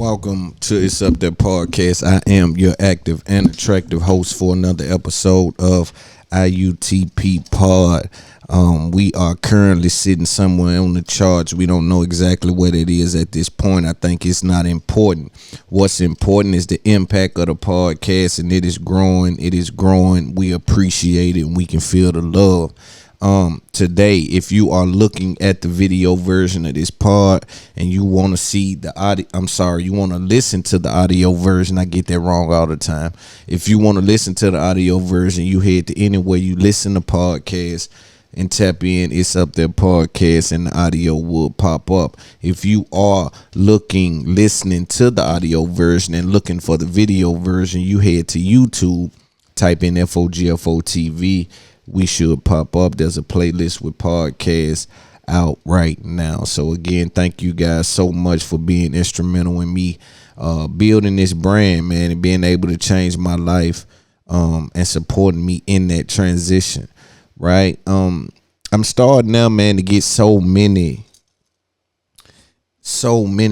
Welcome to It's Up There Podcast. I am your active and attractive host for another episode of IUTP Pod. We are currently sitting somewhere on the charts. We don't know exactly what it is at this point. I think it's not important. What's important is the impact of the podcast, and it is growing. It is growing. We appreciate it, and we can feel the love. Today, if you are looking at the video version of this pod and you want to see the audio, you want to listen to the audio version. I get that wrong all the time. If you want to listen to the audio version, you head to anywhere you listen to podcasts and tap in It's Up There Podcast, and the audio will pop up. If you are listening to the audio version and looking for the video version, you head to YouTube, type in FOGFO TV. We should pop up. There's a playlist with podcasts out right now. So again, thank you guys so much for being instrumental in me building this brand, man, and being able to change my life and supporting me in that transition. Right. I'm starting now, man, to get so many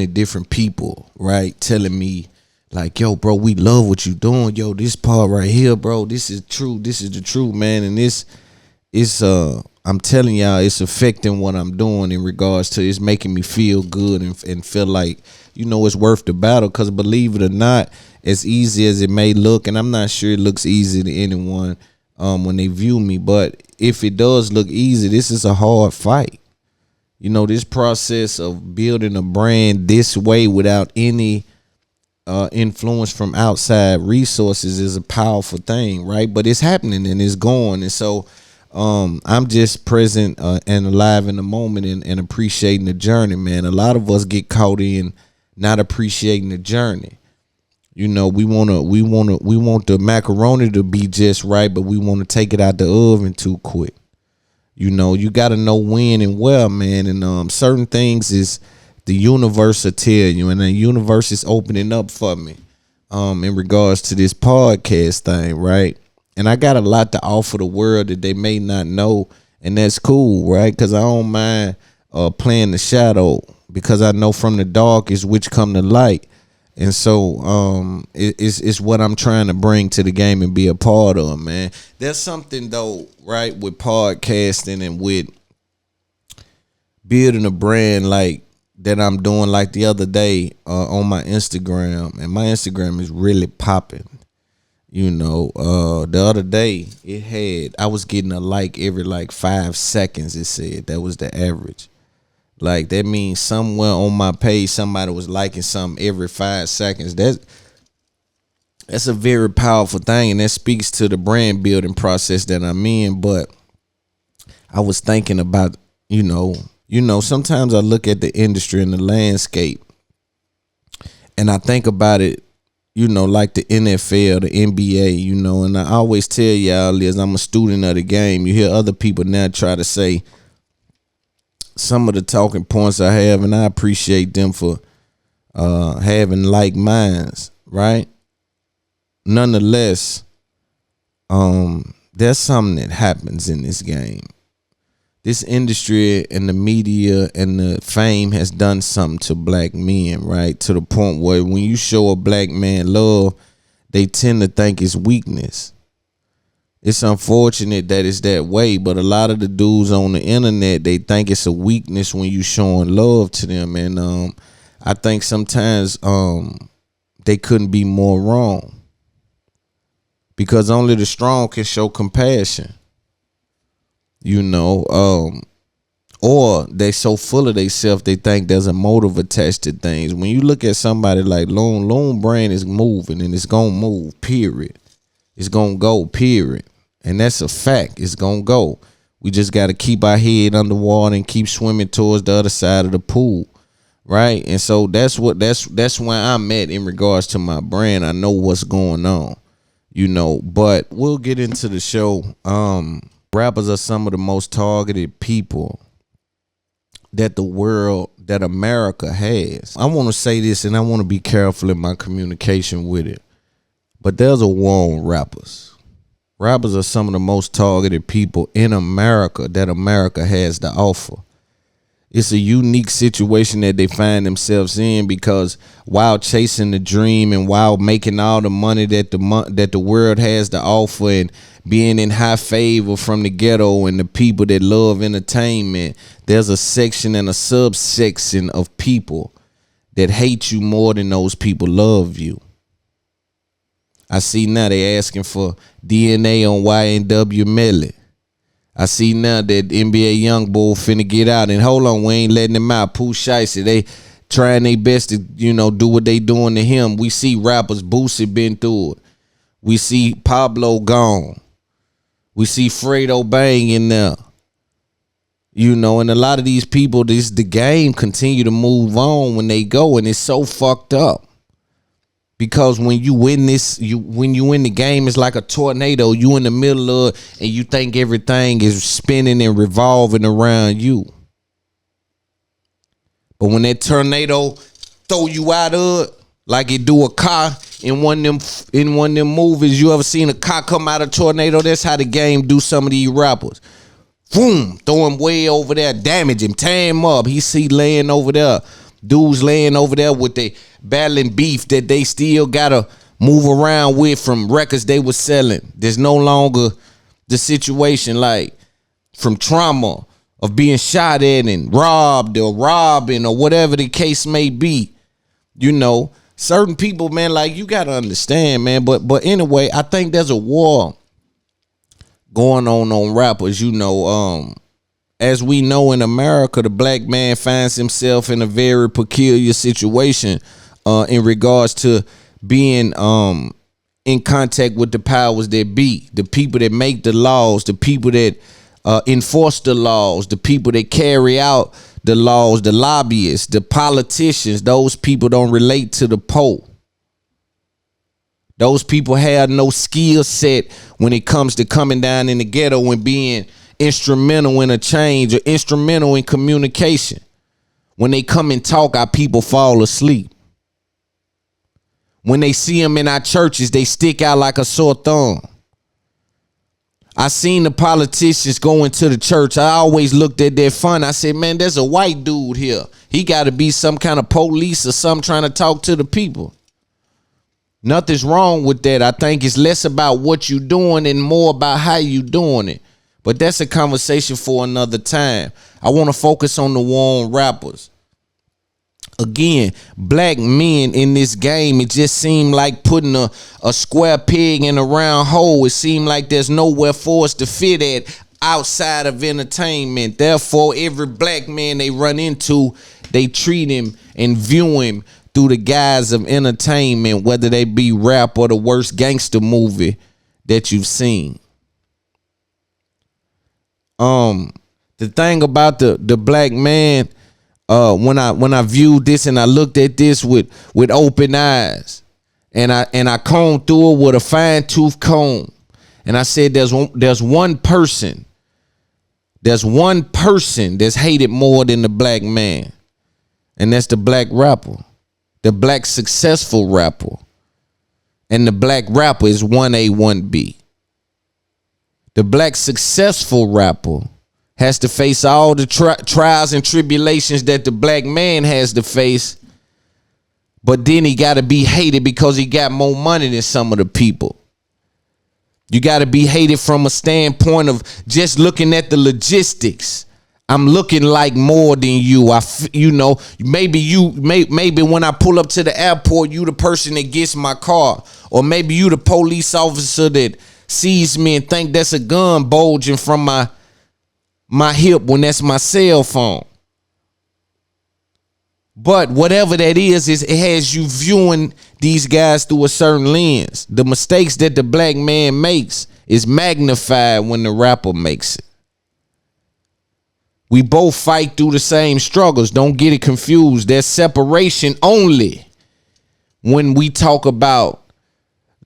different people, right, telling me like, yo, bro, we love what you doing. Yo, this part right here, bro, this is true. This is the truth, man. And I'm telling y'all, it's affecting what I'm doing in regards to it's making me feel good and feel like, it's worth the battle. Because believe it or not, as easy as it may look, and I'm not sure it looks easy to anyone when they view me, but if it does look easy, this is a hard fight. This process of building a brand this way without any influence from outside resources is a powerful thing, right? But it's happening and it's going. And so I'm just present and alive in the moment and appreciating the journey, man. A lot of us get caught in not appreciating the journey. We want the macaroni to be just right, but we want to take it out the oven too quick. You got to know when and where, man. And certain things is the universe will tell you, and the universe is opening up for me in regards to this podcast thing, right? And I got a lot to offer the world that they may not know, and that's cool, right? Because I don't mind playing the shadow, because I know from the dark is which come the light. And so it's what I'm trying to bring to the game and be a part of, man. There's something, though, right, with podcasting and with building a brand like that I'm doing, like the other day on my Instagram, and my Instagram is really popping. The other day I was getting a like every 5 seconds. It said that was the average. Like that means somewhere on my page somebody was liking something every 5 seconds. That's a very powerful thing, and that speaks to the brand building process that I'm in. But I was thinking about, sometimes I look at the industry and the landscape, and I think about it, like the NFL, the NBA, and I always tell y'all, as I'm a student of the game, you hear other people now try to say some of the talking points I have, and I appreciate them for having like minds, right? Nonetheless, there's something that happens in this game. This industry and the media and the fame has done something to black men, right? To the point where when you show a black man love, they tend to think it's weakness. It's unfortunate that it's that way, but a lot of the dudes on the internet, they think it's a weakness when you showing love to them. And I think sometimes they couldn't be more wrong, because only the strong can show compassion. Or they so full of themselves they think there's a motive attached to things. When you look at somebody like Loon brand is moving, and it's gonna move, period. It's gonna go, period. And that's a fact. It's gonna go. We just gotta keep our head underwater and keep swimming towards the other side of the pool, right? And so that's where I'm at in regards to my brand. I know what's going on, but we'll get into the show. Rappers are some of the most targeted people that America has. I want to say this, and I want to be careful in my communication with it, but there's a war on rappers. Rappers are some of the most targeted people in America that America has to offer. It's a unique situation that they find themselves in, because while chasing the dream and while making all the money that the world has to offer, and being in high favor from the ghetto and the people that love entertainment, there's a section and a subsection of people that hate you more than those people love you. I see now they asking for DNA on YNW Melly. I see now that NBA Youngboy finna get out, and hold on, we ain't letting him out. Pooh Shiesty, they trying their best to, do what they doing to him. We see rappers, Boosie been through it. We see Pablo gone. We see Fredo Bang in there. And a lot of these people, the game continue to move on when they go, and it's so fucked up. Because when you win this, when you win the game, it's like a tornado. You in the middle of, and you think everything is spinning and revolving around you. But when that tornado throw you out of it, like it do a car in one of them movies, you ever seen a car come out of a tornado? That's how the game do some of these rappers. Boom, throw him way over there, damage him, tear him up. He see laying over there. Dudes laying over there with they battling beef that they still gotta move around with from records they were selling. There's no longer the situation like from trauma of being shot at and robbed or robbing or whatever the case may be. Certain people, man, like you gotta understand, man. But anyway, I think there's a war going on rappers, As we know, in America, the black man finds himself in a very peculiar situation in regards to being in contact with the powers that be, the people that make the laws, the people that enforce the laws, the people that carry out the laws, the lobbyists, the politicians. Those people don't relate to the poor. Those people have no skill set when it comes to coming down in the ghetto and being instrumental in a change or instrumental in communication. When they come and talk, our people fall asleep. When they see them in our churches, they stick out like a sore thumb. I seen the politicians go into the church. I always looked at their fun. I said, man, there's a white dude here. He got to be some kind of police or something trying to talk to the people. Nothing's wrong with that. I think it's less about what you're doing and more about how you doing it. But that's a conversation for another time. I want to focus on the war on rappers. Again, black men in this game, it just seemed like putting a square peg in a round hole. It seemed like there's nowhere for us to fit at outside of entertainment. Therefore, every black man they run into, they treat him and view him through the guise of entertainment, whether they be rap or the worst gangster movie that you've seen. The thing about the black man, when I viewed this and I looked at this with open eyes, and I combed through it with a fine tooth comb, and I said, there's one person that's hated more than the black man, and that's the black rapper, the black successful rapper, and the black rapper is 1A, 1B. The black successful rapper has to face all the trials and tribulations that the black man has to face, but then he got to be hated because he got more money than some of the people. You got to be hated from a standpoint of just looking at the logistics. I'm looking like more than you. Maybe when I pull up to the airport, you the person that gets my car, or maybe you the police officer that sees me and think that's a gun bulging from my hip when that's my cell phone. But whatever that is it has you viewing these guys through a certain lens. The mistakes that the black man makes is magnified when the rapper makes it. We both fight through the same struggles. Don't get it confused. There's separation only when we talk about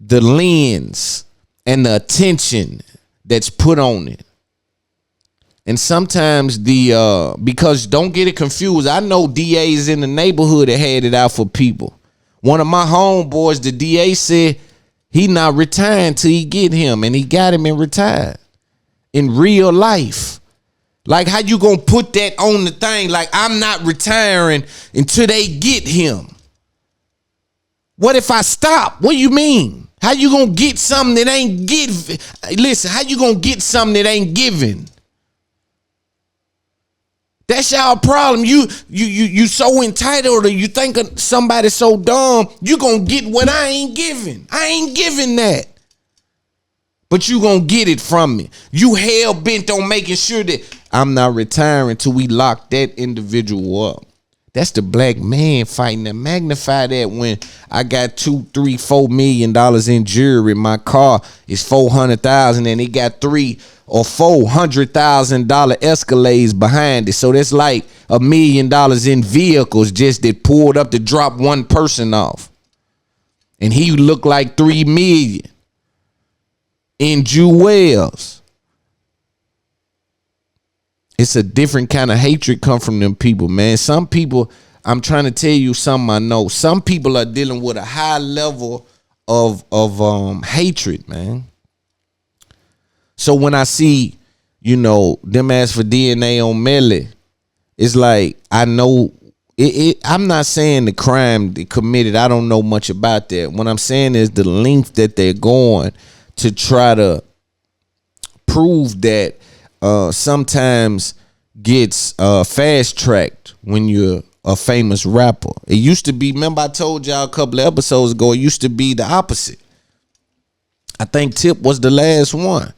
the lens and the attention that's put on it. And sometimes because don't get it confused, I know DAs in the neighborhood that had it out for people. One of my homeboys, the DA said he not retiring till he get him, and he got him and retired in real life. Like, how you gonna put that on the thing? Like, I'm not retiring until they get him. What if I stop? What do you mean? How you gonna get something that ain't given? Listen, how you gonna get something that ain't given? That's y'all problem. You so entitled, or you think somebody so dumb, you gonna get what I ain't giving. I ain't giving that. But you gonna get it from me. You hell bent on making sure that I'm not retiring till we lock that individual up. That's the black man fighting. To magnify that when I got $2, $3, $4 million in jewelry, my car is $400,000, and it got $300,000 or $400,000 Escalades behind it. So that's like $1 million in vehicles just that pulled up to drop one person off, and he looked like $3 million in jewels. It's a different kind of hatred come from them people, man. Some people, I'm trying to tell you something I know. Some people are dealing with a high level of hatred, man. So when I see, them ask for DNA on Melly, it's like, I know I'm not saying the crime they committed. I don't know much about that. What I'm saying is the length that they're going to try to prove that sometimes gets fast tracked when you're a famous rapper. It used to be, remember I told y'all a couple of episodes ago, it used to be the opposite. I think Tip was the last one.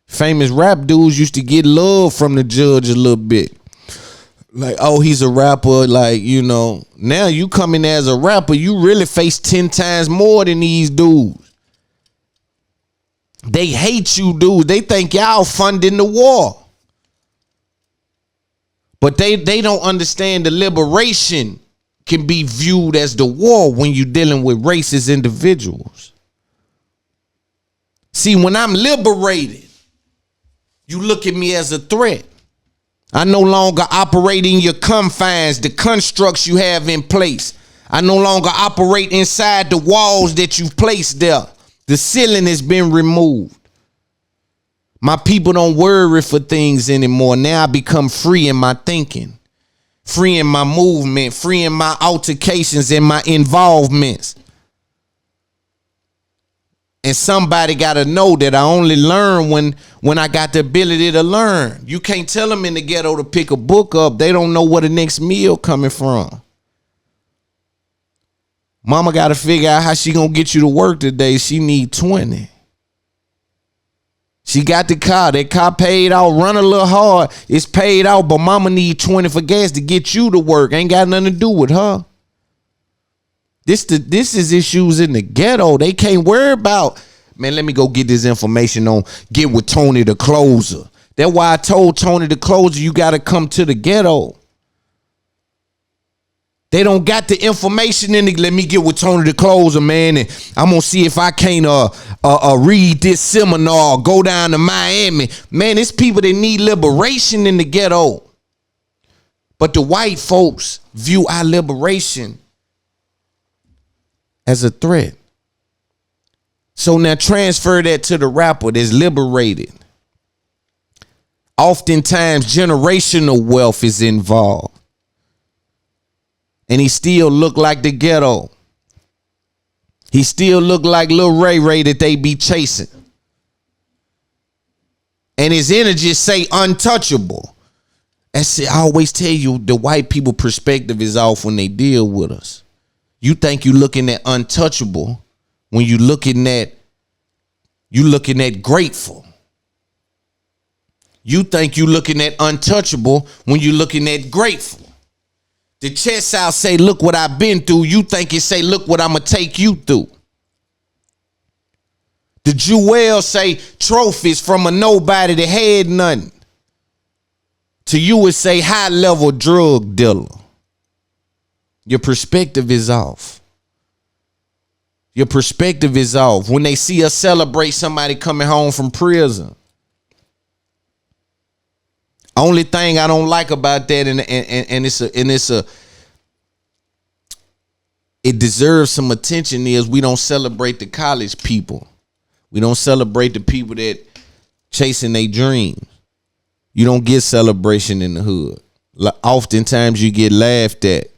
Famous rap dudes used to get love from the judge a little bit. Like, oh, he's a rapper. Like, now you come in as a rapper, you really face 10 times more than these dudes. They hate you dudes. They think y'all funding the war. But they don't understand the liberation can be viewed as the war when you're dealing with racist individuals. See, when I'm liberated, you look at me as a threat. I no longer operate in your confines, the constructs you have in place. I no longer operate inside the walls that you've placed there. The ceiling has been removed. My people don't worry for things anymore. Now I become free in my thinking, free in my movement, free in my altercations and my involvements. And somebody got to know that I only learn when I got the ability to learn. You can't tell them in the ghetto to pick a book up. They don't know where the next meal coming from. Mama got to figure out how she going to get you to work today. She need 20. She got the car. That car paid out. Run a little hard. It's paid out, but mama need 20 for gas to get you to work. Ain't got nothing to do with her. This is issues in the ghetto. They can't worry about, man, let me go get this information on Get With Tony the Closer. That's why I told Tony the Closer, you got to come to the ghetto. They don't got the information in it. Let me get with Tony the Closer, man, and I'm going to see if I can't read this seminar, go down to Miami. Man, it's people that need liberation in the ghetto. But the white folks view our liberation as a threat. So now transfer that to the rapper that's liberated. Oftentimes generational wealth is involved. And he still look like the ghetto. He still look like Lil Ray Ray that they be chasing. And his energy say untouchable. That's it. I always tell you the white people perspective is off when they deal with us. You think you looking at untouchable when you looking at grateful. You think you looking at untouchable when you looking at grateful. The chest out say, look what I've been through. You think it say, look what I'm going to take you through. The jewel say trophies from a nobody that had nothing. To you it say high level drug dealer. Your perspective is off. Your perspective is off. When they see us celebrate somebody coming home from prison. Only thing I don't like about that, it deserves some attention, is we don't celebrate the college people. We don't celebrate the people that chasing their dreams. You don't get celebration in the hood. Oftentimes you get laughed at.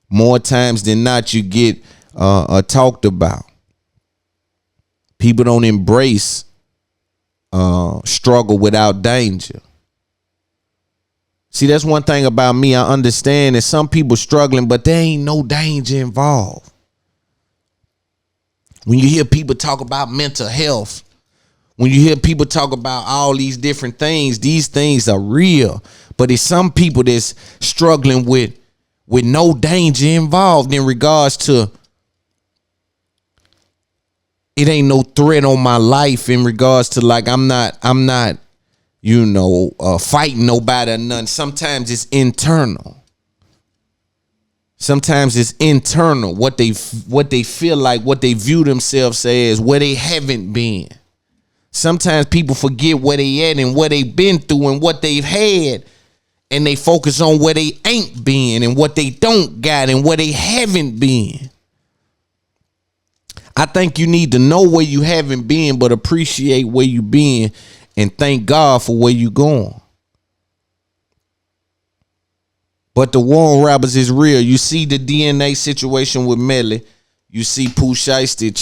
More times than not, you get talked about. People don't embrace struggle without danger. See, that's one thing about me. I understand that some people struggling, but there ain't no danger involved. When you hear people talk about mental health, when you hear people talk about all these different things, these things are real. But it's some people that's struggling with no danger involved in regards to it ain't no threat on my life in regards to like I'm not fighting nobody or nothing. Sometimes it's internal. Sometimes it's internal. What they feel like, what they view themselves as, where they haven't been. Sometimes people forget where they at and what they've been through and what they've had, and they focus on where they ain't been and what they don't got and where they haven't been. I think you need to know where you haven't been, but appreciate where you been and thank God for where you going. But the war on rappers is real. You see the DNA situation with Melly. You see Pooh Shiesty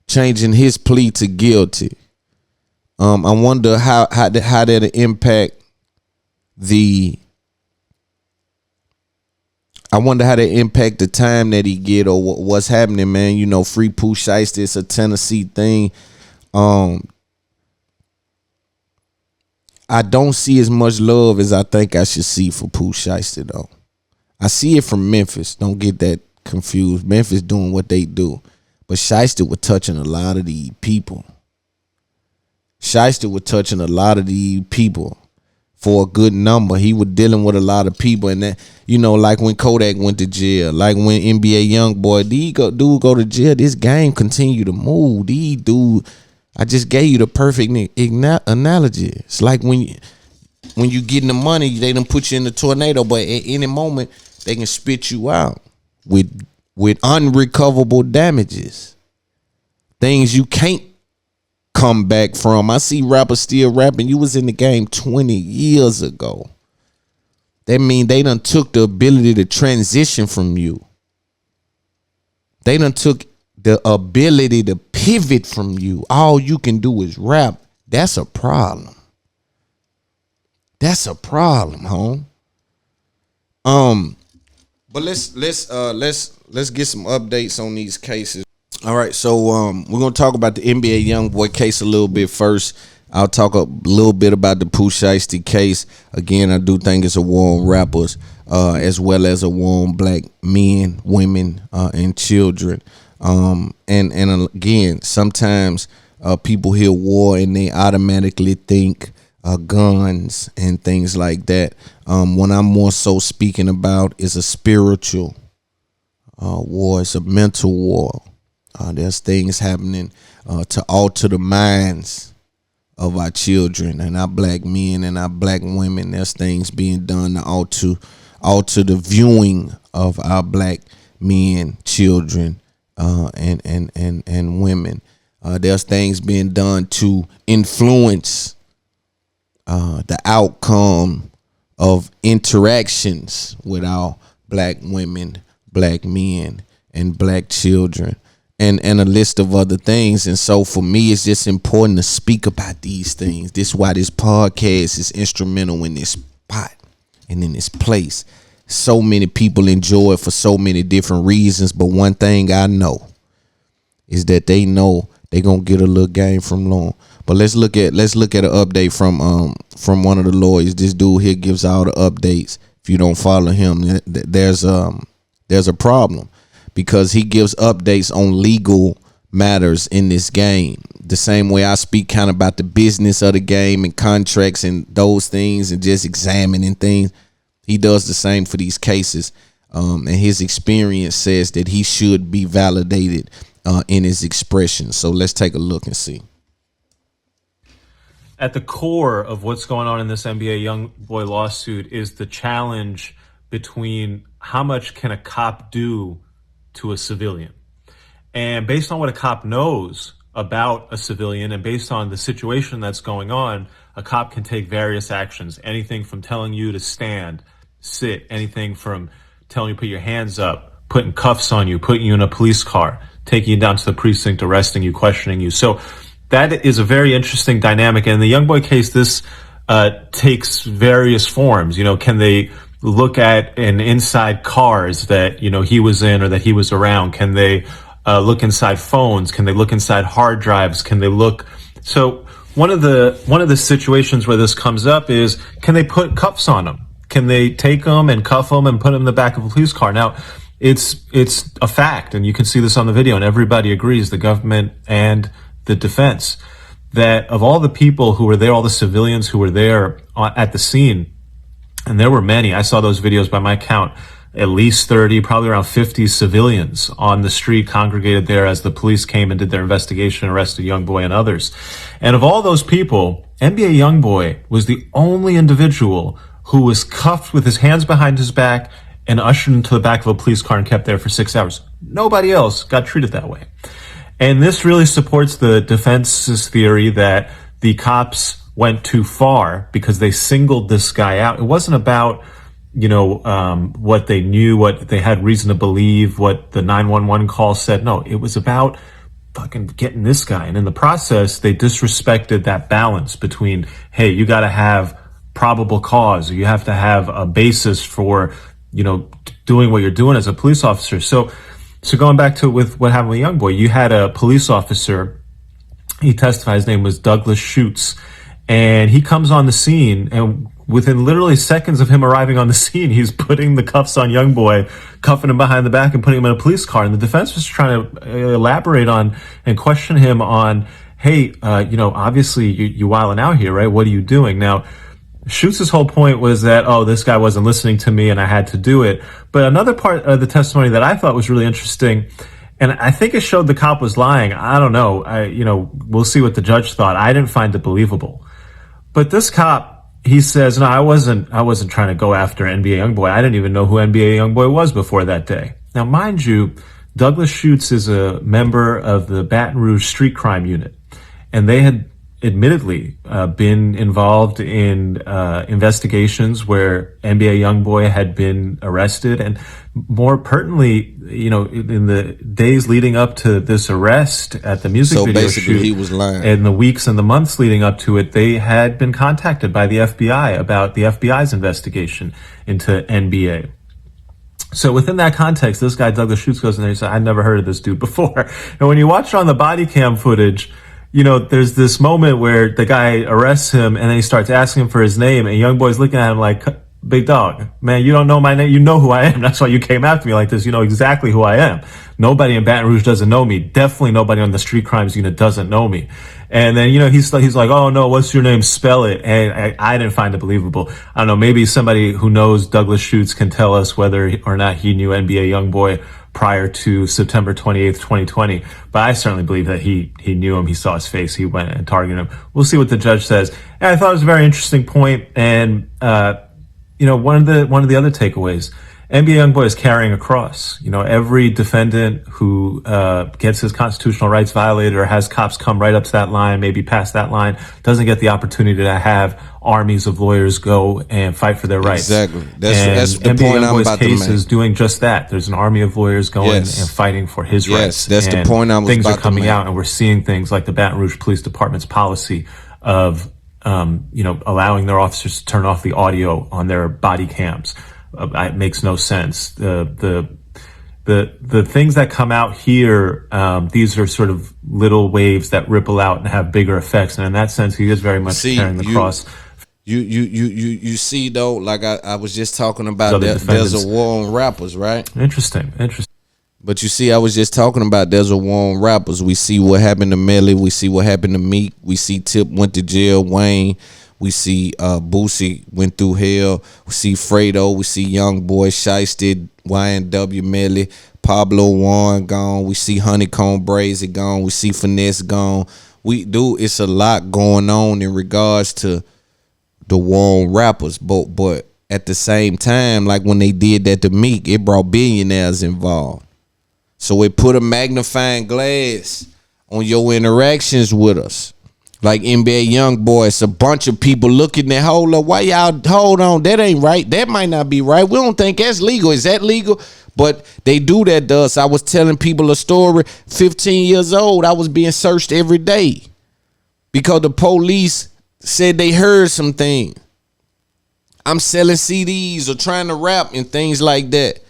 changing his plea to guilty. I wonder how that'll impact the time that he get or what's happening, man. You know, free Pooh Shiesty. It's a Tennessee thing. I don't see as much love as I think I should see for Pooh Shiesty, though. I see it from Memphis. Don't get that confused. Memphis doing what they do. But Shiesty was touching a lot of these people. Shiesty was touching a lot of these people for a good number. He was dealing with a lot of people. And that, you know, like when Kodak went to jail, like when NBA Youngboy, dude go to jail, this game continue to move. These dude, I just gave you the perfect analogy. It's like when you getting the money, they done put you in the tornado, but at any moment they can spit you out with unrecoverable damages, things you can't come back from. I see rappers still rapping. You was in the game 20 years ago. That mean they done took the ability to transition from you. They done took the ability to pivot from you. All you can do is rap. That's a problem. That's a problem, home. But let's get some updates on these cases. All right, so we're gonna talk about the NBA YoungBoy case a little bit first. I'll talk a little bit about the Pooh Shiesty case. Again, I do think it's a war on rappers, as well as a war on black men, women, and children. And again, sometimes people hear war and they automatically think guns and things like that. What I'm more so speaking about is a spiritual war. It's a mental war. There's things happening to alter the minds of our children and our black men and our black women. There's things being done to alter the viewing of our black men, children, and women. There's things being done to influence the outcome of interactions with our black women, black men, and black children, and a list of other things. And so for me, it's just important to speak about these things. This is why this podcast is instrumental in this spot and in this place. So many people enjoy it for so many different reasons, but one thing I know is that they know they gonna get a little game from LOON. But let's look at an update from one of the lawyers. This dude here gives all the updates. If you don't follow him, there's a problem, because he gives updates on legal matters in this game. The same way I speak kind of about the business of the game and contracts and those things and just examining things, he does the same for these cases. And his experience says that he should be validated in his expression. So let's take a look and see. At the core of what's going on in this NBA YoungBoy lawsuit is the challenge between how much can a cop do to a civilian. And based on what a cop knows about a civilian, and based on the situation that's going on, a cop can take various actions. Anything from telling you to stand, sit, anything from telling you to put your hands up, putting cuffs on you, putting you in a police car, taking you down to the precinct, arresting you, questioning you. So that is a very interesting dynamic. And in the Youngboy case, this takes various forms. Can they look at and inside cars that, he was in or that he was around? Can they look inside phones? Can they look inside hard drives? Can they look? So one of the situations where this comes up is, can they put cuffs on them? Can they take them and cuff them and put them in the back of a police car? Now, it's a fact, and you can see this on the video, and everybody agrees, the government and the defense, that of all the people who were there, all the civilians who were there at the scene, and there were many, I saw those videos by my count, at least 30, probably around 50 civilians on the street congregated there as the police came and did their investigation, arrested Youngboy and others. And of all those people, NBA Youngboy was the only individual who was cuffed with his hands behind his back and ushered into the back of a police car and kept there for 6 hours. Nobody else got treated that way. And this really supports the defense's theory that the cops went too far because they singled this guy out. It wasn't about, what they knew, what they had reason to believe, what the 911 call said. No, it was about fucking getting this guy. And in the process, they disrespected that balance between, hey, you got to have probable cause, or you have to have a basis for, doing what you're doing as a police officer. So going back to with what happened with Youngboy, you had a police officer, he testified, his name was Douglas Schutz, and he comes on the scene, and within literally seconds of him arriving on the scene, he's putting the cuffs on Youngboy, cuffing him behind the back and putting him in a police car. And the defense was trying to elaborate on and question him on, hey, obviously you wilding out here, right? What are you doing? Now, Schutz's whole point was that, this guy wasn't listening to me and I had to do it. But another part of the testimony that I thought was really interesting, and I think it showed the cop was lying. I don't know. We'll see what the judge thought. I didn't find it believable. But this cop, he says, no, I wasn't trying to go after NBA Youngboy. I didn't even know who NBA Youngboy was before that day. Now, mind you, Douglas Schutz is a member of the Baton Rouge Street Crime Unit, and they had admittedly been involved in investigations where NBA Youngboy had been arrested, and more pertinently, in the days leading up to this arrest at the music video basically shoot, he was lying. In the weeks and the months leading up to it, they had been contacted by the FBI about the FBI's investigation into NBA. So within that context, this guy Douglas Schutz goes in there and says, "I'd never heard of this dude before." And when you watch on the body cam footage, there's this moment where the guy arrests him and then he starts asking him for his name, and Youngboy's looking at him like, "Big dog, man, you don't know my name. You know who I am. That's why you came after me like this. You know exactly who I am. Nobody in Baton Rouge doesn't know me. Definitely nobody on the street crimes unit doesn't know me." And then, he's like, "Oh no, what's your name? Spell it." And I didn't find it believable. I don't know, maybe somebody who knows Douglas Schutz can tell us whether or not he knew NBA Youngboy prior to September 28th, 2020. But I certainly believe that he knew him. He saw his face. He went and targeted him. We'll see what the judge says. And I thought it was a very interesting point. And, one of the other takeaways, NBA Youngboy is carrying a cross. Every defendant who gets his constitutional rights violated or has cops come right up to that line, maybe past that line, doesn't get the opportunity to have armies of lawyers go and fight for their rights. Exactly. That's the NBA point I'm Youngboy's about to case make. is doing just that. There's an army of lawyers going and fighting for his rights. Yes, that's the point I was things about are coming to make. out, and we're seeing things like the Baton Rouge Police Department's policy of allowing their officers to turn off the audio on their body cams. It makes no sense. The things that come out here, these are sort of little waves that ripple out and have bigger effects. And in that sense, he is very much carrying the cross. You see though, like I was just talking about, there's a war on rappers, right? Interesting. But you see, I was just talking about there's a war on rappers. We see what happened to Melly. We see what happened to Meek. We see Tip went to jail. Wayne. We see Boosie went through hell. We see Fredo. We see Youngboy, Shiesty, YNW, Melly, Pablo Warren gone. We see Honeycomb Brazy gone. We see Finesse gone. It's a lot going on in regards to the war on rappers. But at the same time, like when they did that to Meek, it brought billionaires involved. So it put a magnifying glass on your interactions with us. Like NBA YoungBoy, it's a bunch of people looking at, hold up, why y'all, hold on, that ain't right. That might not be right. We don't think that's legal. Is that legal? But they do that to us. I was telling people a story, 15 years old, I was being searched every day because the police said they heard some things. I'm selling CDs or trying to rap and things like that.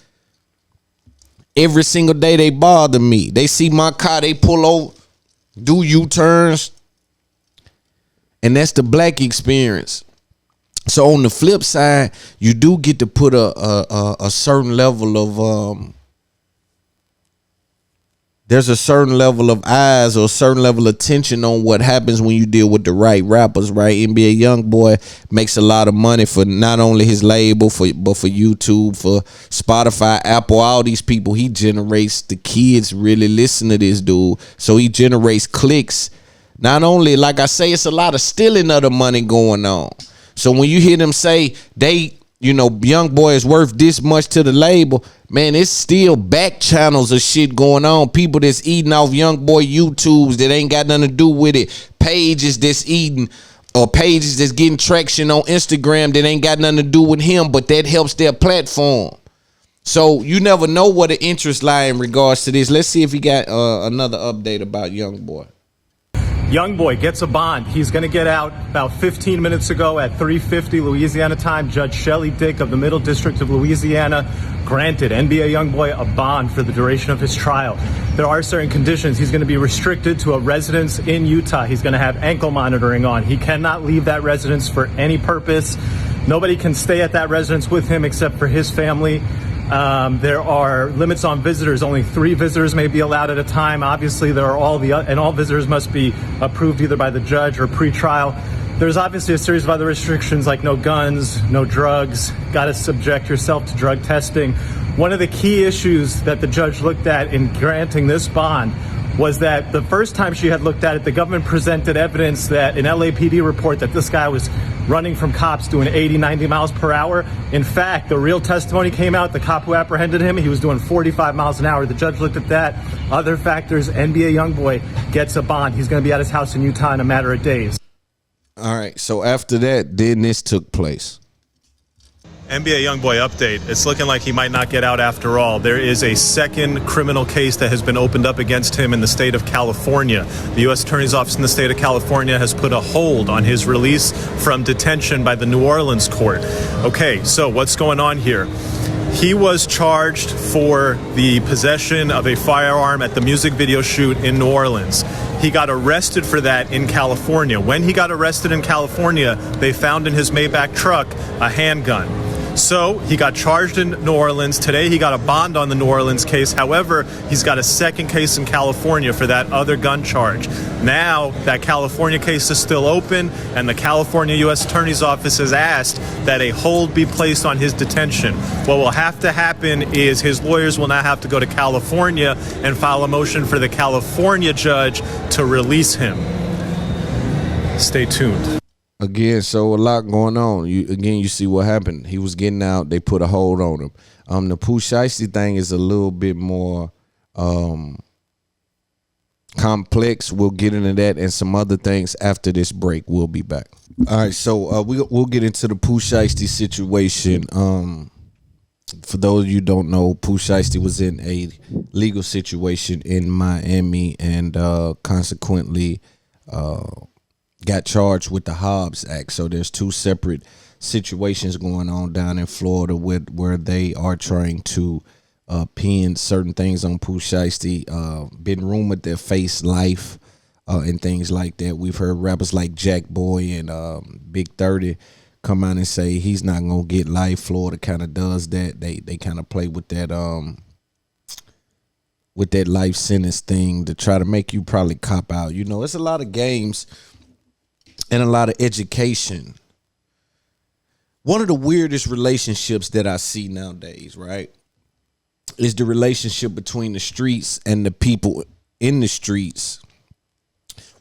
Every single day they bother me. They see my car, they pull over, do U-turns. And that's the black experience. So on the flip side, you do get to put a certain level of there's a certain level of eyes or a certain level of attention on what happens when you deal with the right rappers, right? NBA YoungBoy makes a lot of money for not only his label, but for YouTube, for Spotify, Apple, all these people. He generates, the kids really listen to this dude. So he generates clicks. Not only, like I say, it's a lot of stealing of the money going on. So when you hear them say they, YoungBoy is worth this much to the label, man, it's still back channels of shit going on. People that's eating off YoungBoy YouTubes that ain't got nothing to do with it. Pages that's eating, or pages that's getting traction on Instagram that ain't got nothing to do with him, but that helps their platform. So you never know where the interest lie in regards to this. Let's see if he got another update about YoungBoy. YoungBoy gets a bond. He's going to get out about 15 minutes ago at 3:50 Louisiana time. Judge Shelley Dick of the Middle District of Louisiana granted NBA YoungBoy a bond for the duration of his trial. There are certain conditions. He's going to be restricted to a residence in Utah. He's going to have ankle monitoring on. He cannot leave that residence for any purpose. Nobody can stay at that residence with him except for his family. There are limits on visitors. Only 3 visitors may be allowed at a time. Obviously, there are all visitors must be approved either by the judge or pre-trial. There's obviously a series of other restrictions like no guns, no drugs, got to subject yourself to drug testing. One of the key issues that the judge looked at in granting this bond was that the first time she had looked at it, the government presented evidence that an LAPD report that this guy was running from cops doing 80, 90 miles per hour. In fact, the real testimony came out. The cop who apprehended him, he was doing 45 miles an hour. The judge looked at that. Other factors, NBA YoungBoy gets a bond. He's going to be at his house in Utah in a matter of days. All right, so after that, then this took place. NBA YoungBoy update. It's looking like he might not get out after all. There is a second criminal case that has been opened up against him in the state of California. The U.S. Attorney's Office in the state of California has put a hold on his release from detention by the New Orleans court. Okay, so what's going on here? He was charged for the possession of a firearm at the music video shoot in New Orleans. He got arrested for that in California. When he got arrested in California, they found in his Maybach truck a handgun. So he got charged in New Orleans. Today he got a bond on the New Orleans case. However, he's got a second case in California for that other gun charge. Now that California case is still open, and the California U.S. Attorney's Office has asked that a hold be placed on his detention. What will have to happen is his lawyers will now have to go to California and file a motion for the California judge to release him. Stay tuned. Again, so a lot going on. You see what happened. He was getting out. They put a hold on him. The Pooh Shiesty thing is a little bit more complex. We'll get into that and some other things after this break. We'll be back. All right, so we'll get into the Pooh Shiesty situation. For those of you who don't know, Pooh Shiesty was in a legal situation in Miami and consequently got charged with the Hobbs Act. So there's 2 separate situations going on down in Florida where they are trying to pin certain things on Pooh Shiesty. Been rumored to face life and things like that. We've heard rappers like Jack Boy and Big 30 come out and say he's not gonna get life. Florida kind of does that. They kind of play with that life sentence thing to try to make you probably cop out. It's a lot of games and a lot of education. One of the weirdest relationships that I see nowadays, right, is the relationship between the streets and the people in the streets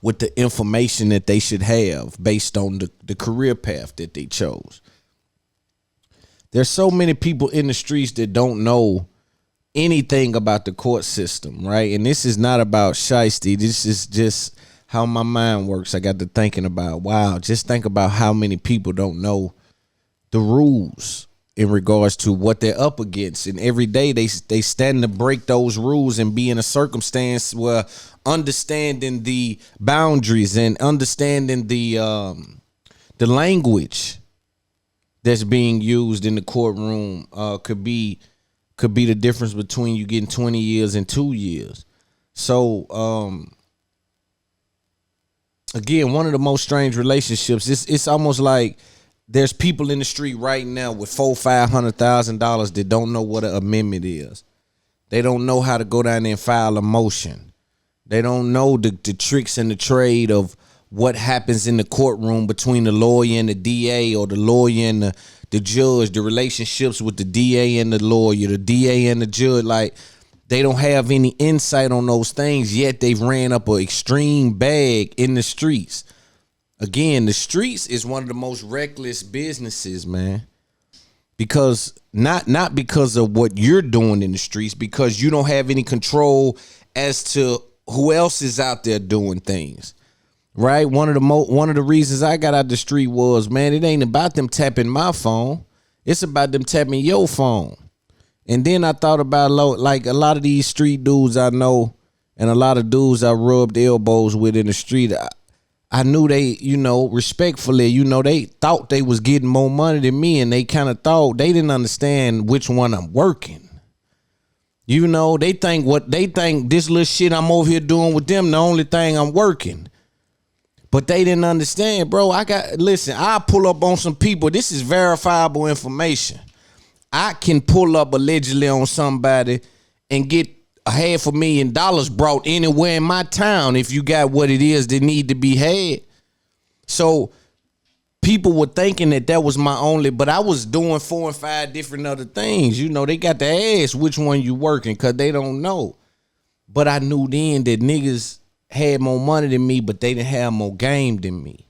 with the information that they should have based on the career path that they chose. There's so many people in the streets that don't know anything about the court system, right? And this is not about shiesty. This is just how my mind works. I got to thinking about, wow, just think about how many people don't know the rules in regards to what they're up against. And every day they stand to break those rules and be in a circumstance where understanding the boundaries and understanding the language that's being used in the courtroom could be the difference between you getting 20 years and 2 years. So again, one of the most strange relationships. It's almost like there's people in the street right now with $400,000-$500,000 that don't know what an amendment is. They don't know how to go down there and file a motion. They don't know the tricks and the trade of what happens in the courtroom between the lawyer and the DA, or the lawyer and the judge, the relationships with the DA and the lawyer, the DA and the judge. Like, they don't have any insight on those things, yet they've ran up an extreme bag in the streets. Again, the streets is one of the most reckless businesses, man. Because not because of what you're doing in the streets, because you don't have any control as to who else is out there doing things. Right? One of the reasons I got out the street was, man, it ain't about them tapping my phone. It's about them tapping your phone. And then I thought about, like, a lot of these street dudes I know and a lot of dudes I rubbed elbows with in the street. I knew they, respectfully, they thought they was getting more money than me, and they kind of thought they didn't understand which one I'm working. They think this little shit I'm over here doing with them, the only thing I'm working. But they didn't understand, bro. I pull up on some people. This is verifiable information. I can pull up allegedly on somebody and get $500,000 brought anywhere in my town if you got what it is that need to be had. So people were thinking that was my only, but I was doing 4 and 5 different other things. They got to ask which one you working because they don't know. But I knew then that niggas had more money than me, but they didn't have more game than me.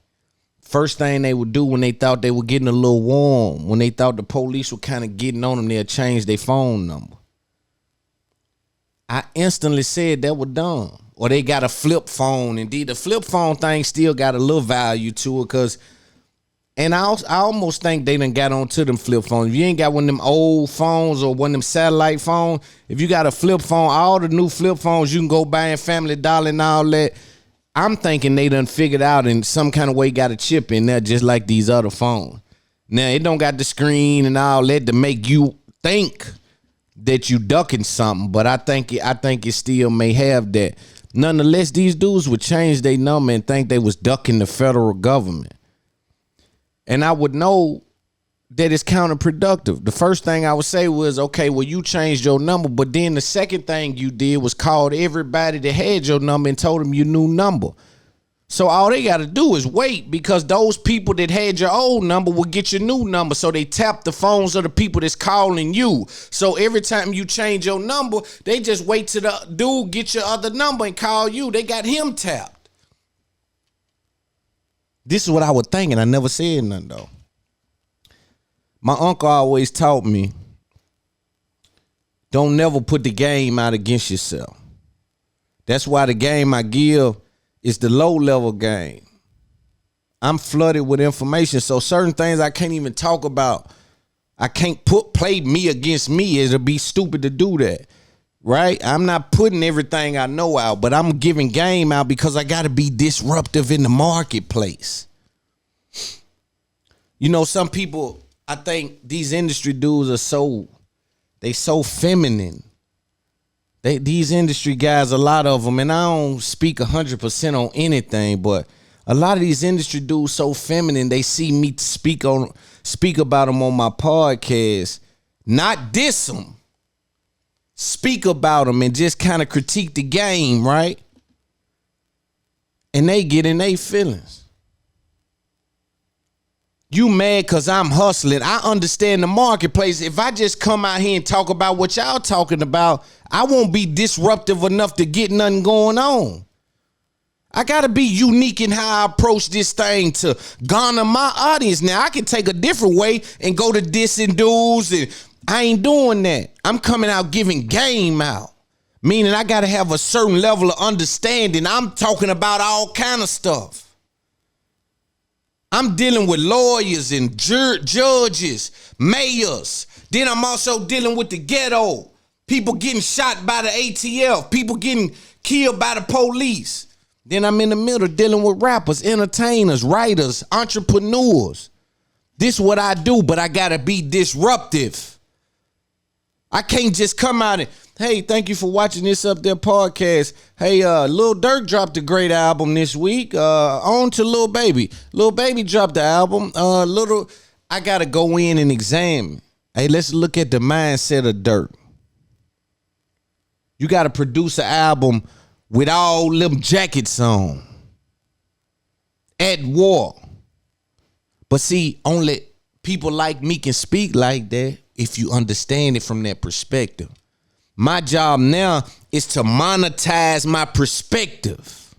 First thing they would do when they thought they were getting a little warm, when they thought the police were kind of getting on them, they'll change their phone number. I instantly said that was dumb. Or they got a flip phone. Indeed, the flip phone thing still got a little value to it, because, and I almost think they done got onto them flip phones. If you ain't got one of them old phones or one of them satellite phones, if you got a flip phone, all the new flip phones you can go buy in Family Dollar and all that, I'm thinking they done figured out in some kind of way got a chip in there just like these other phones. Now, it don't got the screen and all that to make you think that you ducking something, but I think it still may have that. Nonetheless, these dudes would change their number and think they was ducking the federal government. And I would know that it's counterproductive. The first thing I would say was, okay, well, you changed your number, but then the second thing you did was called everybody that had your number and told them your new number. So all they got to do is wait, because those people that had your old number will get your new number. So they tap the phones of the people that's calling you. So every time you change your number, they just wait till the dude get your other number and call you. They got him tapped. This is what I was thinking. I never said nothing, though. My uncle always taught me, don't never put the game out against yourself. That's why the game I give is the low level game. I'm flooded with information, so certain things I can't even talk about. I can't play me against me. It'll be stupid to do that, right? I'm not putting everything I know out, but I'm giving game out because I got to be disruptive in the marketplace. Some people, I think these industry dudes are so feminine. These industry guys, a lot of them, and I don't speak 100% on anything, but a lot of these industry dudes so feminine, they see me speak about them on my podcast, not diss them, speak about them and just kind of critique the game, right? And they get in their feelings. You mad because I'm hustling. I understand the marketplace. If I just come out here and talk about what y'all talking about, I won't be disruptive enough to get nothing going on. I got to be unique in how I approach this thing to garner my audience. Now, I can take a different way and go to dissing dudes and I ain't doing that. I'm coming out giving game out. Meaning I got to have a certain level of understanding. I'm talking about all kind of stuff. I'm dealing with lawyers and judges, mayors. Then I'm also dealing with the ghetto. People getting shot by the ATF. People getting killed by the police. Then I'm in the middle dealing with rappers, entertainers, writers, entrepreneurs. This is what I do, but I got to be disruptive. I can't just come out and, hey, thank you for watching this up there podcast. Hey, Lil Durk dropped a great album this week. On to Lil Baby. Lil Baby dropped the album. I got to go in and examine. Hey, let's look at the mindset of Durk. You got to produce an album with all them jackets on. At war. But see, only people like me can speak like that if you understand it from that perspective. My job now is to monetize my perspective.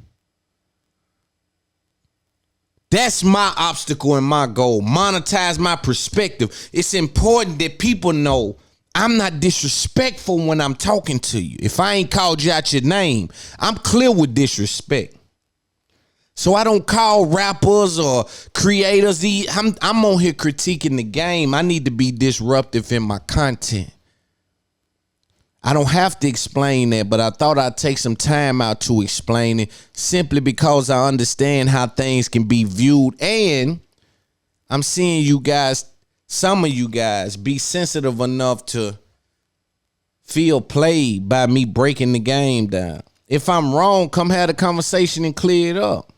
That's my obstacle and my goal. Monetize my perspective. It's important that people know I'm not disrespectful when I'm talking to you. If I ain't called you out your name, I'm clear with disrespect. So I don't call rappers or creators. I'm on here critiquing the game. I need to be disruptive in my content. I don't have to explain that, but I thought I'd take some time out to explain it simply because I understand how things can be viewed. And I'm seeing you guys, some of you guys, be sensitive enough to feel played by me breaking the game down. If I'm wrong, come have a conversation and clear it up.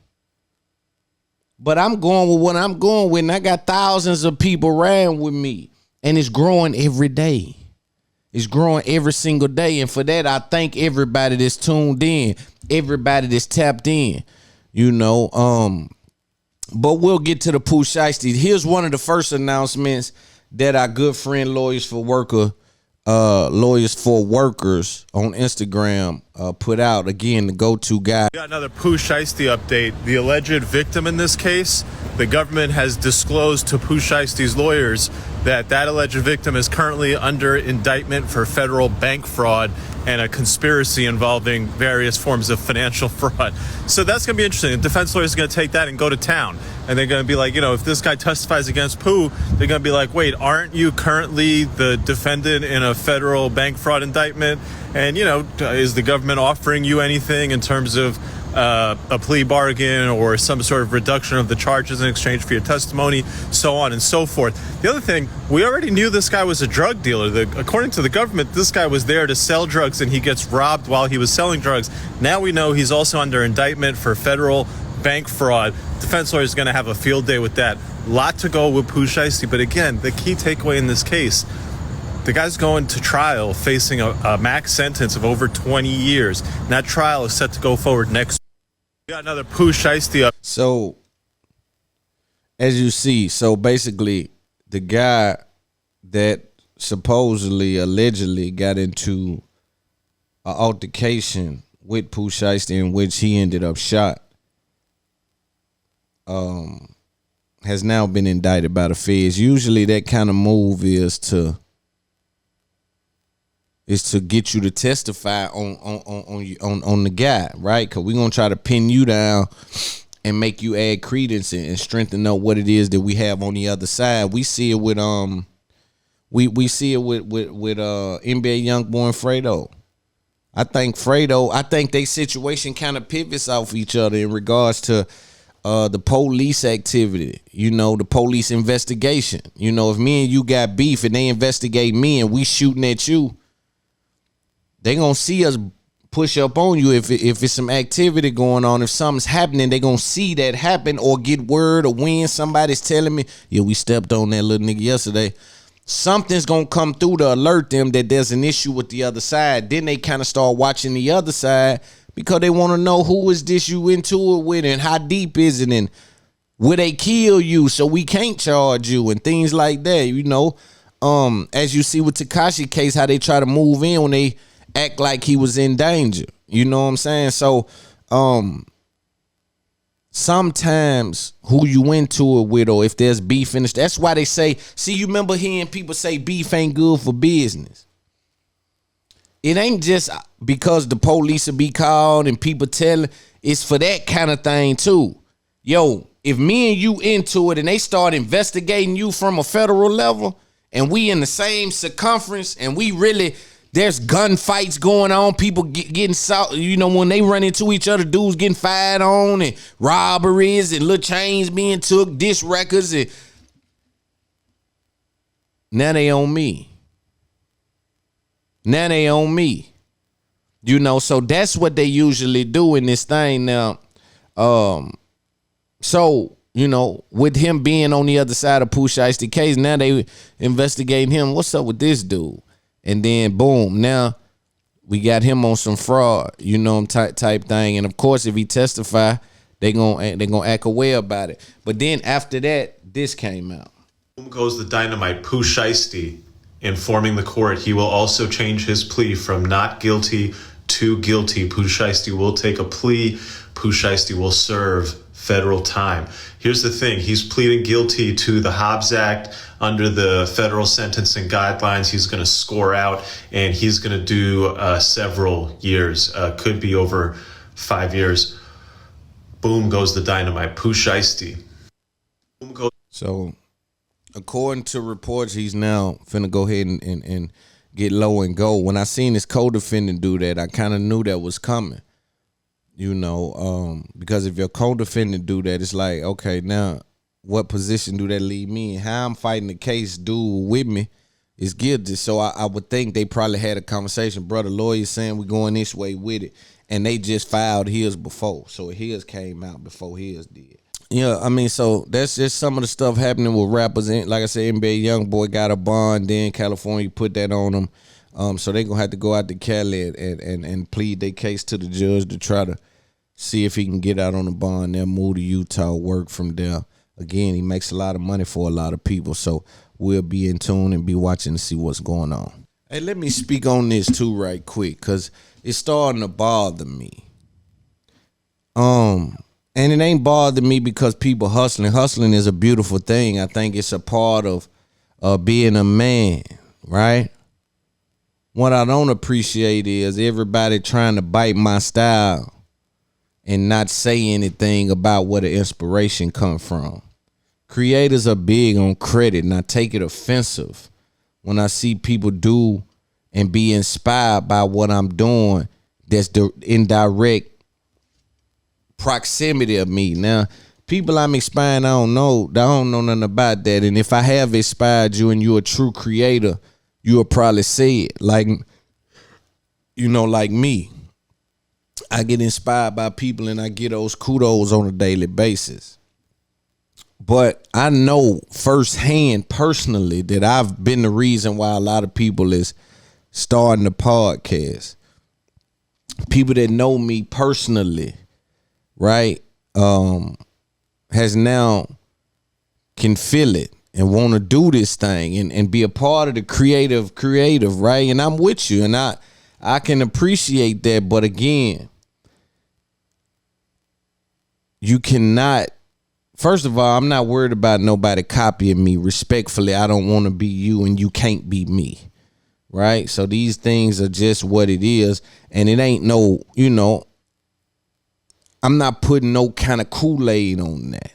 But I'm going with what I'm going with, and I got thousands of people riding with me, and it's growing every day. It's growing every single day, and for that, I thank everybody that's tuned in, everybody that's tapped in, you know. But we'll get to the Pooh Shiesty. Here's one of the first announcements that our good friend Lawyers for Workers on Instagram put out. Again, the go-to guy. We got another Pooh Shiesty update. The alleged victim in this case, the government has disclosed to Pooh Shiesty's lawyers that alleged victim is currently under indictment for federal bank fraud and a conspiracy involving various forms of financial fraud. So that's going to be interesting. The defense lawyers are going to take that and go to town. And they're going to be like, if this guy testifies against Pooh, they're going to be like, wait, aren't you currently the defendant in a federal bank fraud indictment? And, is the government offering you anything in terms of a plea bargain or some sort of reduction of the charges in exchange for your testimony, so on and so forth. The other thing, we already knew this guy was a drug dealer. According to the government, this guy was there to sell drugs and he gets robbed while he was selling drugs. Now we know he's also under indictment for federal bank fraud. Defense lawyers are going to have a field day with that. Lot to go with Pooh Shiesty, but again, the key takeaway in this case, the guy's going to trial facing a max sentence of over 20 years. And that trial is set to go forward next. We got another Pooh Shiesty up. So, as you see, basically, the guy that supposedly, allegedly got into an altercation with Pooh Shiesty in which he ended up shot, has now been indicted by the feds. Usually that kind of move is to get you to testify on the guy, right? Because we're going to try to pin you down and make you add credence and strengthen up what it is that we have on the other side. We see it with we see it with NBA Youngboy and Fredo. I think they situation kind of pivots off each other in regards to the police activity, the police investigation. If me and you got beef and they investigate me and we shooting at you, they gonna see us push up on you. If it's some activity going on, if something's happening, they gonna see that happen or get word or when somebody's telling me, yeah, we stepped on that little nigga yesterday. Something's gonna come through to alert them that there's an issue with the other side. Then they kind of start watching the other side because they want to know who is this you into it with and how deep is it and will they kill you so we can't charge you and things like that. As you see with Tekashi case, how they try to move in when they act like he was in danger. You know what I'm saying? So sometimes who you into it with, or if there's beef in it, that's why they say, see, you remember hearing people say beef ain't good for business. It ain't just because the police will be called and people telling, it's for that kind of thing too. Yo, if me and you into it and they start investigating you from a federal level and we in the same circumference and we really, there's gunfights going on, people getting when they run into each other, dudes getting fired on, and robberies and little chains being took, disc records, and now they on me. Now they on me. So that's what they usually do in this thing now. So, with him being on the other side of Pooh Shiesty case, now they investigating him. What's up with this dude? And then boom, now we got him on some fraud, type thing. And of course, if he testify, they gonna act away about it. But then after that, this came out. Boom goes the dynamite. Pooh Shiesty informing the court he will also change his plea from not guilty to guilty. Pooh Shiesty will take a plea. Pooh Shiesty will serve federal time. Here's the thing. He's pleading guilty to the Hobbs Act under the federal sentencing guidelines. He's going to score out, and he's going to do several years. Could be over 5 years. Boom goes the dynamite. Pooh Shiesty. So, according to reports, he's now finna go ahead and get low and go. When I seen his co-defendant do that, I kind of knew that was coming. Because if your co-defendant do that, it's like, okay, now what position do that leave me in? How I'm fighting the case, dude with me is guilty. So I would think they probably had a conversation. Brother, lawyer saying we're going this way with it. And they just filed his before. So his came out before his did. Yeah, I mean, so that's just some of the stuff happening with rappers. Like I said, NBA Youngboy got a bond. Then California put that on them. So they gonna have to go out to Cali and plead their case to the judge to try to see if he can get out on the bond. Then move to Utah, work from there. Again, he makes a lot of money for a lot of people. So we'll be in tune and be watching to see what's going on. Hey, let me speak on this too right quick, because it's starting to bother me. And it ain't bothered me because people hustling. Hustling is a beautiful thing. I think it's a part of being a man, right? What I don't appreciate is everybody trying to bite my style and not say anything about where the inspiration come from. Creators are big on credit, and I take it offensive when I see people do and be inspired by what I'm doing that's the indirect proximity of me. Now, people I'm inspiring, I don't know nothing about that. And if I have inspired you and you're a true creator, you'll probably say it. Like me. I get inspired by people and I get those kudos on a daily basis. But I know firsthand, personally, that I've been the reason why a lot of people is starting the podcast. People that know me personally, right, has now can feel it and want to do this thing and be a part of the creative, right? And I'm with you, and I can appreciate that. But again, you cannot, first of all, I'm not worried about nobody copying me. Respectfully, I don't want to be you and you can't be me, right? So these things are just what it is. And it ain't no, I'm not putting no kind of Kool-Aid on that.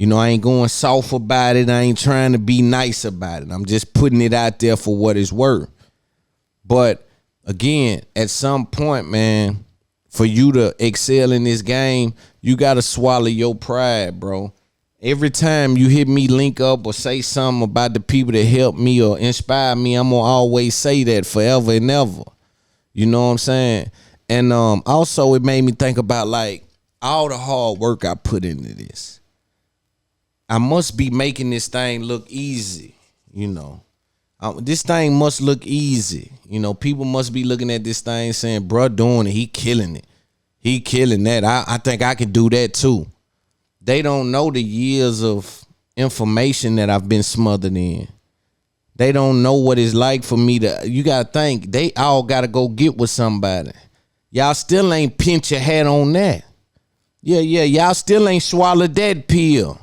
I ain't going soft about it. I ain't trying to be nice about it. I'm just putting it out there for what it's worth. But again, at some point, man, for you to excel in this game, you got to swallow your pride, bro. Every time you hear me link up or say something about the people that helped me or inspire me, I'm going to always say that forever and ever. You know what I'm saying? And also, it made me think about, like, all the hard work I put into this. I must be making this thing look easy, This thing must look easy. People must be looking at this thing saying, bruh, doing it, he killing it. He killing that. I think I can do that too. They don't know the years of information that I've been smothered in. They don't know what it's like for me to, you got to think, they all got to go get with somebody. Y'all still ain't pinch your hat on that. Yeah, y'all still ain't swallowed that pill.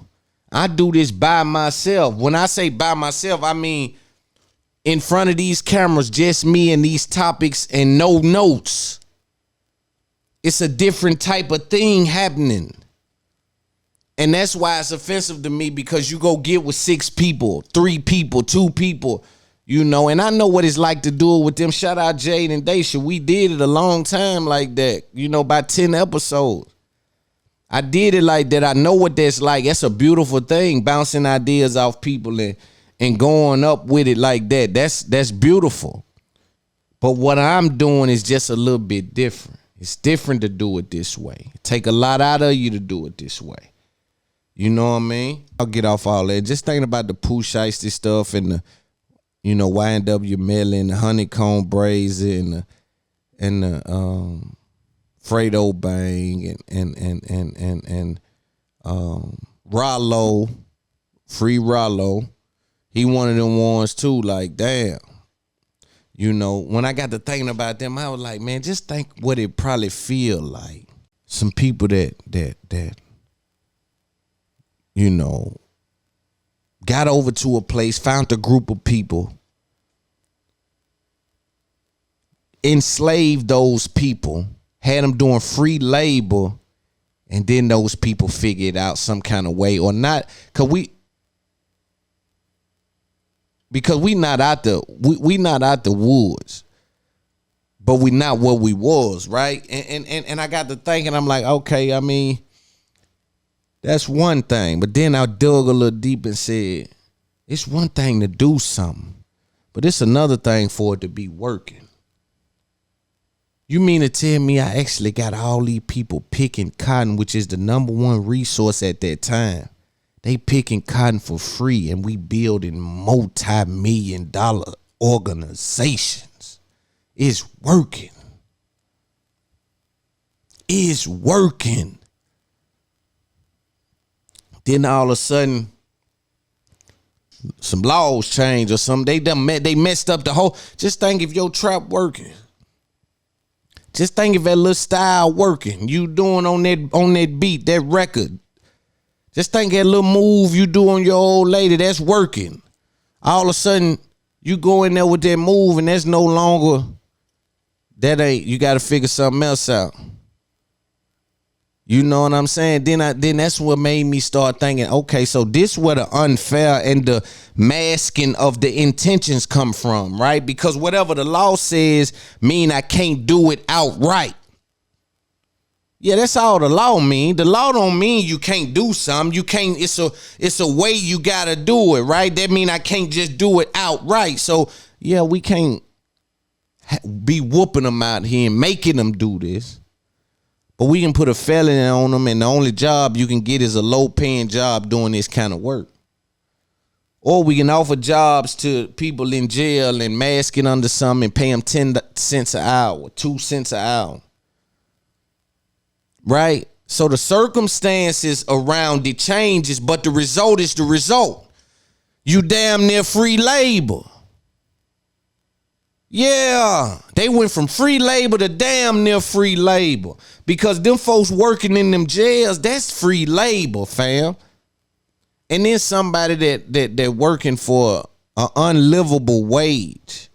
I do this by myself. When I say by myself, I mean in front of these cameras, just me and these topics and no notes. It's a different type of thing happening. And that's why it's offensive to me, because you go get with 6 people, 3 people, 2 people, you know, and I know what it's like to do it with them. Shout out Jade and Daisha. We did it a long time like that, you know, by 10 episodes. I did it like that. I know what that's like. That's a beautiful thing, bouncing ideas off people and going up with it like that. That's beautiful. But what I'm doing is just a little bit different. It's different to do it this way. It take a lot out of you to do it this way. You know what I mean? I'll get off all that. Just thinking about the Pooh Shiesty stuff and the, you know, YNW Melon, the honeycomb braids and the Fredo Bang and Rollo, Free Rollo. He one of them ones too. Like, damn. You know, when I got to thinking about them, I was like, man, just think what it probably feel like. Some people that you know, got over to a place, found a group of people, enslaved those people, had them doing free labor, and then those people figured out some kind of way or not, because we not out the woods, but we not what we was, right? And I got to thinking, I'm like, okay, I mean, that's one thing. But then I dug a little deep and said, it's one thing to do something, but it's another thing for it to be working. You mean to tell me I actually got all these people picking cotton, which is the number one resource at that time. They picking cotton for free, and we building multi-million-dollar organizations. It's working. It's working. Then all of a sudden, some laws change or something. They messed up the whole. Just think if your trap working. Just think if that little style working. You doing on that beat, that record. Just think that little move you do on your old lady, that's working. All of a sudden, you go in there with that move, and that's no longer. You got to figure something else out. You know what I'm saying? Then that's what made me start thinking, okay, so this where the unfair and the masking of the intentions come from, right? Because whatever the law says mean I can't do it outright. Yeah, that's all the law mean. The law don't mean you can't do something. You can't, it's a way you gotta do it, right? That mean I can't just do it outright. So yeah, we can't be whooping them out here and making them do this. But we can put a felony on them, and the only job you can get is a low-paying job doing this kind of work. Or we can offer jobs to people in jail and mask it under something and pay them 10 cents an hour, 2 cents an hour. Right? So the circumstances around it changes, but the result is the result. You damn near free labor. Yeah, they went from free labor to damn near free labor, because them folks working in them jails, that's free labor, fam. And then somebody that working for an unlivable wage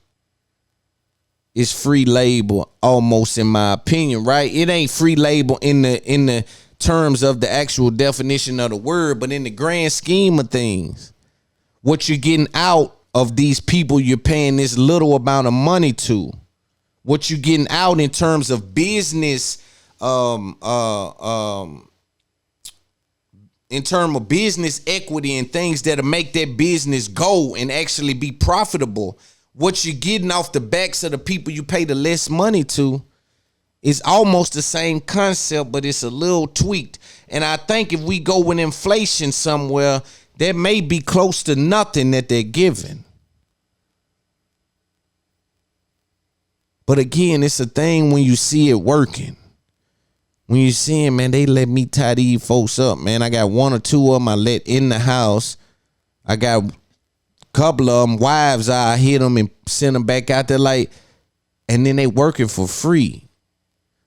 is free labor, almost, in my opinion, right? It ain't free labor in the terms of the actual definition of the word, but in the grand scheme of things, what you're getting out of these people you're paying this little amount of money to, what you getting out in terms of business, in terms of business equity and things that'll make that business go and actually be profitable, what you're getting off the backs of the people you pay the less money to is almost the same concept, but it's a little tweaked. And I think if we go with inflation somewhere, that may be close to nothing that they're giving. But again, it's a thing when you see it working. When you see, man, they let me tie these folks up, man. I got 1 or 2 of them I let in the house. I got a couple of them, wives, I hit them and send them back out there, like, and then they working for free.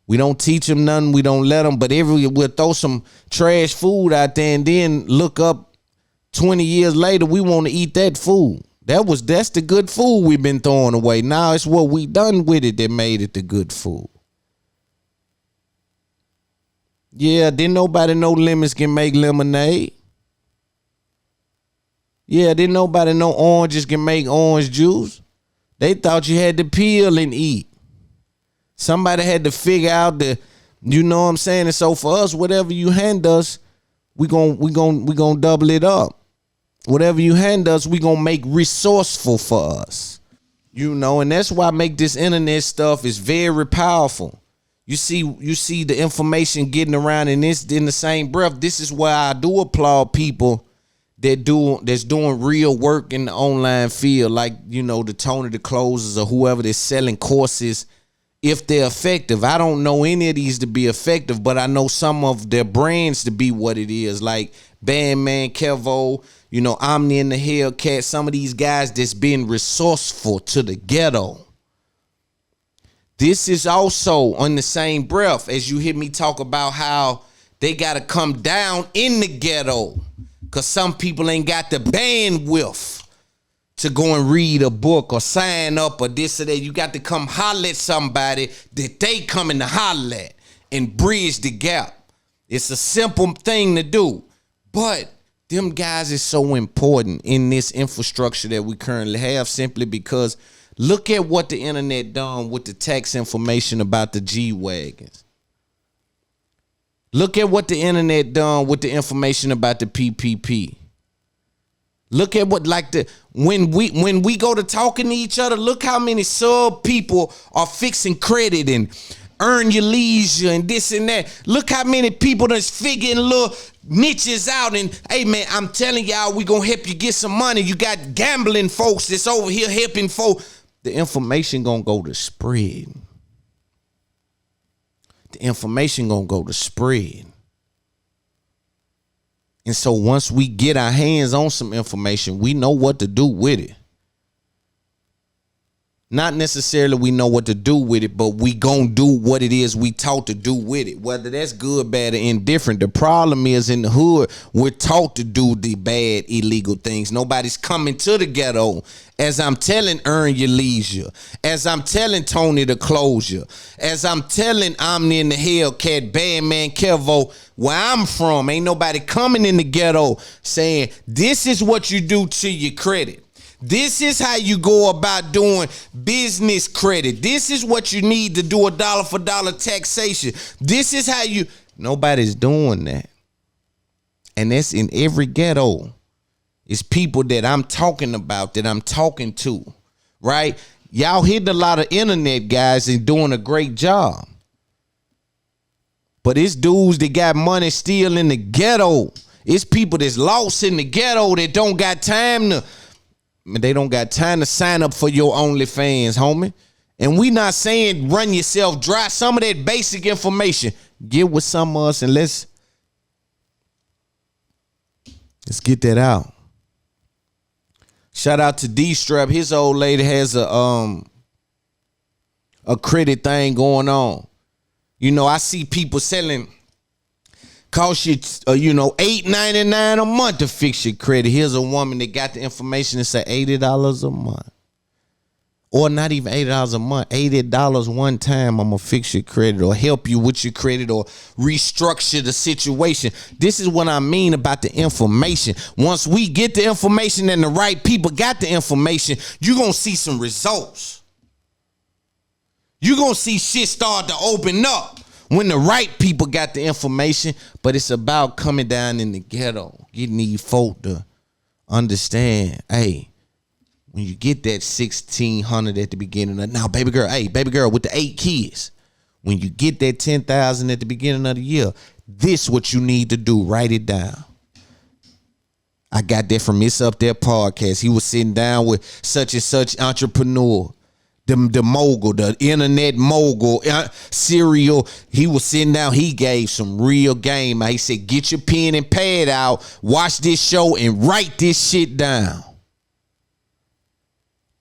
We don't teach them nothing. We don't let them. But we'll throw some trash food out there and then look up 20 years later, we want to eat that food. That's the good food we've been throwing away. Now it's what we done with it that made it the good food. Yeah, didn't nobody know lemons can make lemonade. Yeah, didn't nobody know oranges can make orange juice. They thought you had to peel and eat. Somebody had to figure out you know what I'm saying? And so for us, whatever you hand us, we gonna double it up. Whatever you hand us, we gonna make resourceful for us. You know, and that's why I make this internet stuff is very powerful. You see the information getting around in the same breath. This is why I do applaud people that's doing real work in the online field, like, you know, the Tony the Closers or whoever that's selling courses. If they're effective, I don't know any of these to be effective, but I know some of their brands to be what it is, like Bandman, Kevo, you know, Omni and the Hellcat, some of these guys that's been resourceful to the ghetto. This is also on the same breath as you hear me talk about how they got to come down in the ghetto because some people ain't got the bandwidth to go and read a book or sign up or this or that. You got to come holler at somebody that they coming to holler at and bridge the gap. It's a simple thing to do, but them guys is so important in this infrastructure that we currently have, simply because look at what the internet done with the tax information about the G-Wagons. Look at what the internet done with the information about the PPP. Look at what, like, when we go to talking to each other, look how many sub people are fixing credit and earn your leisure and this and that. Look how many people that's figuring little niches out. And hey man, I'm telling y'all, we gonna help you get some money. You got gambling folks that's over here helping folks. The information gonna go to spread. The information gonna go to spread. And so once we get our hands on some information, we know what to do with it. Not necessarily we know what to do with it, but we gonna do what it is we taught to do with it. Whether that's good, bad, or indifferent. The problem is in the hood, we're taught to do the bad, illegal things. Nobody's coming to the ghetto. As I'm telling Earn Your Leisure, as I'm telling Tony the Closure, as I'm telling Omni and the Hellcat, Bandman, Kevo, where I'm from, ain't nobody coming in the ghetto saying, this is what you do to your credit. This is how you go about doing business credit. This is what you need to do a dollar for dollar taxation. This is how you, nobody's doing that. And that's in every ghetto. It's people that I'm talking about, that I'm talking to, right? Y'all hitting a lot of internet guys and doing a great job. But it's dudes that got money still in the ghetto. It's people that's lost in the ghetto that don't got time to, they don't got time to sign up for your OnlyFans, homie. And we not saying run yourself dry. Some of that basic information, get with some of us and let's get that out. Shout out to D-Strap. His old lady has a credit thing going on. You know, I see people selling, cost you, $8.99 a month to fix your credit. Here's a woman that got the information and said $80 a month. Or not even $80 a month, $80 one time, I'm going to fix your credit or help you with your credit or restructure the situation. This is what I mean about the information. Once we get the information and the right people got the information, you're going to see some results. You're going to see shit start to open up when the right people got the information. But it's about coming down in the ghetto, getting these folk to understand, hey, when you get that $1,600 at the beginning of now, baby girl with the 8 kids, when you get that $10,000 at the beginning of the year, this what you need to do. Write it down. I got that from It's-Up-There-Podcast. He was sitting down with such and such entrepreneur, the mogul, the internet mogul, serial. He was sitting down. He gave some real game. He said, get your pen and pad out, watch this show, and write this shit down.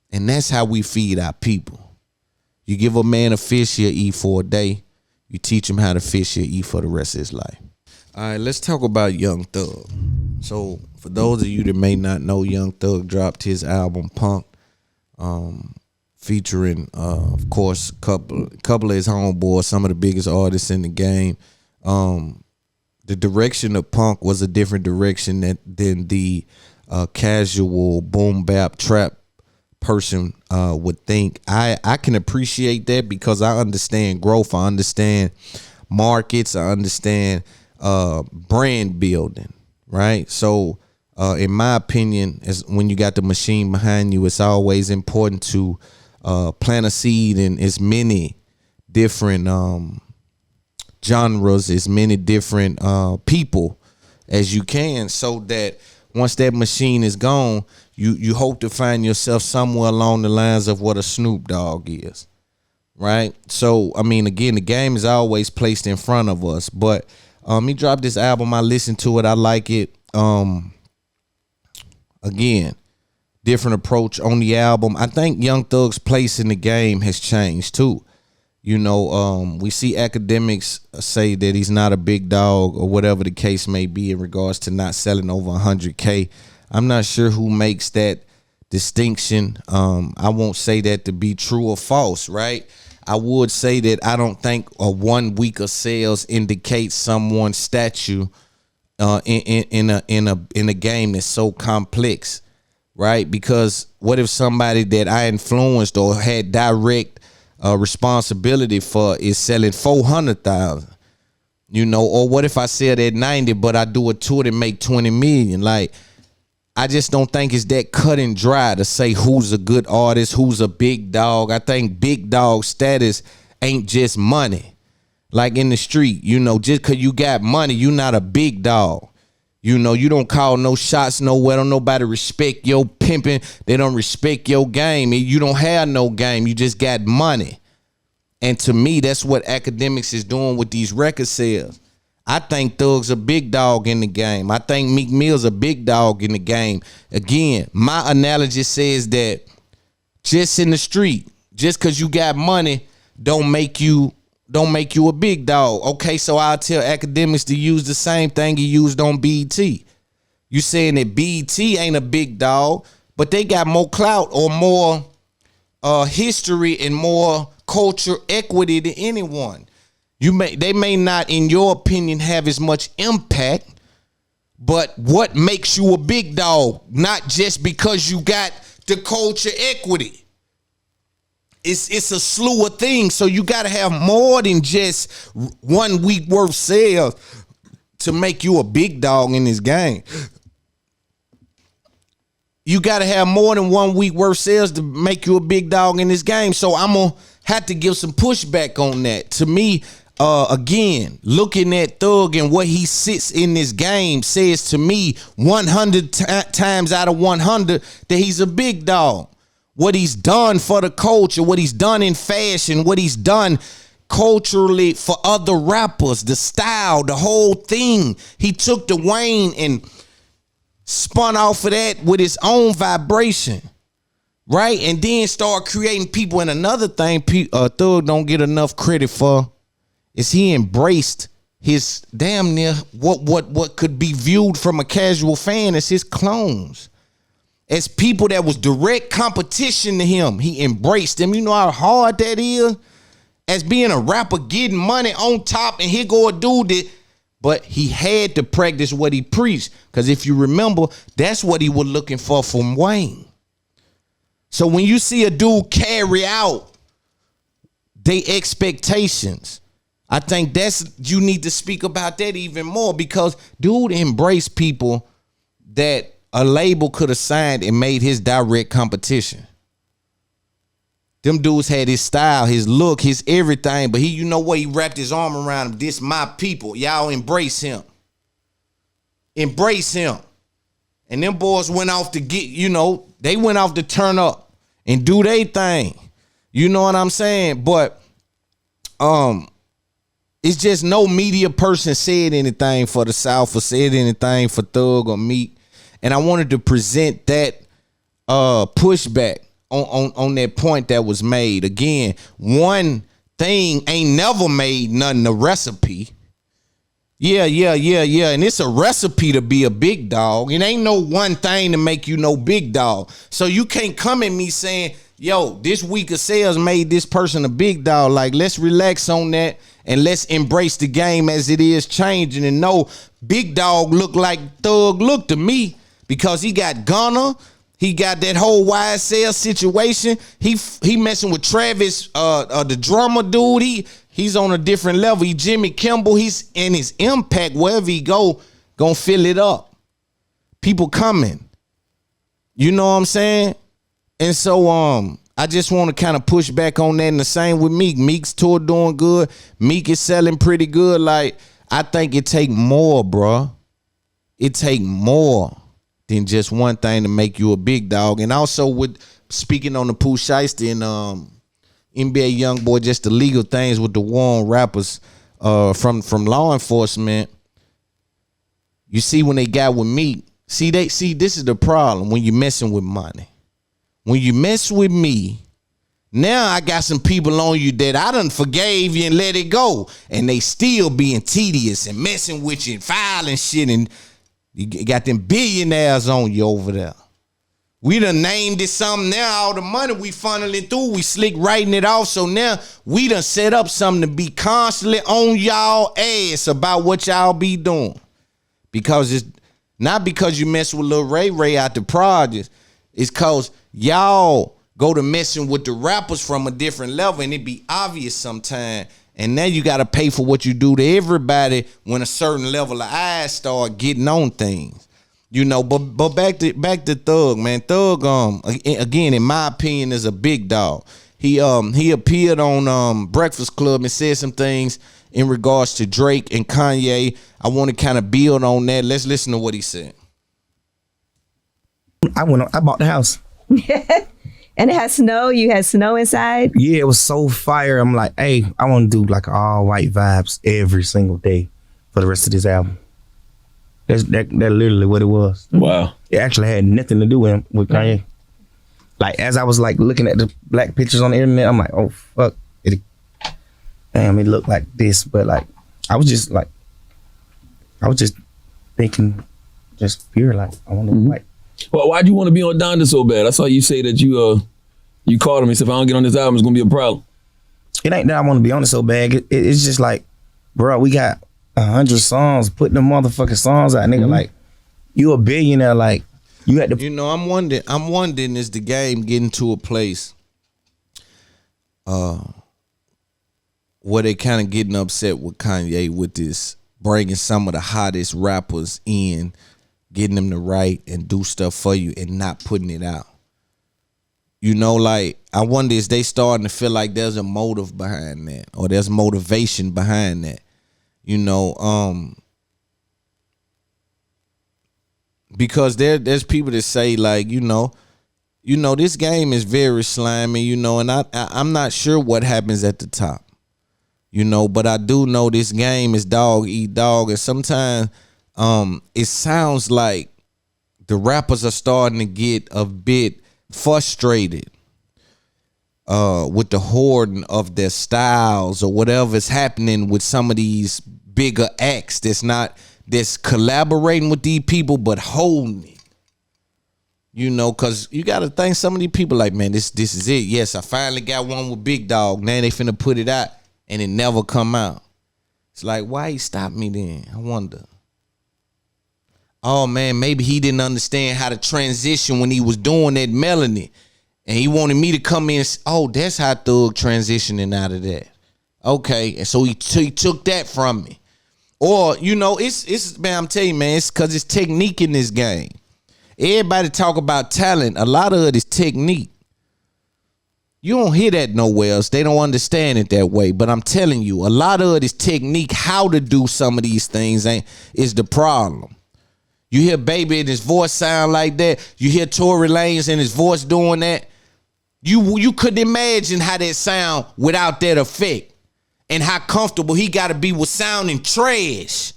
And that's how we feed our people. You give a man a fish, he'll eat for a day. You teach him how to fish, he'll eat for the rest of his life. All right, let's talk about Young Thug. So for those of you that may not know, Young Thug dropped his album Punk, featuring, of course, a couple of his homeboys, some of the biggest artists in the game. The direction of Punk was a different direction than the casual boom bap trap person would think. I can appreciate that because I understand growth. I understand markets. I understand brand building, right? So in my opinion, as when you got the machine behind you, it's always important to plant a seed in as many different genres, as many different people as you can, so that once that machine is gone, you hope to find yourself somewhere along the lines of what a Snoop Dogg is, right? So I mean, again, the game is always placed in front of us, but he dropped this album. I listened to it. I like it. Again, different approach on the album. I think Young Thug's place in the game has changed too. You know, we see academics say that he's not a big dog or whatever the case may be in regards to not selling over 100K. I'm not sure who makes that distinction. I won't say that to be true or false, right? I would say that I don't think a 1 week of sales indicates someone's stature in a game that's so complex, right? Because what if somebody that I influenced or had direct responsibility for is selling 400,000, you know? Or what if I sell that 90, but I do a tour to make 20 million? Like, I just don't think it's that cut and dry to say who's a good artist, who's a big dog. I think big dog status ain't just money. Like in the street, you know, just because you got money, you not a big dog. You know, you don't call no shots nowhere. Don't nobody respect your pimping. They don't respect your game. You don't have no game. You just got money. And to me, that's what academics is doing with these record sales. I think Thug's a big dog in the game. I think Meek Mill's a big dog in the game. Again, my analogy says that just in the street, just because you got money, don't make you a big dog. Okay, so I'll tell academics to use the same thing you used on BET. You saying that BET ain't a big dog, but they got more clout or more history and more culture equity than anyone. They may not, in your opinion, have as much impact, but what makes you a big dog? Not just because you got the culture equity. It's a slew of things. So you got to have more than just 1 week worth sales to make you a big dog in this game. You got to have more than 1 week worth sales to make you a big dog in this game. So I'm going to have to give some pushback on that. To me, again, looking at Thug and what he sits in this game says to me 100 times out of 100 that he's a big dog. What he's done for the culture, what he's done in fashion, what he's done culturally for other rappers, the style, the whole thing. He took the Wayne and spun off of that with his own vibration, right? And then start creating people. And another thing Thug don't get enough credit for is he embraced his damn near what could be viewed from a casual fan as his clones. As people that was direct competition to him, he embraced them. You know how hard that is? As being a rapper, getting money on top, and here go a dude that, but he had to practice what he preached. Because if you remember, that's what he was looking for from Wayne. So when you see a dude carry out their expectations, I think you need to speak about that even more, because dude embraced people that a label could have signed and made his direct competition. Them dudes had his style, his look, his everything, but you know what? He wrapped his arm around him. This my people. Y'all embrace him. Embrace him. And them boys went off to they went off to turn up and do their thing. You know what I'm saying? But it's just no media person said anything for the South or said anything for Thug or Meek. And I wanted to present that pushback on that point that was made. Again, one thing ain't never made nothing a recipe. Yeah. And it's a recipe to be a big dog. It ain't no one thing to make you no big dog. So you can't come at me saying, yo, this week of sales made this person a big dog. Like, let's relax on that and let's embrace the game as it is changing. And no, big dog look like Thug look to me because he got Gunna. He got that whole YSL situation. He messing with Travis, the drummer dude. He's on a different level. He Jimmy Kimmel. He's in his impact wherever he go, gonna fill it up. People coming. You know what I'm saying? And so I just want to kind of push back on that. And the same with Meek. Meek's tour doing good. Meek is selling pretty good. Like, I think it take more, bro. It take more than just one thing to make you a big dog. And also with speaking on the Pooh Shiesty and NBA Youngboy, just the legal things with the war on rappers from law enforcement. You see when they got with Meek. See this is the problem when you messing with money. When you mess with me, now I got some people on you that I done forgave you and let it go. And they still being tedious and messing with you and filing shit. And you got them billionaires on you over there. We done named it something now. All the money we funneling through, we slick writing it off. So now we done set up something to be constantly on y'all ass about what y'all be doing. Because it's not because you mess with Lil Ray out the projects. It's cause y'all go to messing with the rappers from a different level and it be obvious sometimes. And now you got to pay for what you do to everybody when a certain level of eyes start getting on things. You know, but back to Thug, man. Thug, again, in my opinion, is a big dog. He appeared on Breakfast Club and said some things in regards to Drake and Kanye. I want to kind of build on that. Let's listen to what he said. I bought the house. And it had snow. You had snow inside. Yeah, it was so fire. I'm like, hey, I want to do like all white vibes every single day for the rest of this album. That's literally what it was. Wow. It actually had nothing to do with Kanye. Like as I was like looking at the black pictures on the internet, I'm like, oh fuck, it looked like this. But like, I was just thinking, just pure like I want to look white. Well, why'd you want to be on Donda so bad? I saw you say that you called him and said, if I don't get on this album, it's gonna be a problem. It ain't that I want to be on it so bad. It's just like, bro, we got 100 songs, putting the motherfucking songs out, nigga. Like, you a billionaire, like you had to. You know, I'm wondering is the game getting to a place where they kind of getting upset with Kanye with this bringing some of the hottest rappers in, getting them to write and do stuff for you and not putting it out. You know, like, I wonder is they starting to feel like there's a motive behind that or there's motivation behind that. You know, because there's people that say like, you know, this game is very slimy, you know, and I'm not sure what happens at the top, you know, but I do know this game is dog eat dog, and sometimes it sounds like the rappers are starting to get a bit frustrated with the hoarding of their styles or whatever's happening with some of these bigger acts that's collaborating with these people but holding it. You know, because you got to think some of these people like, man, this is it. Yes, I finally got one with Big Dog. Now they finna put it out and it never come out. It's like, why he stopped me then? I wonder. Oh, man, maybe he didn't understand how to transition when he was doing that melody. And he wanted me to come in and say, oh, that's how Thug transitioning out of that. Okay, and so he took that from me. Or, you know, it's man, I'm telling you, man, it's because it's technique in this game. Everybody talk about talent. A lot of it is technique. You don't hear that nowhere else. They don't understand it that way. But I'm telling you, a lot of it is technique. How to do some of these things is the problem. You hear Baby and his voice sound like that. You hear Tory Lanez and his voice doing that. You couldn't imagine how that sound without that effect. And how comfortable he got to be with sounding trash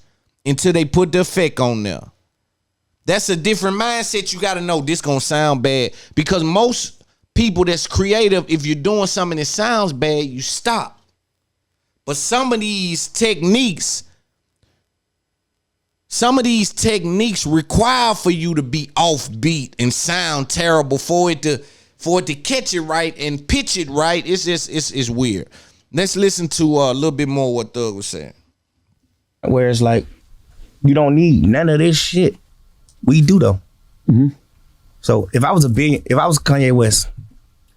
until they put the effect on there. That's a different mindset. You got to know this going to sound bad. Because most people that's creative, if you're doing something that sounds bad, you stop. But some of these techniques require for you to be offbeat and sound terrible for it to catch it right and pitch it right. It's weird. Let's listen to a little bit more what Thug was saying. Where it's like, you don't need none of this shit. We do though. Mm-hmm. So if I was Kanye West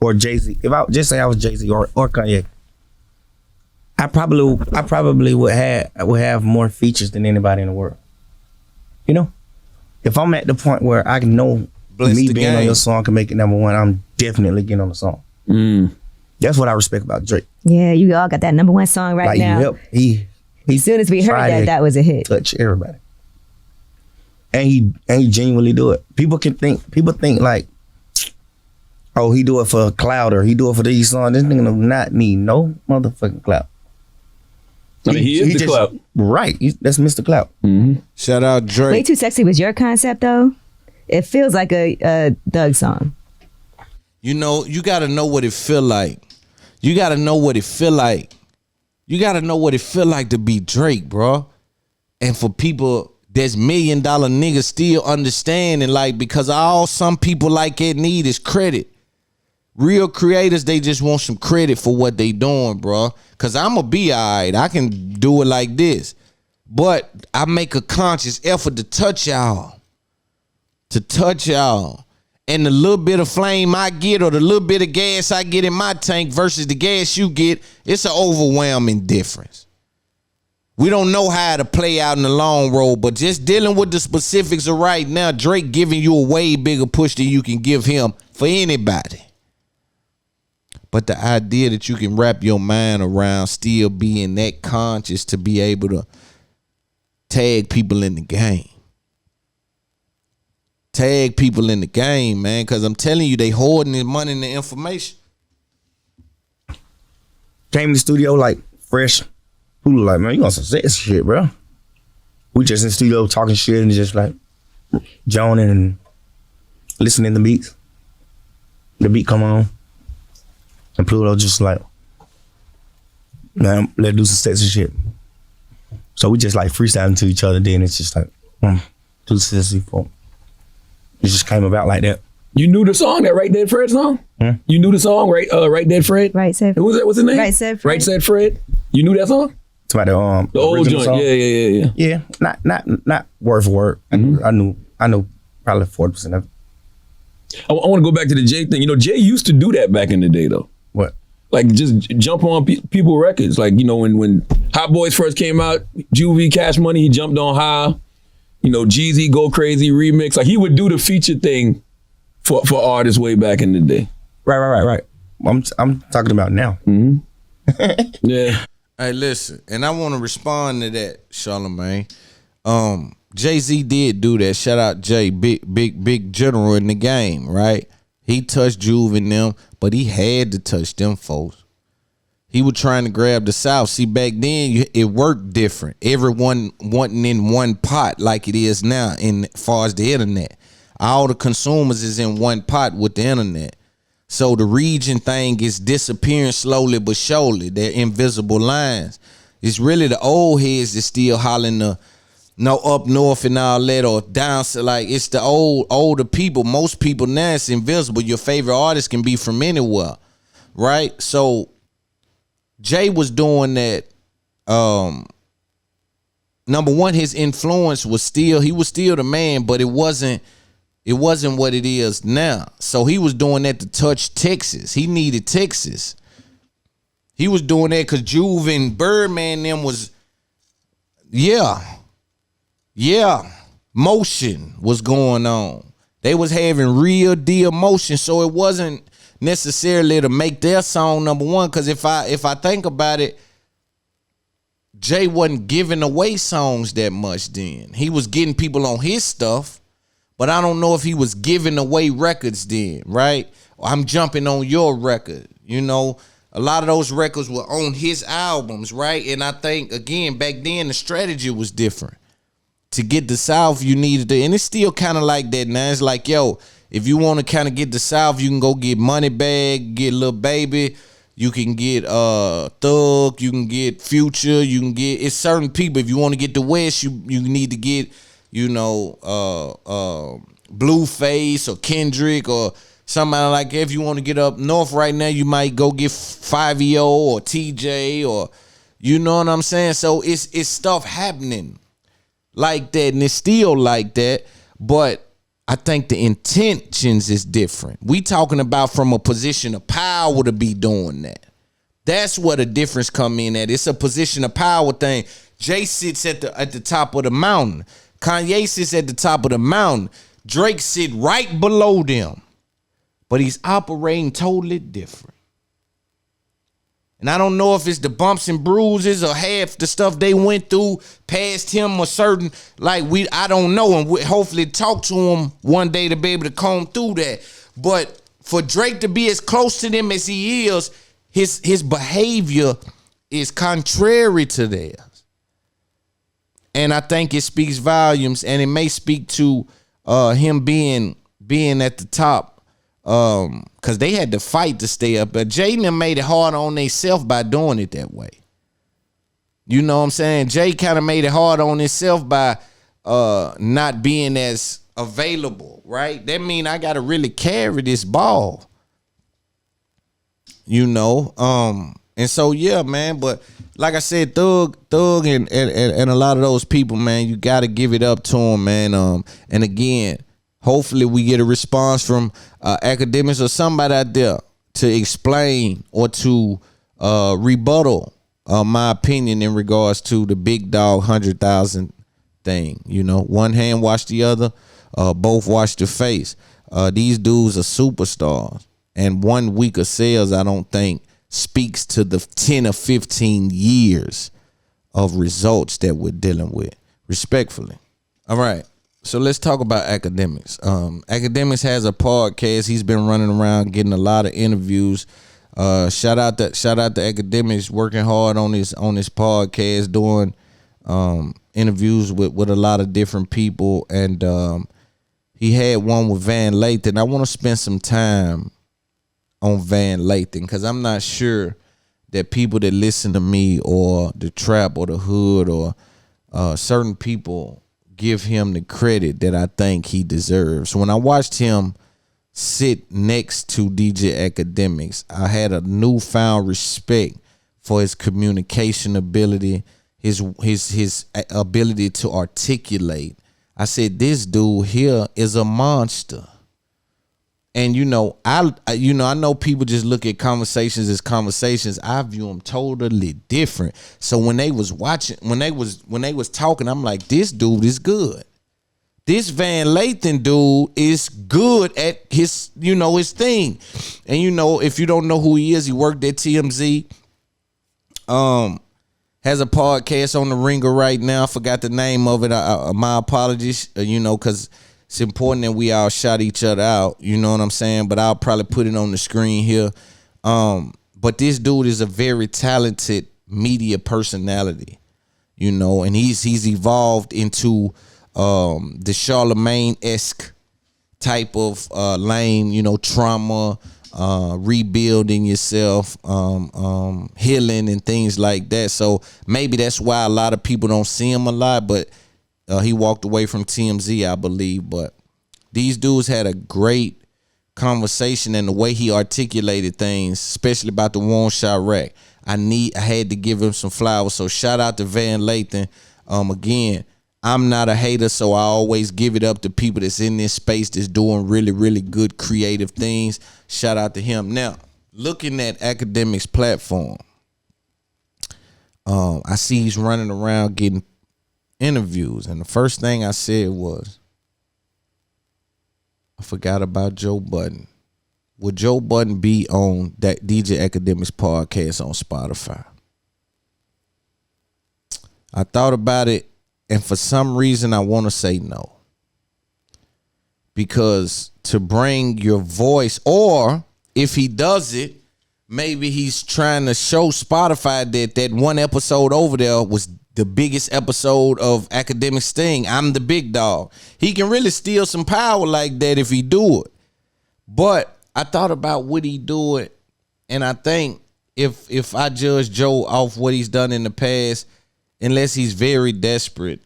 or Jay-Z, if I just say I was Jay-Z or Kanye, I probably would have more features than anybody in the world. You know, if I'm at the point where I know me being on your song can make it number one, I'm definitely getting on the song. That's what I respect about Drake. Yeah, you all got that number one song right now. Yep, he as soon as we heard that was a hit. Touch everybody, and he genuinely do it. People think like, oh, he do it for clout or he do it for these songs. This nigga do not need no motherfucking clout. I mean, he is the clout. Right. That's Mr. Clout. Mm-hmm. Shout out Drake. Way Too Sexy was your concept, though? It feels like a Doug song. You know, you got to know what it feel like. You got to know what it feel like. You got to know what it feel like to be Drake, bro. And for people that's $1 million niggas still understanding, like, because all some people like it need is credit. Real creators, they just want some credit for what they doing, bro. Cause I'ma be all right. I can do it like this. But I make a conscious effort to touch y'all. And the little bit of flame I get or the little bit of gas I get in my tank versus the gas you get, it's an overwhelming difference. We don't know how to play out in the long road, but just dealing with the specifics of right now, Drake giving you a way bigger push than you can give him for anybody. But the idea that you can wrap your mind around still being that conscious to be able to tag people in the game. Tag people in the game, man, because I'm telling you, they hoarding the money and the information. Came to the studio like fresh. Who like, man, you gonna success shit, bro. We just in the studio talking shit and just like joning and listening to beats. The beat come on. And Pluto just like, man, let's do some sexy shit. So we just like freestyling to each other. Then it's just like, too sexy for. It just came about like that. You knew the song, that Right Dead Fred song? You knew the song, Right Dead Fred? Right Said Fred. Who was that? What's his name? Right Said Fred. Right Said Fred. You knew that song? It's about the old joint. Song. Yeah. Yeah, not word for word. I knew probably 40% of it. I want to go back to the Jay thing. You know, Jay used to do that back in the day, though. What? Like just jump on people records. Like, you know, when Hot Boys first came out, Juvie, Cash Money, he jumped on High. You know, Jeezy, Go Crazy remix. Like he would do the feature thing for artists way back in the day. Right. I'm talking about now. Mm-hmm. Yeah. Hey, listen, and I want to respond to that, Charlamagne. Jay-Z did do that. Shout out Jay, big general in the game, right? He touched Juve and them, but he had to touch them folks. He was trying to grab the South. See, back then, it worked different. Everyone wasn't in one pot like it is now in far as the internet. All the consumers is in one pot with the internet. So the region thing is disappearing slowly but surely. They're invisible lines. It's really the old heads that still hollering the up north and all that, or down, so like it's the older people. Most people now it's invisible. Your favorite artist can be from anywhere, right? So Jay was doing that. Number one, his influence was still the man, but it wasn't what it is now. So he was doing that to touch Texas. He needed Texas. He was doing that because Juve and Birdman them was, motion was going on. They was having real deal motion, so it wasn't necessarily to make their song number one. Because if I think about it, Jay wasn't giving away songs that much then. He was getting people on his stuff, but I don't know if he was giving away records then, right? I'm jumping on your record. You know, a lot of those records were on his albums, right? And I think, again, back then the strategy was different. To get the South, you needed to, and it's still kind of like that now. It's like, yo, if you want to kind of get the South, you can go get Moneybag, get Lil Baby, You can get Thug, you can get Future, you can get, it's certain people. If you want to get the West, you need to get, Blueface or Kendrick or somebody like that. If you want to get up north right now, you might go get 5EO or TJ or, you know what I'm saying? So it's stuff happening like that, and it's still like that, but I think the intentions is different. We talking about from a position of power to be doing that. That's where the difference come in at. It's a position of power thing. Jay sits at the top of the mountain. Kanye sits at the top of the mountain. Drake sit right below them. But he's operating totally different. And I don't know if it's the bumps and bruises or half the stuff they went through past him or certain, I don't know. And we hopefully talk to him one day to be able to comb through that. But for Drake to be as close to them as he is, his behavior is contrary to theirs. And I think it speaks volumes, and it may speak to him being at the top. Cause they had to fight to stay up, but Jaden made it hard on themselves by doing it that way. You know what I'm saying? Jay kind of made it hard on himself by not being as available, right? That mean I gotta really carry this ball. And so yeah, man. But like I said, Thug and a lot of those people, man, you gotta give it up to them, man. And again, hopefully we get a response from academics or somebody out there to explain or to rebuttal my opinion in regards to the big dog 100,000 thing. One hand wash the other, both wash the face. These dudes are superstars, and 1 week of sales I don't think speaks to the 10 or 15 years of results that we're dealing with, respectfully. All right. So let's talk about Academics. Academics has a podcast. He's been running around getting a lot of interviews. Shout out to Academics, working hard on his podcast, doing interviews with a lot of different people. And he had one with Van Lathan. I want to spend some time on Van Lathan because I'm not sure that people that listen to me or the trap or the hood or certain people give him the credit that I think he deserves. When I watched him sit next to DJ Academics, I had a newfound respect for his communication ability, his ability to articulate. I said, this dude here is a monster. And I know people just look at conversations as conversations. I view them totally different. So when they was watching, when they was talking, I'm like, this dude is good. This Van Lathan dude is good at his thing. And if you don't know who he is, he worked at TMZ. Has a podcast on the Ringer right now. I forgot the name of it. My apologies. Because it's important that we all shout each other out. You know what I'm saying? But I'll probably put it on the screen here. But this dude is a very talented media personality, and he's evolved into the Charlemagne-esque type of lane, trauma, rebuilding yourself, healing and things like that. So maybe that's why a lot of people don't see him a lot, but he walked away from TMZ, I believe. But these dudes had a great conversation, and the way he articulated things, especially about the Warren Chirac, I had to give him some flowers. So shout out to Van Lathan. Again, I'm not a hater, so I always give it up to people that's in this space that's doing really, really good creative things. Shout out to him. Now, looking at Academics' platform, I see he's running around getting interviews, and the first thing I said was, I forgot about Joe Budden. Would Joe Budden be on that DJ Academics podcast on Spotify? I thought about it, and for some reason I want to say no. Because to bring your voice, or if he does it, maybe he's trying to show Spotify that one episode over there was the biggest episode of Academics thing. I'm the big dog. He can really steal some power like that if he do it. But I thought about would he do it, and I think if I judge Joe off what he's done in the past, unless he's very desperate,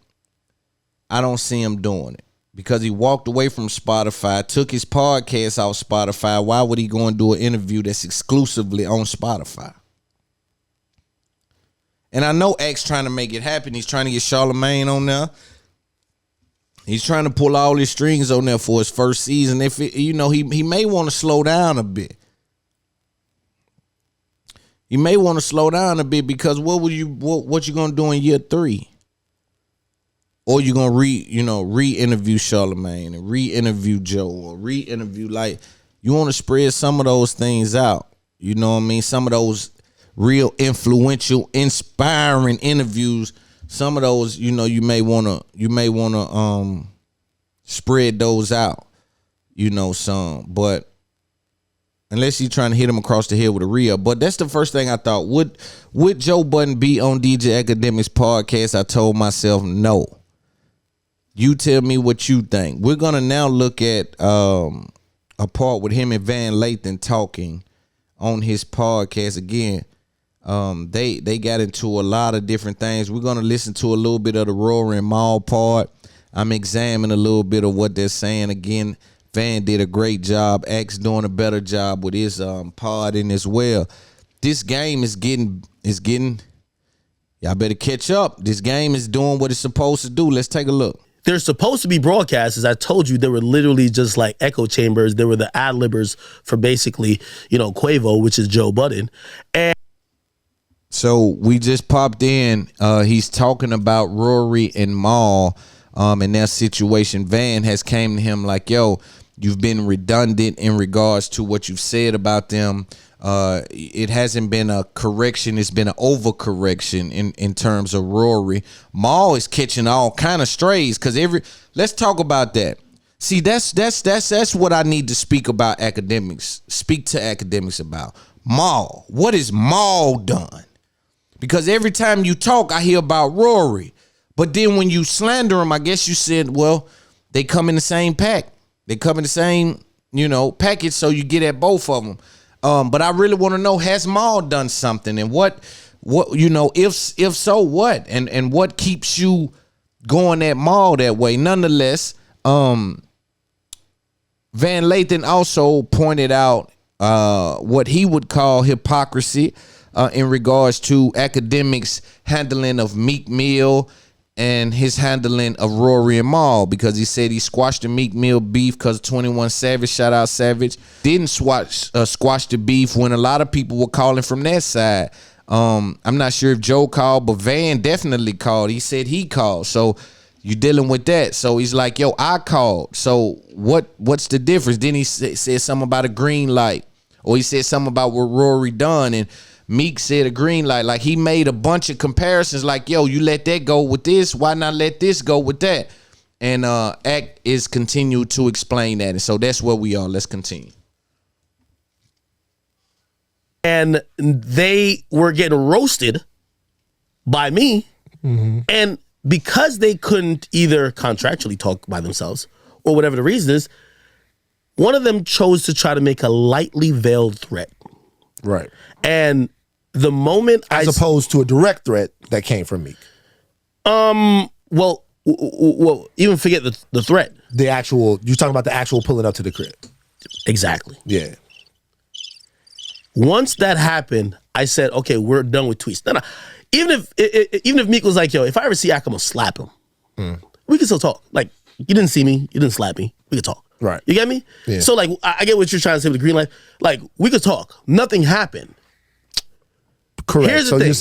I don't see him doing it. Because he walked away from Spotify, took his podcast off Spotify. Why would he go and do an interview that's exclusively on Spotify? And I know X trying to make it happen. He's trying to get Charlamagne on there. He's trying to pull all his strings on there for his first season. If it, he may want to slow down a bit. You may want to slow down a bit because what you gonna do in year 3? Or you gonna re-interview Charlamagne and re-interview Joe or re-interview, like, you want to spread some of those things out. You know what I mean? Some of those real influential, inspiring interviews. Some of those, you may wanna spread those out. Some, but unless you're trying to hit him across the head with a re-up. But that's the first thing I thought. Would Joe Budden be on DJ Academics podcast? I told myself no. You tell me what you think. We're gonna now look at a part with him and Van Lathan talking on his podcast again. They got into a lot of different things. We're gonna listen to a little bit of the Rory and Mal part. I'm examining a little bit of what they're saying. Again, Van did a great job. X doing a better job with his pod in as well. This game is getting. Y'all better catch up. This game is doing what it's supposed to do. Let's take a look. There's supposed to be broadcasts. As I told you, they were literally just like echo chambers. They were the ad-libbers for basically, Quavo, which is Joe Budden. And so we just popped in. He's talking about Rory and Mal and their situation. Van has came to him like, yo, you've been redundant in regards to what you've said about them. It hasn't been a correction. It's been an overcorrection in terms of Rory. Mal is catching all kind of strays because let's talk about that. See, that's what I need to speak about academics. Speak to academics about Mal. What has Mal done? Because every time you talk, I hear about Rory. But then when you slander him, I guess you said, well, they come in the same pack. They come in the same, package, so you get at both of them. But I really want to know, has Mal done something, and what if so, what, and what keeps you going at Mal that way? Nonetheless, Van Lathan also pointed out what he would call hypocrisy in regards to academics' handling of Meek Mill and his handling of Rory and Mal, because he said he squashed the Meek Mill beef because 21 Savage, shout out Savage, didn't squash the beef when a lot of people were calling from that side. I'm not sure if Joe called, but Van definitely called. He said he called. So you're dealing with that. So he's like, yo, I called. So what's the difference? Then he said something about a green light, or he said something about what Rory done, and Meek said a green light. Like, he made a bunch of comparisons like, yo, you let that go with this, why not let this go with that? And Act is continued to explain that. And so that's where we are. Let's continue. And they were getting roasted by me. Mm-hmm. And because they couldn't either contractually talk by themselves or whatever the reason is, one of them chose to try to make a lightly veiled threat. Right. And the moment as opposed to a direct threat that came from Meek. Well, even forget the threat. You're talking about the actual pulling up to the crib. Exactly. Yeah. Once that happened, I said, okay, we're done with tweets. No. Even if Meek was like, yo, if I ever see Ak, I'm gonna slap him. We can still talk. Like, you didn't see me, you didn't slap me. We could talk. Right. You get me? Yeah. So, like, I get what you're trying to say with the green light. Like, we could talk. Nothing happened. Correct. So you're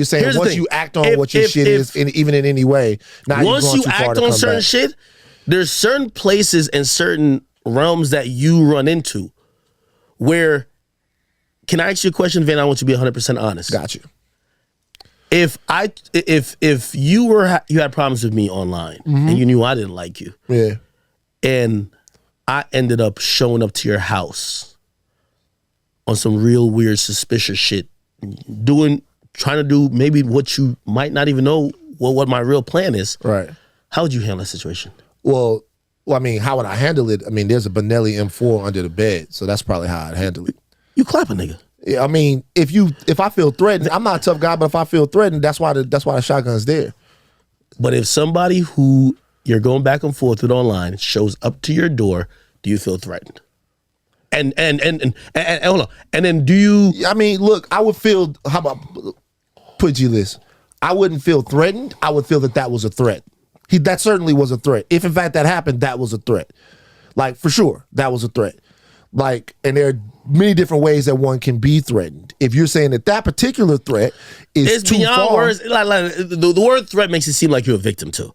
saying once you act on what your shit is, even in any way, now once you're going you too far act to on come certain back. shit, there's certain places and certain realms that you run into where, can I ask you a question, Van? I want you to be 100% honest. Got you. If you had problems with me online, and you knew I didn't like you, yeah, and I ended up showing up to your house on some real weird, suspicious shit, trying to do maybe what you might not even know what my real plan is. Right. How would you handle that situation? Well, I mean, how would I handle it? I mean, there's a Benelli M4 under the bed, so that's probably how I'd handle it. You clap a nigga. I mean, if I feel threatened, I'm not a tough guy, but if I feel threatened, that's why the shotgun's there. But if somebody who you're going back and forth with online shows up to your door, do you feel threatened? And hold on. And then do you? I mean, look, I would feel. How about put you this? I wouldn't feel threatened. I would feel that was a threat. That certainly was a threat. If in fact that happened, that was a threat. Like for sure, that was a threat. Like, and there are many different ways that one can be threatened. If you're saying that particular threat is it's too beyond far, words. Like the word threat makes it seem like you're a victim too.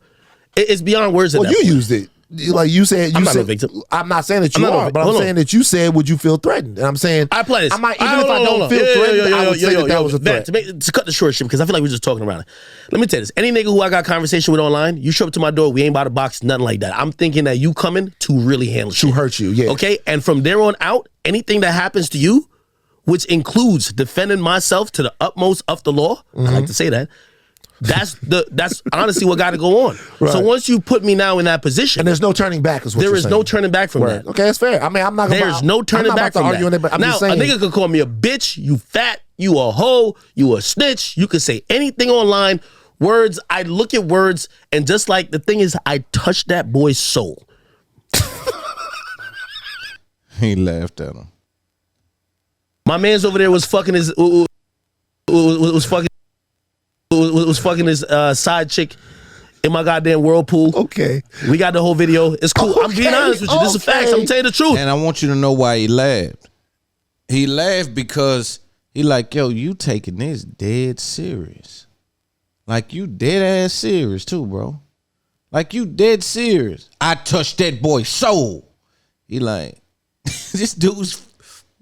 It's beyond words. Well, you used it. Like you said, I'm not a victim. I'm not saying that you are, but I'm saying that you said, would you feel threatened? And I'm saying, I play this. Even if I don't feel threatened, I would say that was a threat. To cut the short shit, because I feel like we're just talking around it. Let me tell you this. Any nigga who I got conversation with online, you show up to my door, we ain't by the box, nothing like that. I'm thinking that you coming to really handle shit. To hurt you, yeah. Okay? And from there on out, anything that happens to you, which includes defending myself to the utmost of the law, I like to say that, that's honestly what got to go on. Right. So once you put me now in that position, and there's no turning back, is what there is no turning back from that. Okay, that's fair. I mean, I'm not. There's no turning back from that. But I'm now just saying, a nigga could call me a bitch, you fat, you a hoe, you a snitch. You could say anything online. Words. I look at words, and just like the thing is, I touched that boy's soul. He laughed at him. My man's over there was fucking his was fucking his side chick in my goddamn whirlpool. Okay. We got the whole video. It's cool. Okay. I'm being honest with you. This is facts. I'm telling you the truth. And I want you to know why he laughed. He laughed because he like, yo, you taking this dead serious. Like you dead ass serious too, bro. Like you dead serious. I touched that boy's soul. He like, this dude's,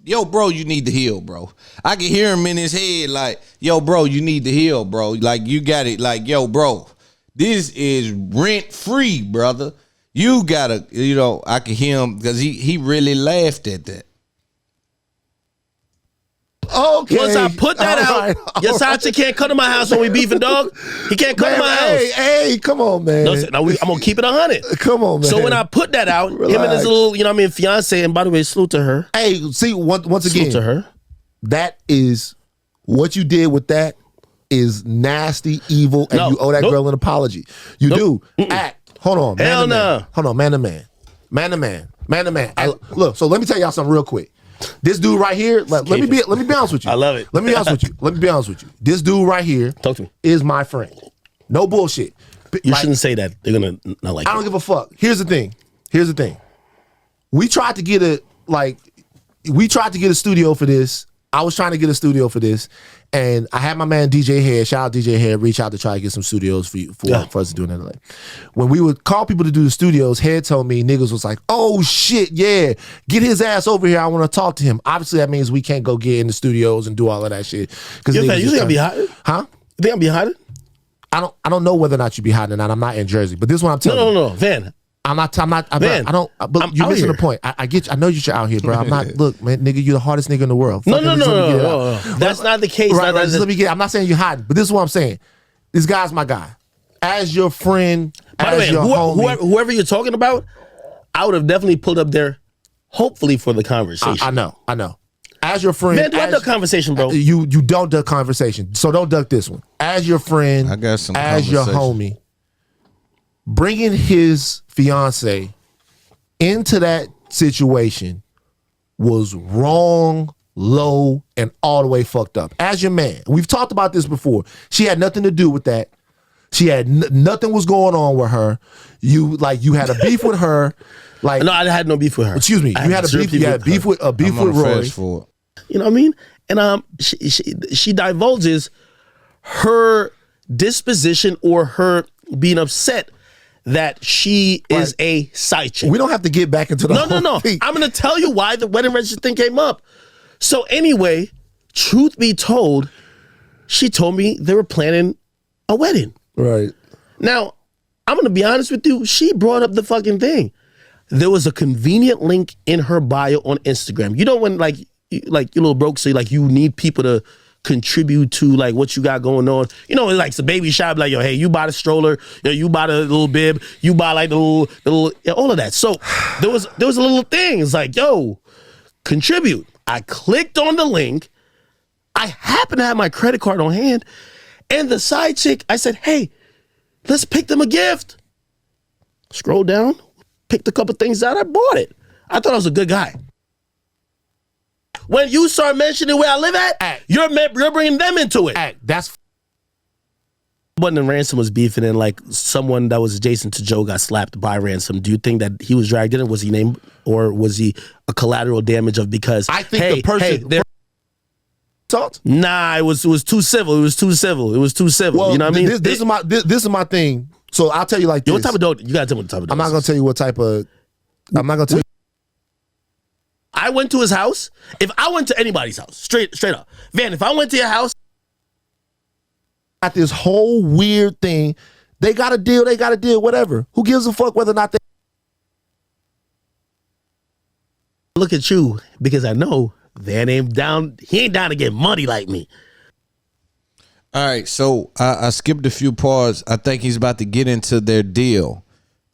yo, bro, you need to heal, bro. I can hear him in his head like, yo, bro, you need to heal, bro. Like, you got it. Like, yo, bro, this is rent free, brother. You gotta, I can hear him because he really laughed at that. Okay. Once I put that out, your side chick can't come to my house when we beefing, dog. He can't come to my house. Hey, come on, man. No, I'm gonna keep it 100. Come on, man. So when I put that out, Relax. him and his little, fiance, and by the way, salute to her. Hey, see, once again, salute to her. That is what you did with that is nasty, evil, and you owe that girl an apology. You do. Act. Hold on, man. Hell no. Hold on, man to man. Man to man. Man to man. Look, so let me tell y'all something real quick. This dude right here, let me be honest with you. I love it. Let me be honest with you. Let me be honest with you. This dude right here Talk to me. is my friend. No bullshit. You shouldn't say that. They're gonna not like I don't give a fuck. Here's the thing. We tried to get a studio for this. I was trying to get a studio for this, and I had my man DJ Head, shout out DJ Head, reach out to try to get some studios for us to do in LA. When we would call people to do the studios, Head told me niggas was like, oh shit, yeah, get his ass over here. I want to talk to him. Obviously, that means we can't go get in the studios and do all of that shit. You think I'll be hiding? Huh? You think I'll be hiding? I don't know whether or not you be hiding or not. I'm not in Jersey, but this is what I'm telling you. No, Van. I'm not. But I'm you're missing here. the point. I get you. I know you're out here, bro. I'm not. Look, man, nigga, you're the hardest nigga in the world. No. That's not the case. Right. Just let me get. I'm not saying you're hiding, but this is what I'm saying. This guy's my guy. As your friend, as your homie, whoever you're talking about, I would have definitely pulled up there, hopefully for the conversation. I know. As your friend, man, do I duck conversation, bro? You don't duck conversation, so don't duck this one. As your friend, I got some as your homie, bringing his fiance into that situation was wrong, low, and all the way fucked up. As your man, we've talked about this before. She had nothing to do with that. She had nothing was going on with her. You had a beef with her. Like, no, I had no beef with her. Excuse me. You had a beef with Roy. You know what I mean? And she divulges her disposition or her being upset that she is a side chick. We don't have to get back into the No. I'm going to tell you why the wedding registry thing came up. So anyway, truth be told, she told me they were planning a wedding. Right. Now, I'm going to be honest with you. She brought up the fucking thing. There was a convenient link in her bio on Instagram. You know when like you're a little broke, so you need people to contribute to like what you got going on. You know, like it's a baby shop, like, yo, hey, you buy the stroller, you buy the little bib, you buy like the little all of that. So there was a little thing. It's like, yo, contribute. I clicked on the link. I happen to have my credit card on hand, and the side chick, I said, hey, let's pick them a gift. Scroll down, picked a couple things out, I bought it. I thought I was a good guy. When you start mentioning where I live at, you're bringing them into it. That's Button and Ransom was beefing, and like someone that was adjacent to Joe got slapped by Ransom. Do you think that he was dragged in, or was he named, or was he a collateral damage of because I think the person assault? Nah, it was too civil. It was too civil. Well, you know what I mean? This is my thing. So I'll tell you like this. What type of dog? You gotta tell me what type of dog. I'm not gonna tell you what type of. I'm not gonna tell you. I went to his house. If I went to anybody's house, straight up, Van, if I went to your house, Got this whole weird thing. They got a deal. Whatever. Who gives a fuck whether or not they look at you because I know Van ain't down. He ain't down to get money like me. All right, so I skipped a few parts. I think he's about to get into their deal,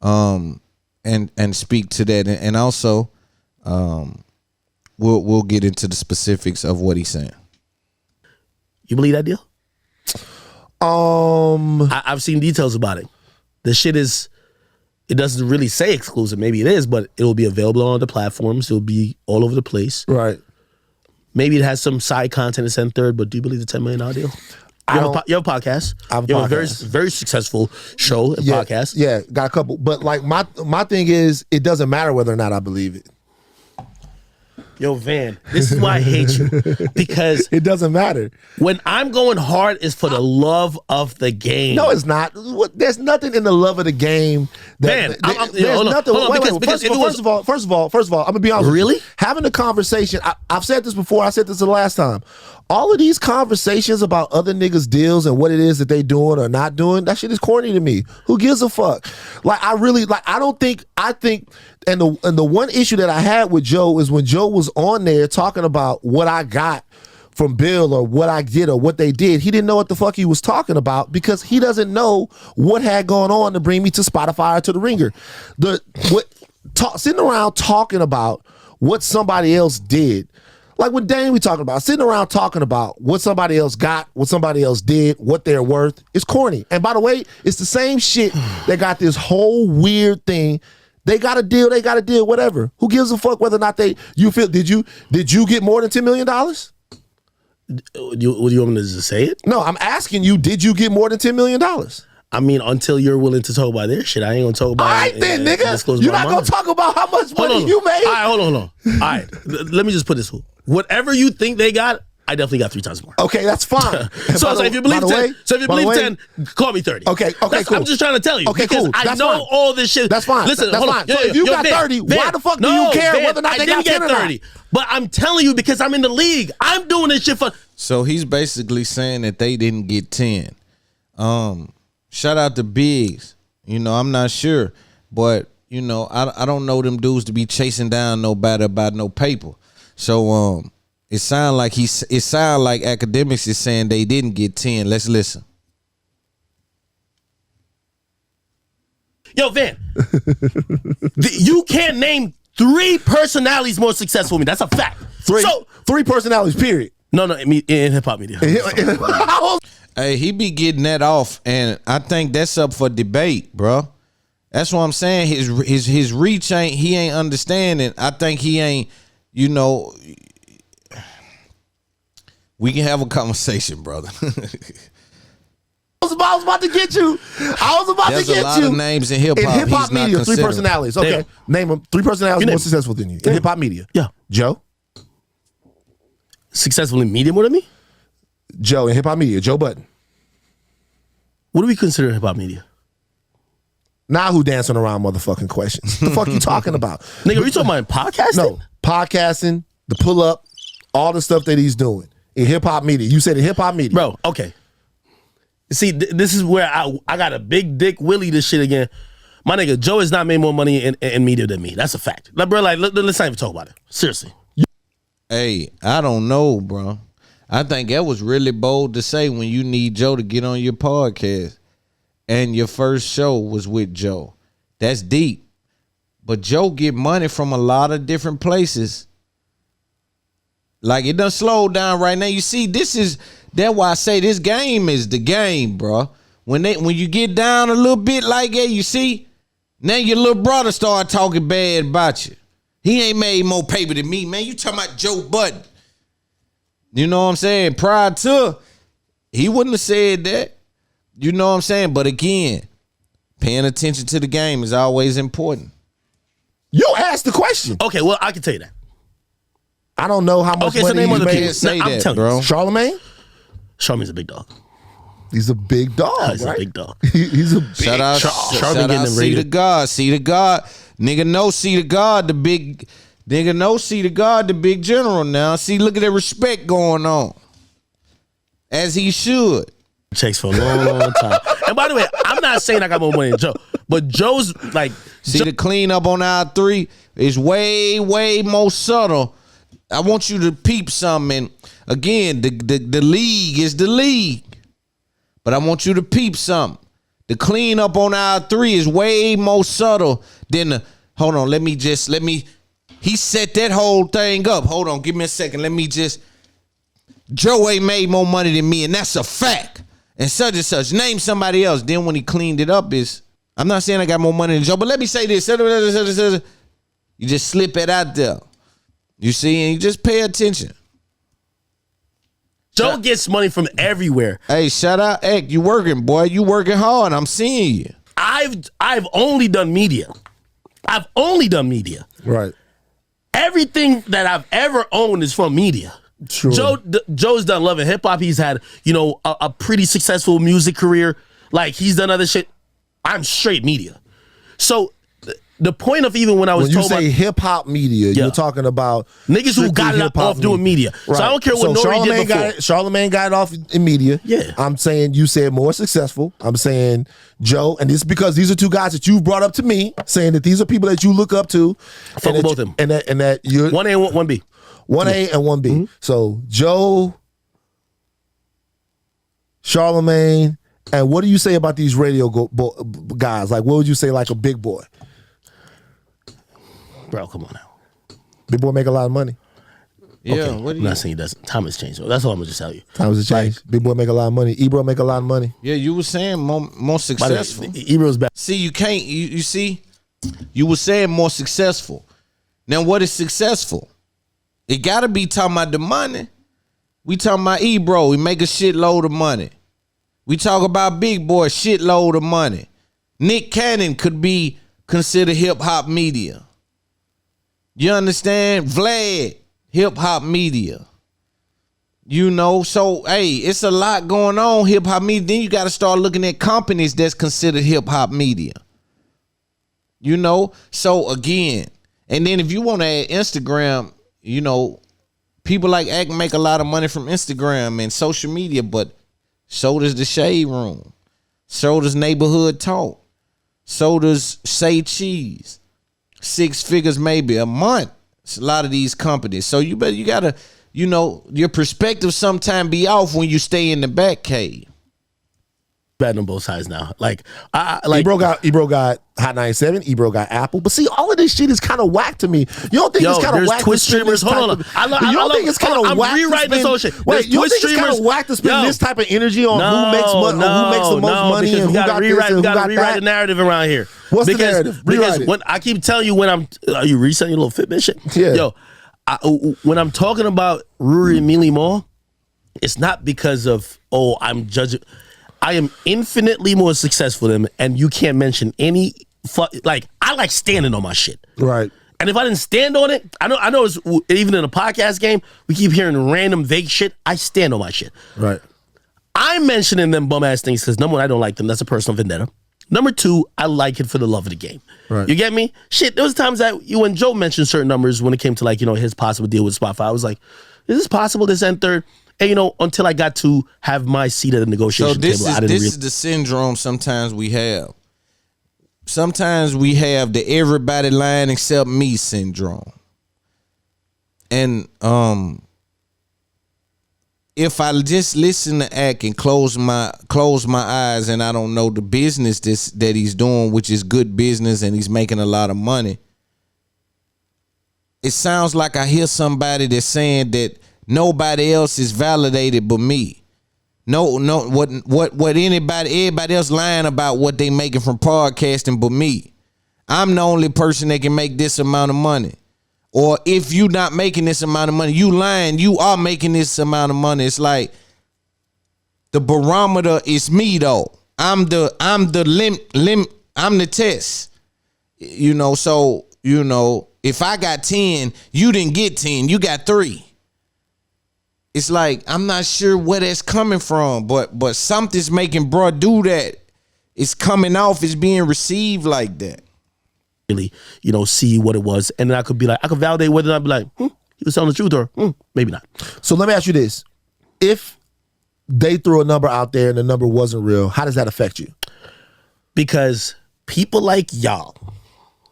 and speak to that, and also, we'll get into the specifics of what he's saying. You believe that deal? I've seen details about it. The shit is, it doesn't really say exclusive. Maybe it is, but it will be available on the platforms. It'll be all over the place. right. Maybe it has some side content that's in third, but do you believe the $10 million deal? You have a podcast. I have a You have a very, podcast. very successful show and podcast. Yeah, got a couple. But like my thing is, it doesn't matter whether or not I believe it. Yo, Van, this is why I hate you. Because It doesn't matter. when I'm going hard, it's for the love of the game. No, it's not. There's nothing in the love of the game. Man, There's hold on, nothing. hold on, Wait, because if it was- first of all, I'm gonna be honest. Really? With you. Having a conversation. I've said this before. I said this the last time. All of these conversations about other niggas' deals and what it is that they doing or not doing, that shit is corny to me. Who gives a fuck? Like I think and the one issue that I had with Joe is when Joe was on there talking about what I got from Bill or what I did or what they did, he didn't know what the fuck he was talking about because he doesn't know what had gone on to bring me to Spotify or to the Ringer. Sitting around talking about what somebody else did. Like when Dane we talking about, sitting around talking about what somebody else got, what somebody else did, what they're worth, it's corny. And by the way, it's the same shit that got this whole weird thing. They got a deal, whatever. Who gives a fuck whether or not did you get more than $10 million? Would you want me to just say it? No, I'm asking you, did you get more than $10 million? I mean, until you're willing to talk about their shit, I ain't gonna talk about All right then, nigga. You're not gonna talk about how much money you made. All right, hold on. All right, let me just put this. Whatever you think they got, I definitely got 3 times more. Okay, that's fine. So if you believe 10, call me 30. Okay, cool. I'm just trying to tell you. Okay, because cool. I That's know fine. all this shit. That's fine. Listen, That's hold fine. on. So if you got 30, why the fuck do you care whether or not they got 10 or not? 30. But I'm telling you because I'm in the league. I'm doing this shit for. So he's basically saying that they didn't get 10. Shout out to Biggs. You know, I'm not sure, but you know, I don't know them dudes to be chasing down nobody about no paper. So it sound like academics is saying they didn't get 10. Let's listen. Yo, Van, you can't name 3 personalities more successful than me. That's a fact. Three personalities, period. No, in hip hop media. Hey, he be getting that off, and I think that's up for debate, bro. That's what I'm saying. His reach he ain't understanding. I think he ain't, you know. We can have a conversation, brother. I was about to get you. There's a lot of names in hip hop. In hip hop media, 3 personalities. Okay, Damn. name them. 3 personalities more successful than you in hip hop media. Yeah. Joe. Successful in media more than me? Joe in hip hop media. Joe Budden. What do we consider hip hop media? Now who dancing around motherfucking questions? The fuck you talking about? Nigga, are you talking about podcasting? No, podcasting, the pull up, all the stuff that he's doing in hip hop media. You said in hip hop media, Bro, okay. See, this is where I got a big dick Willie this shit again. My nigga, Joe has not made more money in media than me. That's a fact. Like, bro, let's not even talk about it. Seriously. Hey, I don't know, bro. I think that was really bold to say when you need Joe to get on your podcast and your first show was with Joe. That's deep. But Joe get money from a lot of different places. Like it done slowed down right now. You see, that's why I say this game is the game, bro. When you get down a little bit like that, you see, now your little brother start talking bad about you. He ain't made more paper than me, man. You talking about Joe Budden. You know what I'm saying? Prior to, he wouldn't have said that. You know what I'm saying? But again, paying attention to the game is always important. You asked the question. Okay, well, I can tell you that. I don't know how much Okay, so money name he other made. people. Can't say I'm that, telling bro. you. Charlemagne? Charlemagne's a big dog. He's a big dog, He's right? a big dog. He's a big Shout out, Charlemagne shout getting out, them see the rated. God, see the God. Nigga know, see the God, the big, nigga know, see the God, the big general now. See, look at the respect going on. As he should. Checks for a long, long time. And by the way, I'm not saying I got more money than Joe, but Joe's like, See, the cleanup on aisle 3 is way, way more subtle. I want you to peep something. Again, the league is the league. But I want you to peep something. The cleanup on aisle 3 is way more subtle than the, hold on, he set that whole thing up. Hold on, give me a second. Joe ain't made more money than me, and that's a fact. And such. Name somebody else. Then when he cleaned it up, I'm not saying I got more money than Joe, but let me say this. You just slip it out there. You see, and you just pay attention. Joe gets money from everywhere. Hey, shout out, Ek. You working, boy. You working hard. I'm seeing you. I've only done media. right. Everything that I've ever owned is from media. Sure. Joe's done Love and Hip Hop. He's had, a pretty successful music career. Like, he's done other shit. I'm straight media. So the point of even when I was When you told say hip hop media, Yeah. you're talking about niggas who strictly got it hip-hop off doing media. So I don't care what Nori did before. Charlemagne got it off in media. Yeah. I'm saying you said more successful. I'm saying Joe, and this is because these are two guys that you've brought up to me, saying that these are people that you look up to. Fuck with both of them. And that you're 1A and 1B. 1A and 1B. Mm-hmm. So Joe, Charlemagne, and what do you say about these radio guys? Like, what would you say, like a big boy? Bro, come on now. Big boy make a lot of money. Yeah, Okay, what do I'm you? not saying he doesn't. Time has changed. That's all I'm gonna just tell you. Times have changed. Big boy make a lot of money. Ebro make a lot of money. Yeah, you were saying more By the way, successful. Ebro's back. See, you can't. You see, you were saying more successful. Now, what is successful? It gotta be talking about the money. We talking about Ebro. We make a shitload of money. We talk about Big Boy, shitload of money. Nick Cannon could be considered hip hop media. You understand? Vlad, hip hop media. So hey, it's a lot going on hip hop media. Then you got to start looking at companies that's considered hip hop media. So again, and then if you want to add Instagram, people like Act make a lot of money from Instagram and social media, but so does the Shade Room. So does Neighborhood Talk. So does Say Cheese. 6 figures maybe a month. It's a lot of these companies. So you gotta, your perspective sometime be off when you stay in the back cave. Betting on both sides now. Ebro got Hot 97. Ebro got Apple. But see, all of this shit is kind of whack to me. You don't think it's kind of there's whack Twitch to spend streamers. this Hold on. You don't think it's kind of whack to rewriting this spend, whole shit. Wait, There's you don't Twitch think it's kind of streamers- whack to spend Yo. this type of energy on who makes money, who makes the most money, because and who got this and who we gotta got rewrite that? the narrative around here. What's the narrative? Rewrite Because it. when I keep telling you are you reselling your little Fitbit shit? Yeah. Yo, when I'm talking about Ruri and Mealy Mall, it's not because of I'm judging. I am infinitely more successful than them, and you can't mention any. I like standing on my shit. Right. And if I didn't stand on it, I know it's even in a podcast game, we keep hearing random vague shit. I stand on my shit. Right. I'm mentioning them bum ass things because number one, I don't like them. That's a personal vendetta. Number two, I like it for the love of the game. Right. You get me? Shit, there was times that when Joe mentioned certain numbers when it came to his possible deal with Spotify, I was like, is this possible, this and third? And until I got to have my seat at the negotiation table, I didn't this is the syndrome sometimes we have. Sometimes we have the everybody lying except me syndrome. And if I just listen to Act and close my eyes and I don't know the business that he's doing, which is good business and he's making a lot of money, it sounds like I hear somebody that's saying that nobody else is validated but me. No, what everybody else lying about what they making from podcasting but me. I'm the only person that can make this amount of money. Or if you not making this amount of money, you lying, you are making this amount of money. It's like the barometer is me though. I'm the I'm the test. You know, so, you know, if I got 10, you didn't get 10, you got 3. It's like, I'm not sure where that's coming from, but something's making bro do that. It's coming off, it's being received like that. Really, you know, see what it was. And then I could be like, I could validate whether or not be like, he was telling the truth or maybe not. So let me ask you this. If they threw a number out there and the number wasn't real, how does that affect you? Because people like y'all,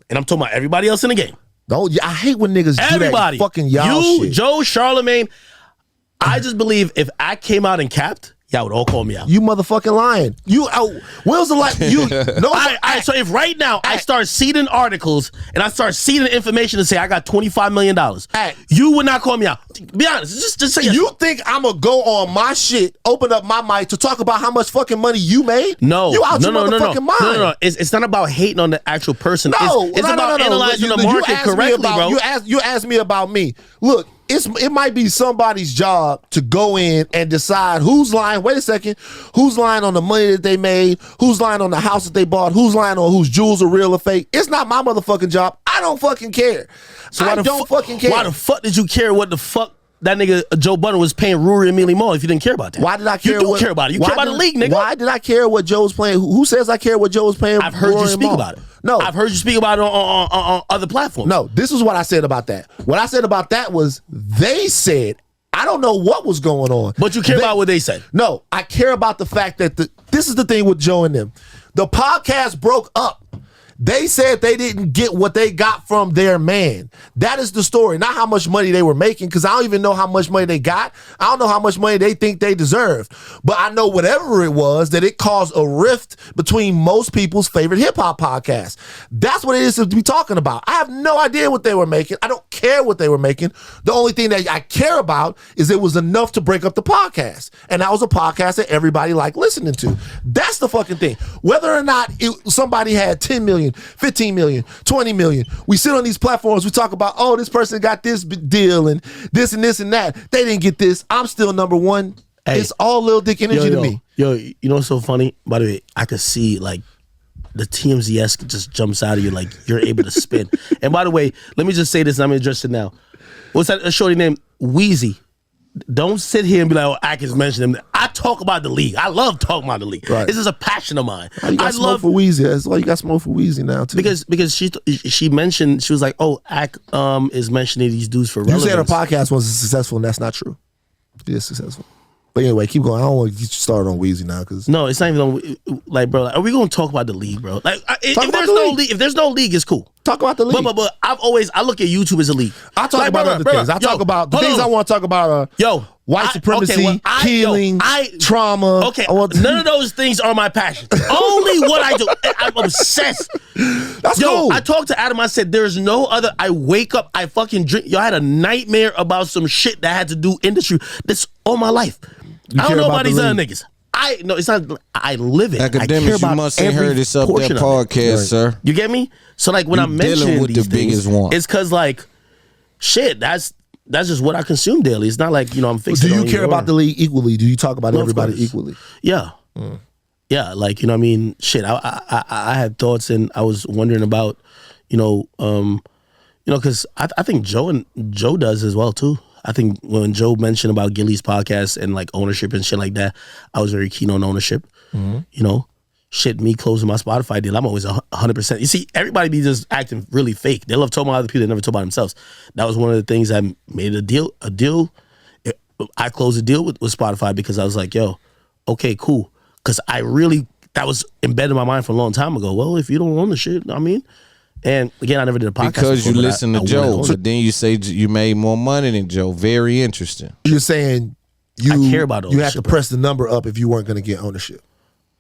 and I'm talking about everybody else in the game. I hate when niggas do that fucking y'all shit. Joe, Charlemagne, I just believe if I came out and capped, y'all would all call me out. You motherfucking lying. When's the last? So if right now I start seeding articles and I start seeding information to say I got $25 million, you would not call me out. Be honest. Just say you think I'm gonna go on my shit, open up my mic to talk about how much fucking money you made? No. You out your motherfucking mind. No. It's not about hating on the actual person. It's about analyzing the market correctly, bro. You asked me about me. Look, it might be somebody's job to go in and decide who's lying. Wait a second. Who's lying on the money that they made? Who's lying on the house that they bought? Who's lying on whose jewels are real or fake? It's not my motherfucking job. I don't fucking care. So I don't fucking care. Why the fuck did you care what the fuck that nigga Joe Budden was paying Rory and Millie Moore if you didn't care about that? Why did I care? You do care about it. You care about the league, nigga. Why did I care what Joe was playing? Who says I care what Joe was playing? I've heard you speak about it. No. I've heard you speak about it on other platforms. No, this is what I said about that. What I said about that was they said, I don't know what was going on. But you care about what they said. No, I care about the fact that this is the thing with Joe and them. The podcast broke up. They said they didn't get what they got from their man. That is the story, not how much money they were making, because I don't even know how much money they got. I don't know how much money they think they deserve. But I know whatever it was, that it caused a rift between most people's favorite hip-hop podcasts. That's what it is to be talking about. I have no idea what they were making. I don't care what they were making. The only thing that I care about is it was enough to break up the podcast. And that was a podcast that everybody liked listening to. That's the fucking thing. Whether or not somebody had 10 million, 15 million, 20 million. We sit on these platforms, we talk about, oh, this person got this deal and this and that. They didn't get this. I'm still number one. Hey, it's all little dick energy to me. Yo, you know what's so funny? By the way, I could see like the TMZ just jumps out of you, like you're able to spin. And by the way, let me just say this and I'm gonna address it now. What's that shorty named? Wheezy. Don't sit here and be like, oh, I can mention him. I talk about the league. I love talking about the league. Right. This is a passion of mine. You got smoke for Weezy. That's why you got smoke for Weezy now too. Because she mentioned, she was like, oh, Ack is mentioning these dudes for relevance. You said her podcast wasn't successful, and that's not true. It is successful. But anyway, keep going. I don't want to get you started on Weezy now, because no, it's not even on. Like, bro, are we gonna talk about the league, bro? Like, if there's no league, it's cool. Talk about the league. But I look at YouTube as a league. I talk about other things. I talk about the things I want to talk about. White supremacy, healing, trauma. Okay, none of those things are my passion. Only what I do. I'm obsessed. That's cool. I talked to Adam. I said, there's no other. I wake up, I fucking drink. I had a nightmare about some shit that had to do industry. That's all my life. I don't know about these other niggas. No, it's not. I live it. Academics, you must have heard this up there podcast, sir. You get me? So like when I'm mentioning with these the biggest one, it's because like, shit. That's just what I consume daily. It's not like I'm fixing. Do you care about the league equally? Do you talk about everybody equally? Yeah, yeah. Like I mean, shit. I had thoughts and I was wondering about, because I think Joe does as well too. I think when Joe mentioned about Gilly's podcast and like ownership and shit like that, I was very keen on ownership. Shit, me closing my Spotify deal, I'm always 100%. You see, everybody be just acting really fake. They love talking about other people, they never talk about themselves. That was one of the things that made a deal. I closed a deal with Spotify because I was like, yo, okay, cool. Because that was embedded in my mind for a long time ago. Well, if you don't own the shit, I mean. And again, I never did a podcast because you listen to Joe. So then you say you made more money than Joe. Very interesting. You're saying I care about ownership. You have to press the number up if you weren't going to get ownership.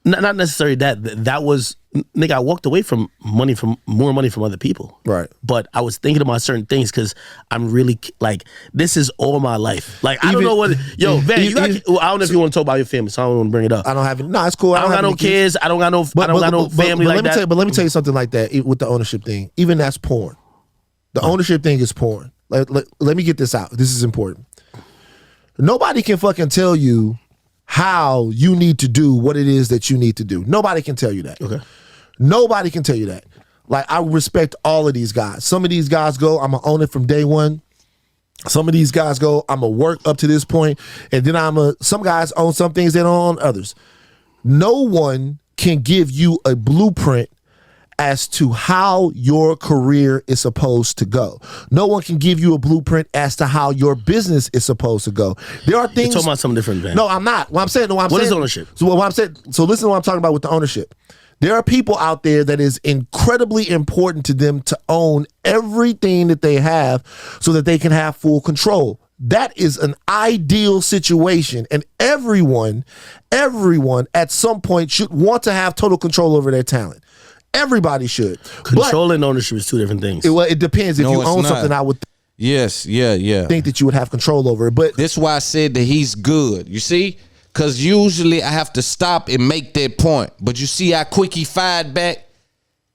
Not necessarily that. That was, nigga, I walked away from more money from other people. Right. But I was thinking about certain things because I'm really, like, this is all my life. Like, I don't know what, yo, Van, I don't know if you want to talk about your family, so I don't want to bring it up. I don't have it. No, it's cool. I don't got no kids. I don't got no family like that. But let me tell you something like that with the ownership thing. Even that's porn. The ownership thing is porn. Let me get this out. This is important. Nobody can fucking tell you how you need to do what it is that you need to do. Nobody can tell you that. Okay. Nobody can tell you that. Like, I respect all of these guys. Some of these guys go, I'm going to own it from day one. Some of these guys go, I'm going to work up to this point, and then some guys own some things, they don't own others. No one can give you a blueprint as to how your career is supposed to go. No one can give you a blueprint as to how your business is supposed to go. There are things. You're talking about something different, man. No, I'm not. What is ownership? So what I'm saying. So listen to what I'm talking about with the ownership. There are people out there that is incredibly important to them to own everything that they have so that they can have full control. That is an ideal situation, and everyone at some point should want to have total control over their talent. Everybody should. Control and ownership is two different things. It depends. If you own something, I would think that you would have control over it. But that's why I said that he's good. You see? Because usually I have to stop and make that point. But you see how quick he fired back?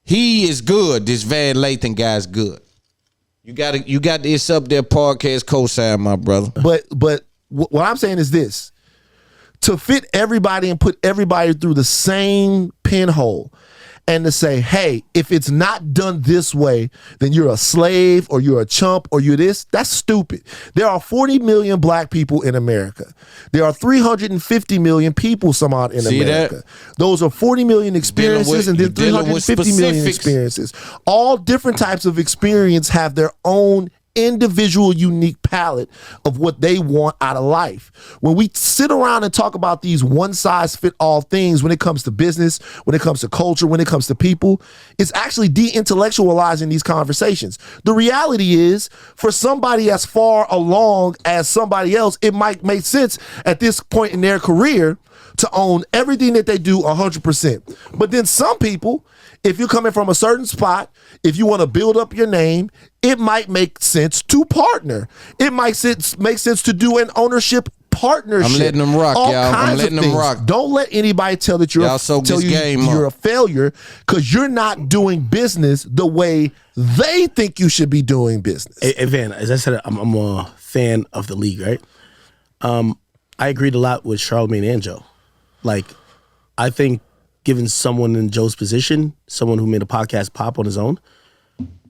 He is good. This Van Lathan guy's good. You got the It's Up There podcast cosign, my brother. But what I'm saying is this. To fit everybody and put everybody through the same pinhole, and to say, hey, if it's not done this way, then you're a slave or you're a chump or you're this, that's stupid. There are 40 million black people in America. There are 350 million people somehow in America. That? Those are 40 million experiences and then 350 million experiences. All different types of experience have their own individual unique palette of what they want out of life. When we sit around and talk about these one-size-fit-all things when it comes to business, when it comes to culture, when it comes to people, it's actually de-intellectualizing these conversations. The reality is, for somebody as far along as somebody else, it might make sense at this point in their career to own everything that they do 100%. But then some people, if you're coming from a certain spot, if you want to build up your name, it might make sense to partner. It might make sense to do an ownership partnership. I'm letting them rock, y'all. I'm letting them rock. Don't let anybody tell that you're a failure, because you're not doing business the way they think you should be doing business. Hey, Van, as I said, I'm a fan of the league, right? I agreed a lot with Charlamagne and Joe. Like, I think given someone in Joe's position, someone who made a podcast pop on his own,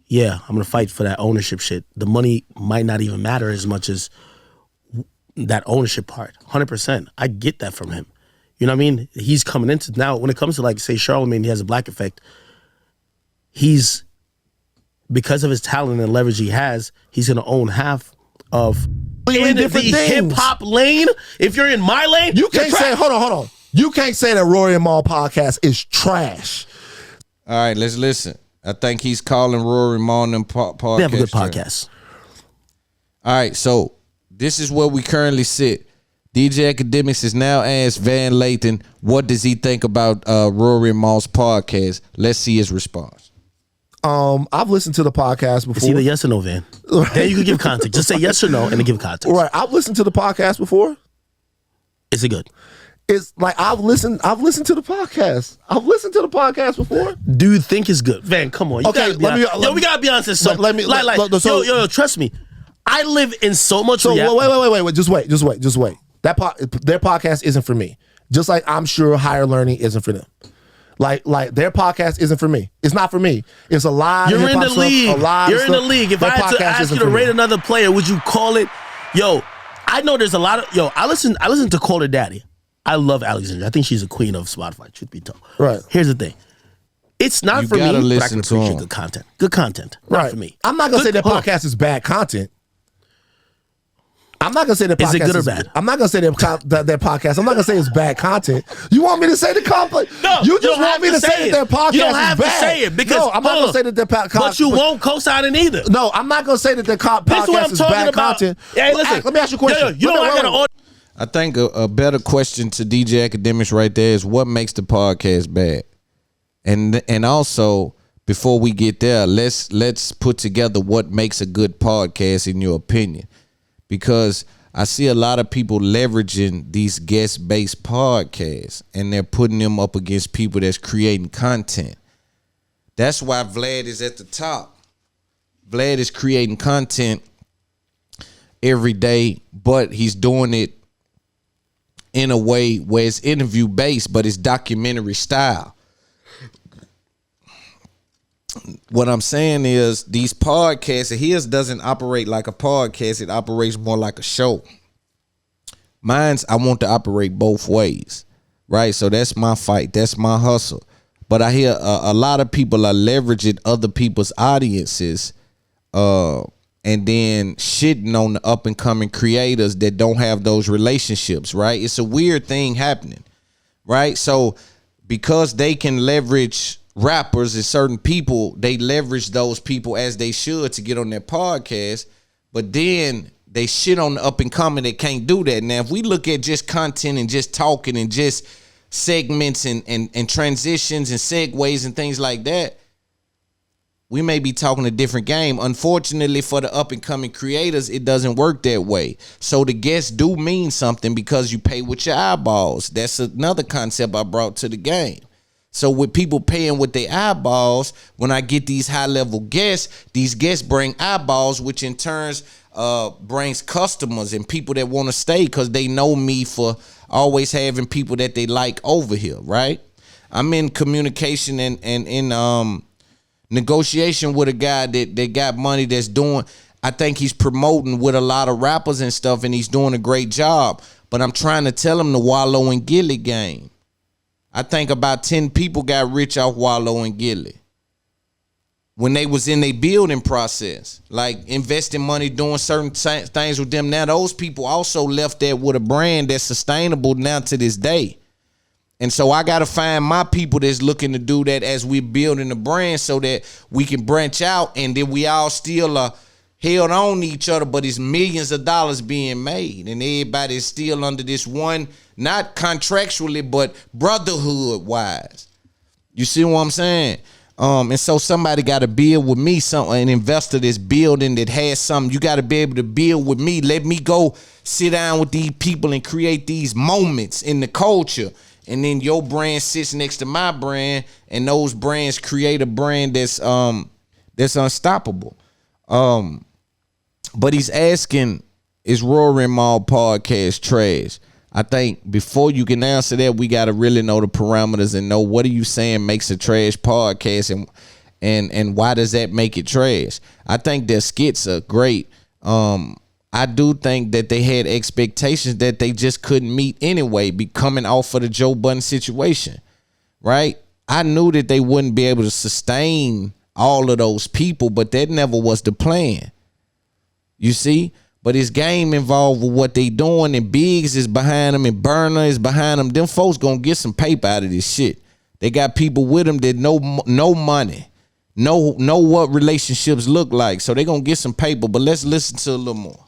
yeah, I'm going to fight for that ownership shit. The money might not even matter as much as that ownership part. 100%. I get that from him. You know what I mean? He's coming into, now when it comes to, like, say Charlamagne, he has a black effect. He's, because of his talent and leverage he has, he's going to own half of in the hip hop lane. If you're in my lane, you can't say, hold on. You can't say that Rory and Mal podcast is trash. All right, let's listen. I think he's calling Rory Mal and podcast. They have a good podcast. All right, so this is where we currently sit. DJ Academics has now asked Van Lathan, what does he think about Rory and Mal's podcast? Let's see his response. I've listened to the podcast before. It's either yes or no, Van. Then you can give context. Just say yes or no and then give context. Right. I've listened to the podcast before. Is it good? It's like I've listened to the podcast. I've listened to the podcast before. Do you think it's good? Van, come on. We gotta be honest. Yo, trust me. I live in so much reality. Wait. Just wait. Their podcast isn't for me. Just like I'm sure Higher Learning isn't for them. Like their podcast isn't for me. It's not for me. It's a lot. You're in the league. You're in the league. If I had to ask you to rate another player, would you call it? Yo, I know there's a lot of. Yo, I listen to Call Her Daddy. I love Alexandria. I think she's a queen of Spotify, truth be told. Right. Here's the thing. It's not for me, but I can appreciate good content. Good content. Not for me. I'm not going to say that podcast is bad content. I'm not going to say that podcast is it good or bad? I'm not going to say that podcast. I'm not going to say it's bad content. You want me to say the content? No, you just want me to say that their podcast is bad. You don't have to say it because I'm not going to say that their podcast. But you won't co-sign it either. No, I'm not going to say that their podcast is bad content. Hey, listen. Let me ask you a question. You don't like an audio. I think a better question to DJ Academics right there is what makes the podcast bad, and also before we get there, let's put together what makes a good podcast in your opinion, because I see a lot of people leveraging these guest-based podcasts and they're putting them up against people that's creating content. That's why Vlad is at the top. Vlad is creating content every day, but he's doing it in a way where it's interview based, but it's documentary style. What I'm saying is these podcasts, his doesn't operate like a podcast. It operates more like a show. Mine's, I want to operate both ways, right? So that's my fight. That's my hustle. But I hear a lot of people are leveraging other people's audiences and then shitting on the up and coming creators that don't have those relationships, right? It's a weird thing happening, right? So because they can leverage rappers and certain people, they leverage those people as they should to get on their podcast, but then they shit on the up and coming that can't do that. Now, if we look at just content and just talking and just segments and transitions and segues and things like that, we may be talking a different game. Unfortunately for the up and coming creators, it doesn't work that way. So the guests do mean something because you pay with your eyeballs. That's another concept I brought to the game. So with people paying with their eyeballs, when I get these high level guests, these guests bring eyeballs, which in turns brings customers and people that want to stay because they know me for always having people that they like over here, right? I'm in communication and in negotiation with a guy that got money that's doing, I think he's promoting with a lot of rappers and stuff, and he's doing a great job. But I'm trying to tell him the Wallow and Gilly game. I think about 10 people got rich off Wallow and Gilly when they was in their building process, like investing money, doing certain things with them. Now those people also left there with a brand that's sustainable now to this day. And so I got to find my people that's looking to do that as we're building the brand so that we can branch out and then we all still are held on to each other, but it's millions of dollars being made and everybody's still under this one, not contractually, but brotherhood wise. You see what I'm saying? And so somebody got to build with me, an investor that's building that has something. You got to be able to build with me. Let me go sit down with these people and create these moments in the culture. And then your brand sits next to my brand, and those brands create a brand that's unstoppable. But he's asking, is Rory Mal podcast trash? I think before you can answer that, we got to really know the parameters and know what are you saying makes a trash podcast and why does that make it trash? I think their skits are great. I do think that they had expectations that they just couldn't meet anyway, be coming off of the Joe Budden situation, right? I knew that they wouldn't be able to sustain all of those people, but that never was the plan. You see? But his game involved with what they doing, and Biggs is behind them, and Burner is behind them. Them folks gonna get some paper out of this shit. They got people with them that know money, know what relationships look like, so they gonna get some paper. But let's listen to a little more.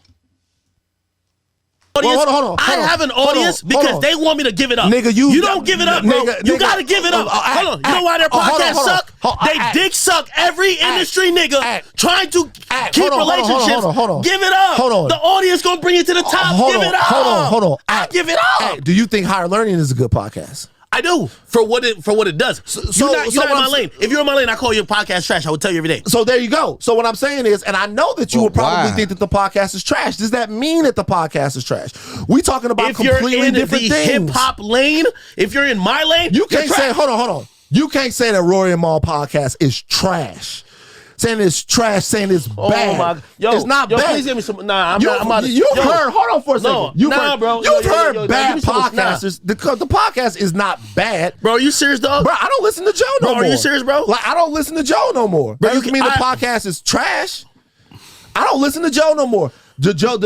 Well, hold on. I have an audience because they want me to give it up. Nigga, you don't give it up, bro. You gotta give it up. Hold on. You know why their podcasts suck? They dick suck every industry nigga trying to keep relationships. Give it up. The audience gonna bring it to the top. Give it up. Hold on. I give it up. Do you think Higher Learning is a good podcast? I do for what it does. You're not in my lane. If you're in my lane, I call your podcast trash. I would tell you every day. So there you go. So what I'm saying is, and I know that you would probably think that the podcast is trash. Does that mean that the podcast is trash? We talking about completely different things. If you're in the hip hop lane, if you're in my lane, you can't say hold on. You can't say that Rory and Mal podcast is trash. Saying it's trash, saying it's bad. My, it's not bad. Please give me some. Nah, You've heard. Hold on for a second. Bro. You've heard bad podcasters. The podcast is not bad. Bro, are you serious, dog? Bro, I don't listen to Joe no more. Are you serious, bro? Like, I don't listen to Joe no more. Bro, that doesn't mean the podcast is trash. I don't listen to Joe no more. Joe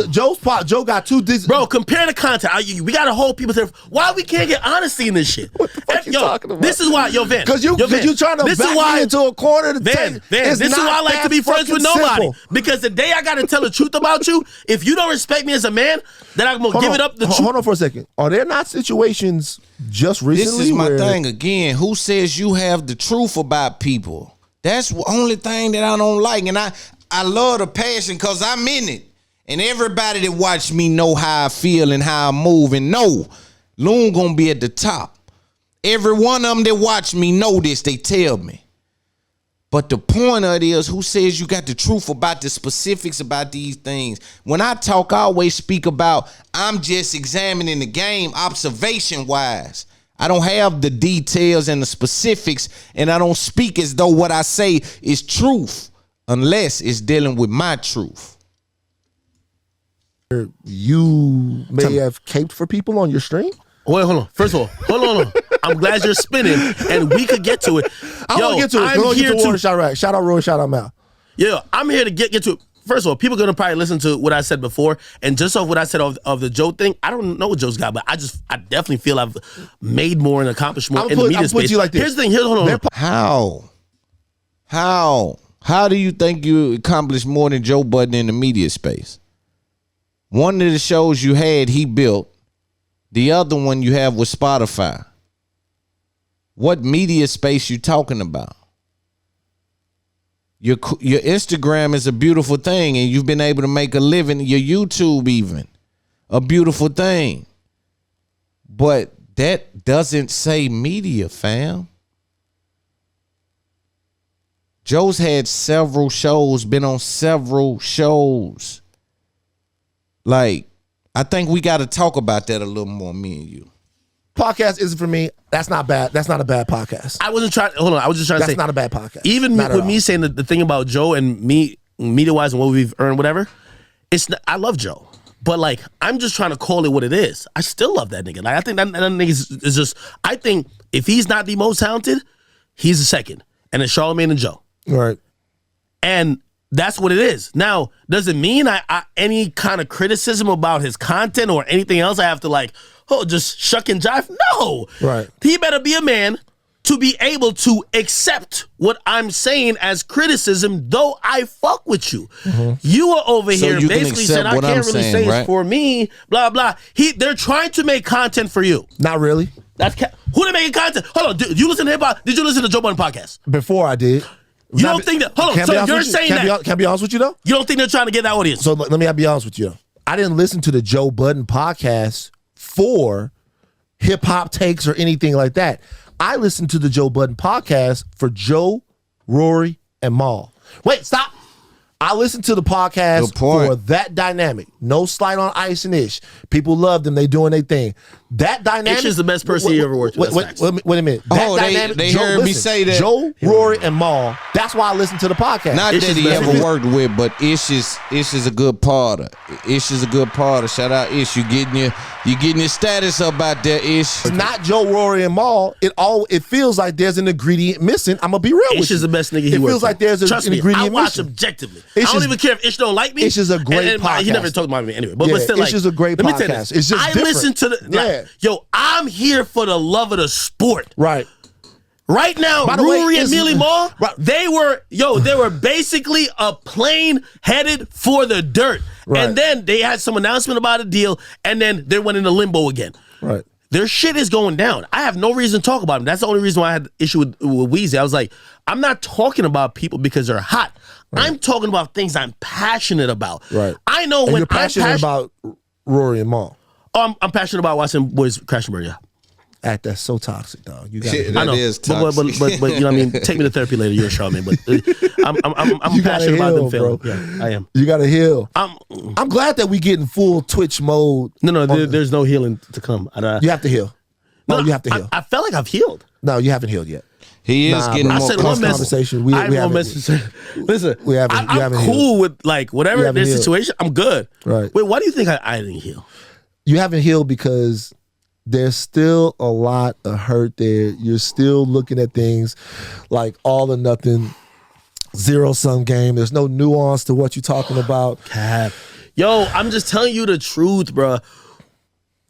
got two. Bro, compare the content. We gotta hold people to why we can't get honesty in this shit. What the fuck you talking about? This is why, Van. Because you trying to back me into a corner to Van, this is why I like to be friends with nobody. Simple. Because the day I gotta tell the truth about you, if you don't respect me as a man, then I'm gonna give it up the truth. Hold on for a second. Are there not situations just recently? This is my thing again. Who says you have the truth about people? That's the only thing that I don't like. And I love the passion because I'm in it. And everybody that watch me know how I feel and how I move and know Loon gonna be at the top. Every one of them that watch me know this, they tell me. But the point of it is, who says you got the truth about the specifics about these things? When I talk, I always speak about I'm just examining the game observation-wise. I don't have the details and the specifics, and I don't speak as though what I say is truth unless it's dealing with my truth. You may have caped for people on your stream? Wait, hold on. First of all, hold on. I'm glad you're spinning, and we could get to it. I want to get to it. I'm here to shout right. Shout out Roy, shout out Mal. Yeah, I'm here to get to it. First of all, people are going to probably listen to what I said before, and just off what I said of the Joe thing, I don't know what Joe's got, but I definitely feel I've made more and accomplished more in the media space. You like this. Here's the thing. Hold on. How do you think you accomplished more than Joe Budden in the media space? One of the shows you had, he built. The other one you have with Spotify. What media space you talking about? Your Instagram is a beautiful thing, and you've been able to make a living. Your YouTube even a beautiful thing, but that doesn't say media, fam. Joe's had several shows, been on several shows. Like, I think we got to talk about that a little more, me and you. Podcast isn't for me. That's not bad. That's not a bad podcast. I wasn't trying. Hold on. I was just trying to say that's not a bad podcast. Even with me saying the thing about Joe and me, media wise, and what we've earned, whatever. It's not, I love Joe, but like I'm just trying to call it what it is. I still love that nigga. Like I think that nigga is just. I think if he's not the most talented, he's the second, and it's Charlamagne and Joe. Right. And that's what it is. Now, does it mean I any kind of criticism about his content or anything else I have to like, just shuck and jive? No. Right. He better be a man to be able to accept what I'm saying as criticism, though I fuck with you. Mm-hmm. You are over here basically saying, I can't really say it's for me, blah, blah. They're trying to make content for you. Not really. Who they making content? Hold on, did you listen to hip-hop? Did you listen to Joe Budden podcast? Before I did. You don't think that? Hold on. So you're saying that? Can I be honest with you though? You don't think they're trying to get that audience? So let me be honest with you. I didn't listen to the Joe Budden podcast for hip hop takes or anything like that. I listened to the Joe Budden podcast for Joe, Rory, and Mal. Wait, stop. I listened to the podcast for that dynamic. No slight on Ice and Ish. People love them. They doing their thing. That dynamic. Ish is the best person you ever worked with. Wait a minute. That dynamic, they heard me say that. Joe, Rory, and Mal. That's why I listened to the podcast. Not that he ever worked with, but Ish is a good part of. Ish is a good part of. Shout out Ish. You getting your status up out there, Ish. It's not Joe, Rory, and Mal. It feels like there's an ingredient missing. I'm gonna be real with you. Ish is the best nigga he worked with. It feels like there's an ingredient missing. I watch objectively. I don't even care if Ish don't like me. Ish is a great podcast. He never talked about me anyway. But still, Ish is a great podcast. It's just different. I listen to the yo. I'm here for the love of the sport. Right. Right now, Rory and Millie Maul, they were basically a plane headed for the dirt. Right. And then they had some announcement about a deal, and then they went into limbo again. Right. Their shit is going down. I have no reason to talk about them. That's the only reason why I had issue with Weezy. I was like, I'm not talking about people because they're hot. Right. I'm talking about things I'm passionate about. Right. I know and when you're passionate about Rory and Maul. I'm passionate about watching boys crash and burn. Yeah. That's so toxic, dog. You got that is toxic. But you know what I mean. Take me to therapy later. You're a Charlamagne, but I'm passionate about them film. Yeah, I am. You got to heal. I'm glad that we get in full Twitch mode. No, there's no healing to come. You have to heal. No, you have to heal. I felt like I've healed. No, you haven't healed yet. He is getting more conversation. We haven't. Listen, I'm cool with like whatever their situation. I'm good. Right. Wait, why do you think I didn't heal? You haven't healed because there's still a lot of hurt there. You're still looking at things like all or nothing, zero-sum game. There's no nuance to what you're talking about. Cap. Yo, I'm just telling you the truth, bro.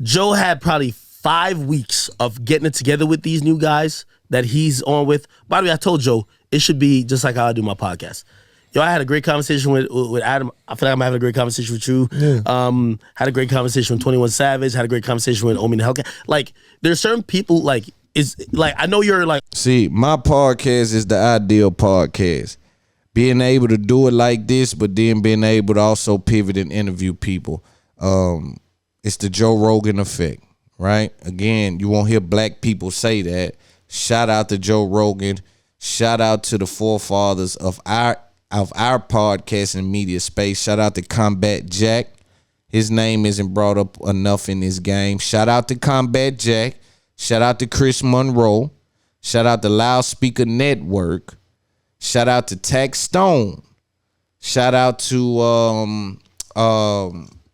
Joe had probably 5 weeks of getting it together with these new guys that he's on with. By the way, I told Joe it should be just like how I do my podcast. Yo, I had a great conversation with Adam. I feel like I'm having a great conversation with you. Yeah. Had a great conversation with 21 Savage. Had a great conversation with Omi the Hellcat. Like, there's certain people like I know you're like. See, my podcast is the ideal podcast. Being able to do it like this, but then being able to also pivot and interview people. It's the Joe Rogan effect, right? Again, you won't hear black people say that. Shout out to Joe Rogan. Shout out to the forefathers of our podcast and media space. Shout out to Combat Jack. His name isn't brought up enough in this game. Shout out to Combat Jack. Shout out to Chris Monroe. Shout out to Loudspeaker Network. Shout out to Tax Stone. Shout out to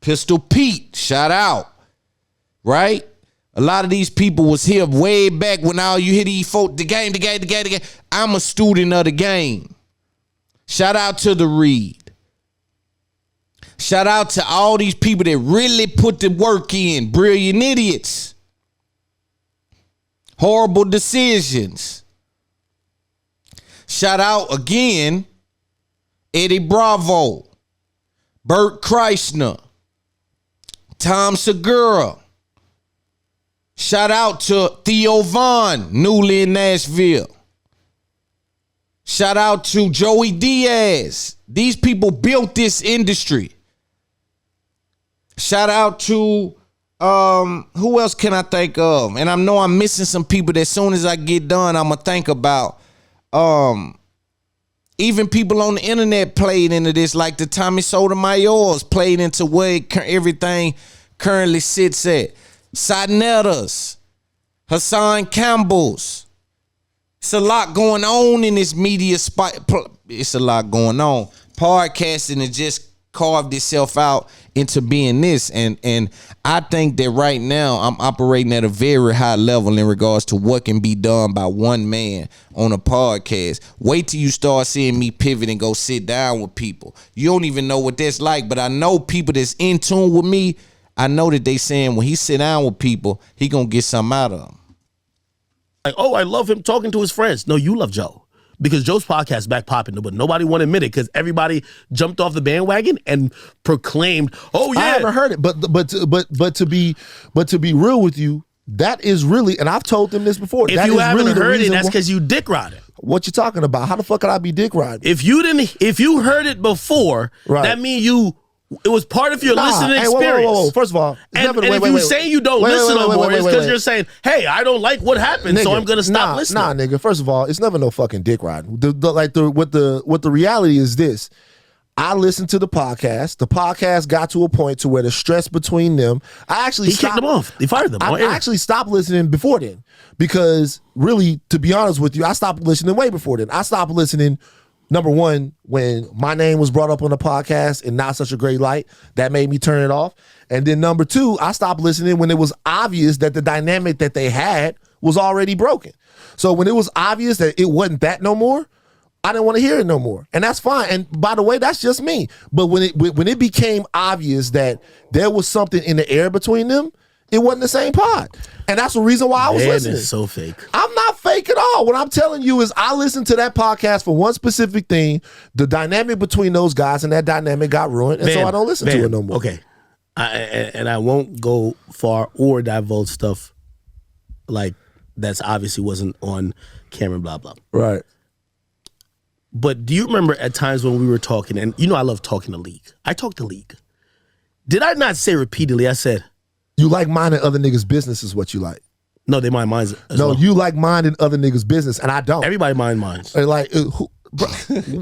Pistol Pete. Shout out. Right? A lot of these people was here way back when all you hear these folk, the game. I'm a student of the game. Shout out to the Reed. Shout out to all these people that really put the work in. Brilliant idiots. Horrible decisions. Shout out again, Eddie Bravo, Bert Kreisner, Tom Segura. Shout out to Theo Vaughn, newly in Nashville. Shout out to Joey Diaz. These people built this industry. Shout out to who else can I think of? And I know I'm missing some people that as soon as I get done, I'm gonna think about. Even people on the internet played into this, like the Tommy Sotomayor's played into where everything currently sits at. Sanetta's, Hassan Campbell's. It's a lot going on in this media spot. It's a lot going on. Podcasting has just carved itself out into being this. And I think that right now I'm operating at a very high level in regards to what can be done by one man on a podcast. Wait till you start seeing me pivot and go sit down with people. You don't even know what that's like, but I know people that's in tune with me. I know that they saying when he sit down with people, he gonna get something out of them. Like, oh, I love him talking to his friends. No, you love Joe. Because Joe's podcast is back popping, but nobody want to admit it because everybody jumped off the bandwagon and proclaimed, "Oh yeah." I haven't heard it, but to be real with you, that is really, and I've told them this before. If that you is haven't really heard it, that's because you dick riding. What you talking about? How the fuck could I be dick riding? If you heard it before, right, that means it was part of your listening experience. Whoa. First of all, if you say you don't listen no more, it's because you're saying, hey, I don't like what happened, nigga, so I'm gonna stop listening. Nah, nigga. First of all, it's never no fucking dick riding. What the reality is this. I listened to the podcast. The podcast got to a point to where the stress between them, he kicked them off. He fired them. I actually stopped listening before then because really, to be honest with you, I stopped listening way before then. I stopped listening. Number one, when my name was brought up on the podcast in Not Such a Great Light, that made me turn it off. And then number two, I stopped listening when it was obvious that the dynamic that they had was already broken. So when it was obvious that it wasn't that no more, I didn't want to hear it no more. And that's fine. And by the way, that's just me. But when it became obvious that there was something in the air between them, it wasn't the same pod. And that's the reason why I was listening. It's so fake. I'm not fake at all. What I'm telling you is I listened to that podcast for one specific thing. The dynamic between those guys and that dynamic got ruined. And so I don't listen to it no more. Okay. I won't go far or divulge stuff like that's obviously wasn't on camera, blah, blah. Right. But do you remember at times when we were talking, and you know I love talking to League. I talk to League. Did I not say repeatedly, I said, you like minding other niggas' business is what you like. No, they mind mine. No, you like minding other niggas' business, and I don't. Everybody mind mine. Like, bro,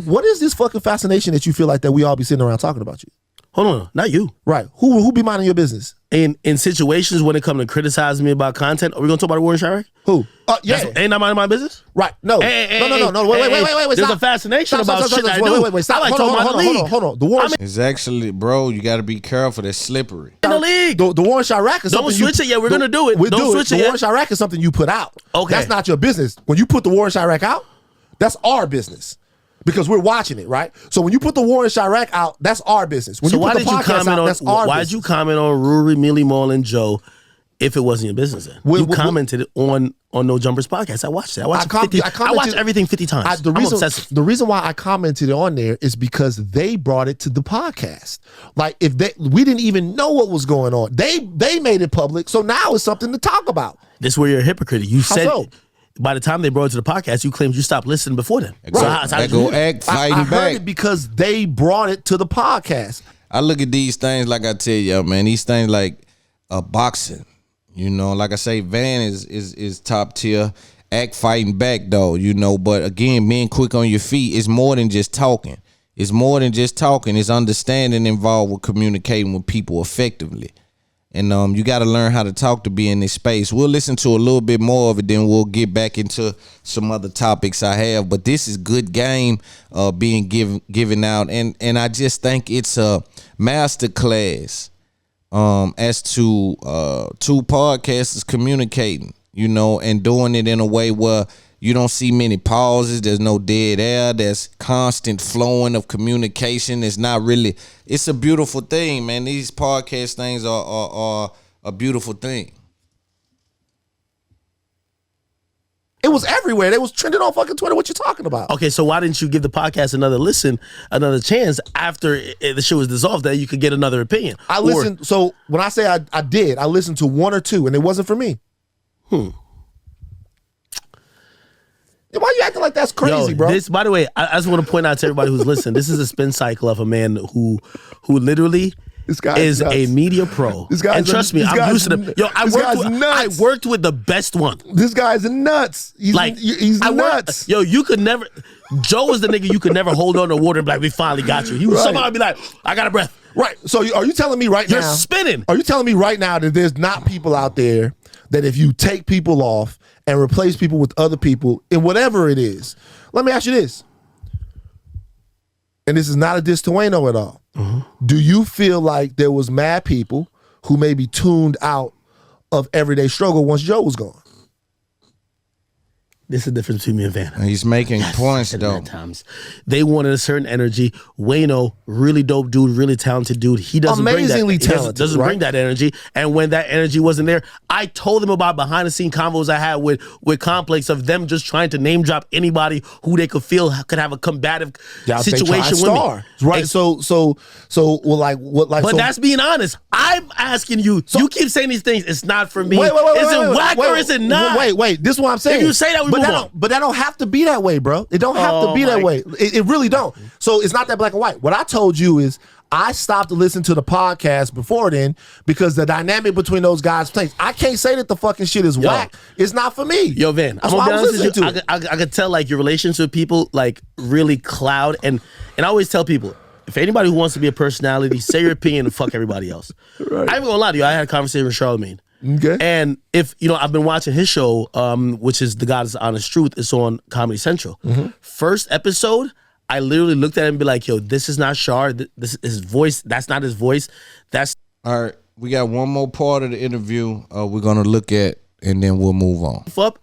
what is this fucking fascination that you feel like that we all be sitting around talking about you? Hold on, not you. Right. Who be minding your business? In situations when it comes to criticizing me about content, are we gonna talk about the war in Chirac? Who? Yeah. Ain't that minding my business? Right. No. No. Wait. There's a fascination about shit that I do. Wait. Stop. I like talking about the league. Hold on. The war is actually, bro, you got to be careful. That's slippery. In the league. The war in Chirac is something. Don't switch it yet. We're gonna do it. Don't switch it yet. The war in Chirac is something you put out. Okay. That's not your business. When you put the war in Chirac out, that's our business. because we're watching it, right? So when you put the war in Chirac out, that's our business. When So you why put the did you podcast comment out, on? that's our Why business. did you comment on Ruri, Millie, Maul, and Joe if it wasn't your business? Then you commented on No Jumpers podcast. I watched it. I watched everything 50 times. I'm obsessive. The reason why I commented on there is because they brought it to the podcast. Like we didn't even know what was going on. They made it public, so now it's something to talk about. This is where you're a hypocrite. You said so? By the time they brought it to the podcast, you claimed you stopped listening before then. Right. So how did go you- act fighting I back. heard it because they brought it to the podcast. I look at these things like I tell y'all, man. These things like boxing. You know, like I say, Van is top tier. Act fighting back though, you know. But again, being quick on your feet is more than just talking. It's more than just talking. It's understanding involved with communicating with people effectively. And you got to learn how to talk to be in this space. We'll listen to a little bit more of it, then we'll get back into some other topics I have. But this is good game being given out, and I just think it's a master class as to two podcasters communicating, you know, and doing it in a way where you don't see many pauses. There's no dead air. There's constant flowing of communication. It's not really. It's a beautiful thing, man. These podcast things are a beautiful thing. It was everywhere. They was trending on fucking Twitter. What you talking about? Okay, so why didn't you give the podcast another listen, another chance after the show was dissolved that you could get another opinion? I listened. So when I say I did, I listened to one or two, and it wasn't for me. Why you acting like that's crazy, bro? This, by the way, I just want to point out to everybody who's listening, this is a spin cycle of a man who literally This guy is nuts. a media pro. This guy's and trust me, this I'm guy's used to them. Yo, I worked with the best one. This guy's nuts. He's nuts. You could never. Joe was the nigga you could never hold on to water and be like, we finally got you. He would somehow be like, I got a breath. Right. So are you telling me right You're now? spinning. Are you telling me right now that there's not people out there that if you take people off and replace people with other people in whatever it is? Let me ask you this. And this is not a diss to Wayno at all. Do you feel like there was mad people who maybe tuned out of Everyday Struggle once Joe was gone? This is the difference between me and Van. He's making points though. Times. They wanted a certain energy. Wayno, really dope dude, really talented dude. He doesn't Amazingly bring that, talented, doesn't right? bring that energy. And when that energy wasn't there, I told them about behind the scene convos I had with Complex of them just trying to name drop anybody who they could feel could have a combative situation with me. Right. So well, like what? Like, But so, that's being honest. I'm asking you. You keep saying these things. It's not for me. Is it whack or is it not? Wait. This is what I'm saying. If you say that, we move on. But that don't have to be that way, bro. It don't have to be that way. It really don't. So it's not that black and white. What I told you is I stopped listening to the podcast before then because the dynamic between those guys plays. I can't say that the fucking shit is whack. It's not for me. Yo, Van, That's I'm why gonna I be was honest listening with you. to it. I could tell like your relations with people like really cloud, and I always tell people, if anybody who wants to be a personality, say your opinion and fuck everybody else. Right. I ain't gonna lie to you. I had a conversation with Charlemagne. Okay. And if I've been watching his show, which is The God is the Honest Truth. It's on Comedy Central. First episode, I literally looked at him and be like, yo, this is not Char. This is his voice. That's not his voice. That's All right, we got one more part of the interview we're gonna look at, and then we'll move on. up,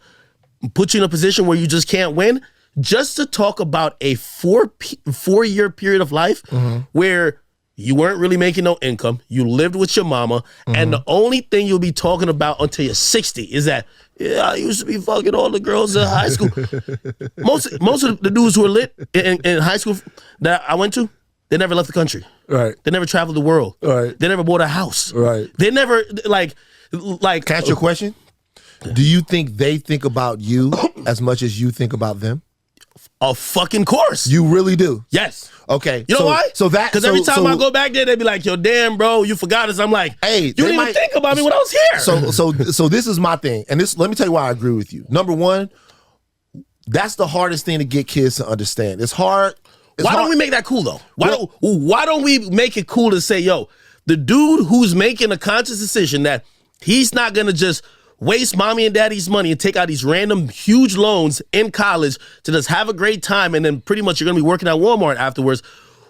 put you in a position where you just can't win. Just to talk about a 4-year period of life where you weren't really making no income, you lived with your mama, and the only thing you'll be talking about until you're 60 is that, I used to be fucking all the girls in high school. Most of the dudes who were lit in high school that I went to, they never left the country. Right. They never traveled the world. Right. They never bought a house. Right. They never like. Can I ask you a question? Do you think they think about you as much as you think about them? A fucking course. You really do. Yes. Okay. You know why? Because every time so, I go back there, they be like, yo, damn, bro, you forgot us. I'm like, hey, you didn't even think about me when I was here. So this is my thing. And let me tell you why I agree with you. Number one, that's the hardest thing to get kids to understand. It's hard. Why don't we make that cool, though? Why don't we make it cool to say, yo, the dude who's making a conscious decision that he's not going to just waste mommy and daddy's money and take out these random huge loans in college to just have a great time, and then pretty much you're going to be working at Walmart afterwards.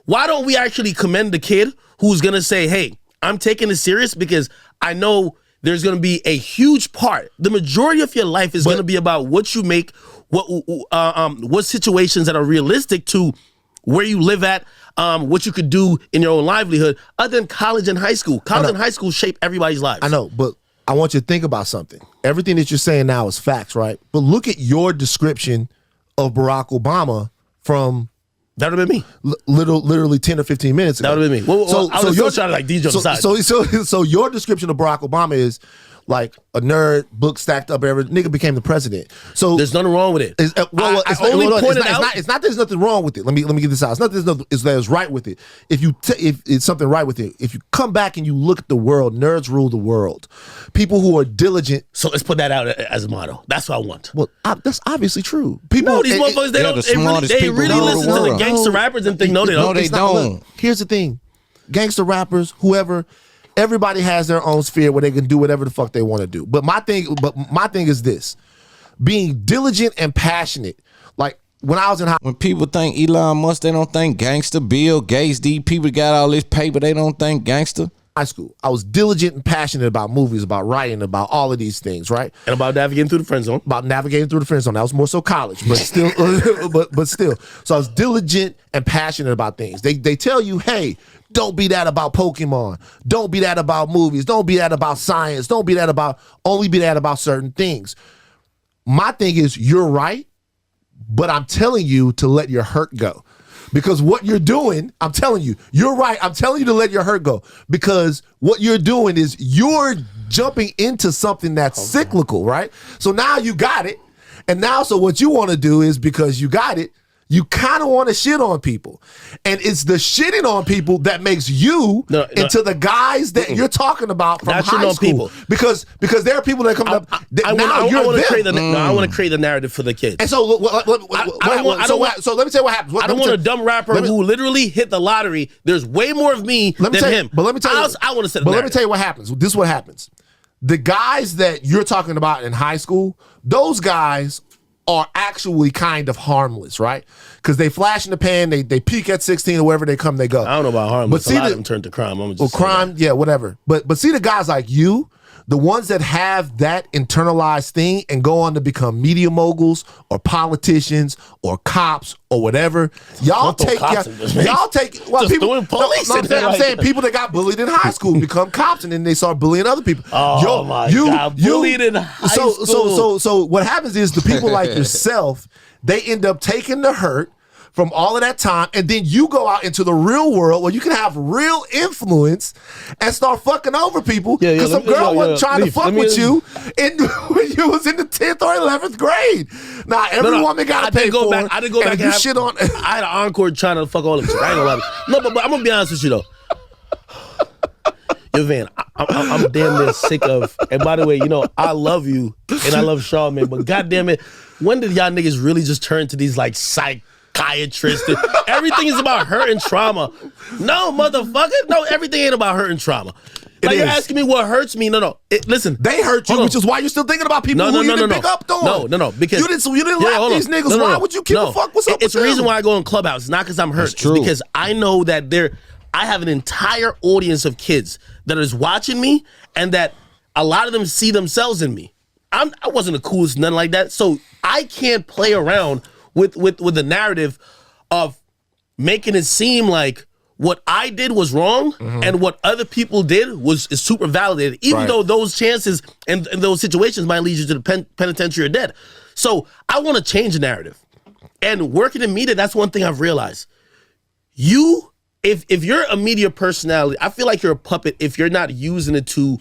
Why don't we actually commend the kid who's going to say, hey, I'm taking this serious because I know there's going to be a huge part. The majority of your life is going to be about what you make, what situations that are realistic to where you live at, what you could do in your own livelihood, other than college and high school. College and high school shape everybody's lives. I know, but I want you to think about something. Everything that you're saying now is facts, right? But look at your description of Barack Obama from That would have been me. Literally 10 or 15 minutes ago. That would have been me. Well, I was still trying to like DJ on the side. So your description of Barack Obama is like a nerd, book stacked up, every nigga became the president. So there's nothing wrong with it. It's not there's nothing wrong with it. Let me get this out. It's not there's right with it. If it's something right with it, if you come back and you look at the world, nerds rule the world. People who are diligent. So let's put that out as a motto. That's what I want. Well, that's obviously true. People, no, these motherfuckers, they really listen to the gangster rappers and think, no, they don't. No, they don't. Look, here's the thing. Gangster rappers, whoever, everybody has their own sphere where they can do whatever the fuck they want to do. But my thing is this: being diligent and passionate. Like when I was in high, when people think Elon Musk, they don't think gangster. Bill Gates, these people got all this paper, they don't think gangster. High school, I was diligent and passionate about movies, about writing, about all of these things, right? And about navigating through the friend zone. About navigating through the friend zone. That was more so college, but still, but still. So I was diligent and passionate about things. They tell you, hey, don't be that about Pokemon. Don't be that about movies. Don't be that about science. Don't be that about, only be that about certain things. My thing is, you're right, but I'm telling you to let your hurt go. Because what you're doing, I'm telling you, you're right. I'm telling you to let your hurt go. Because what you're doing is you're jumping into something that's cyclical, right? So now you got it. And now, so what you want to do is, because you got it, you kind of want to shit on people. And it's the shitting on people that makes you into the guys that you're talking about from high school. People. Because there are people that come up. I want to create the narrative for the kids. And so, so let me tell you what happens. I don't want a dumb rapper who literally hit the lottery. There's way more of me than him. But let me tell you. I want to set. But let me tell you what happens. This is what happens. The guys that you're talking about in high school, those guys are actually kind of harmless, right? Because they flash in the pan, they peak at 16 or wherever they come, they go. I don't know about harmless. But a lot of them turn to crime. Crime, yeah, whatever. But see the guys like you, the ones that have that internalized thing and go on to become media moguls or politicians or cops or whatever. Y'all take well, people. I'm saying people that got bullied in high school become cops and then they start bullying other people. Oh my God, bullied in high school. So what happens is the people like yourself, they end up taking the hurt from all of that time, and then you go out into the real world where you can have real influence and start fucking over people because some girl wasn't trying to fuck with you when you was in the 10th or 11th grade. Now, every woman got to pay for it. I didn't go back and shit on. I had an encore trying to fuck all of them. I ain't gonna lie. No, but I'm gonna be honest with you though. Yo, Van, I'm damn near sick of. And by the way, you know I love you and I love Charlamagne, but goddamn it, when did y'all niggas really just turn to these like psychiatrists? Everything is about hurt and trauma. No, motherfucker. No, everything ain't about hurt and trauma. Like you're asking me what hurts me. No. Listen, they hurt you, which is why you're still thinking about people who you didn't pick up on. No. Because you didn't like these niggas. Why would you give a fuck? What's up? It's the reason why I go on Clubhouse. It's not because I'm hurt. It's because I know that I have an entire audience of kids that is watching me, and that a lot of them see themselves in me. I wasn't the coolest, nothing like that. So I can't play around with the narrative of making it seem like what I did was wrong and what other people did is super validated, even though those chances and those situations might lead you to the penitentiary or dead. So I want to change the narrative. And working in media, that's one thing I've realized. If you're a media personality, I feel like you're a puppet if you're not using it to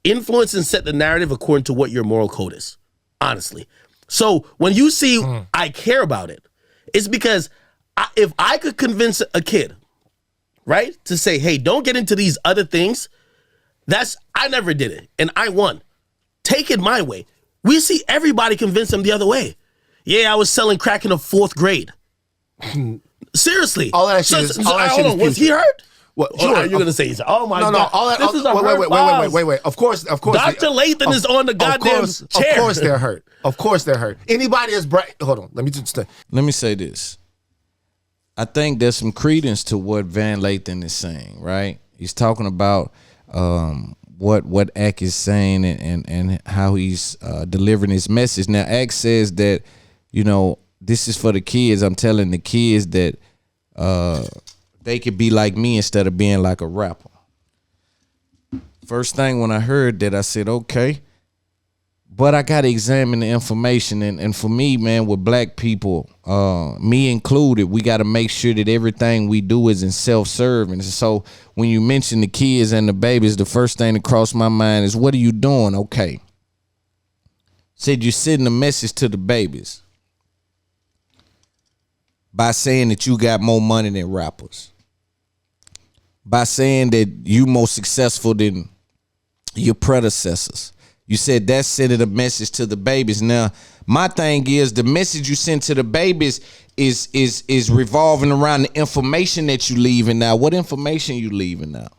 influence and set the narrative according to what your moral code is, honestly. So when you see I care about it, it's because if I could convince a kid, right, to say, hey, don't get into these other things, I never did it, and I won. Take it my way. We see everybody convince them the other way. Yeah, I was selling crack in the 4th grade. Seriously. All that shit is was he hurt? What? Sure. You're going to say, oh my God. All that, this is a wait. Of course. Dr. Lathan is on the goddamn chair. Of course they're hurt. Anybody that's hold on. Let me say this. I think there's some credence to what Van Lathan is saying, right? He's talking about what Ak is saying and how he's delivering his message. Now, Ak says that you know, this is for the kids. I'm telling the kids that they could be like me instead of being like a rapper. First thing when I heard that, I said, okay. But I got to examine the information. And for me, man, with black people, me included, we got to make sure that everything we do is in self-serving. So when you mention the kids and the babies, the first thing that crossed my mind is, what are you doing? Okay. Said you're sending a message to the babies by saying that you got more money than rappers. By saying that you more successful than your predecessors. You said that's sending a message to the babies. Now, my thing is the message you send to the babies is revolving around the information that you leaving out. What information you leaving out?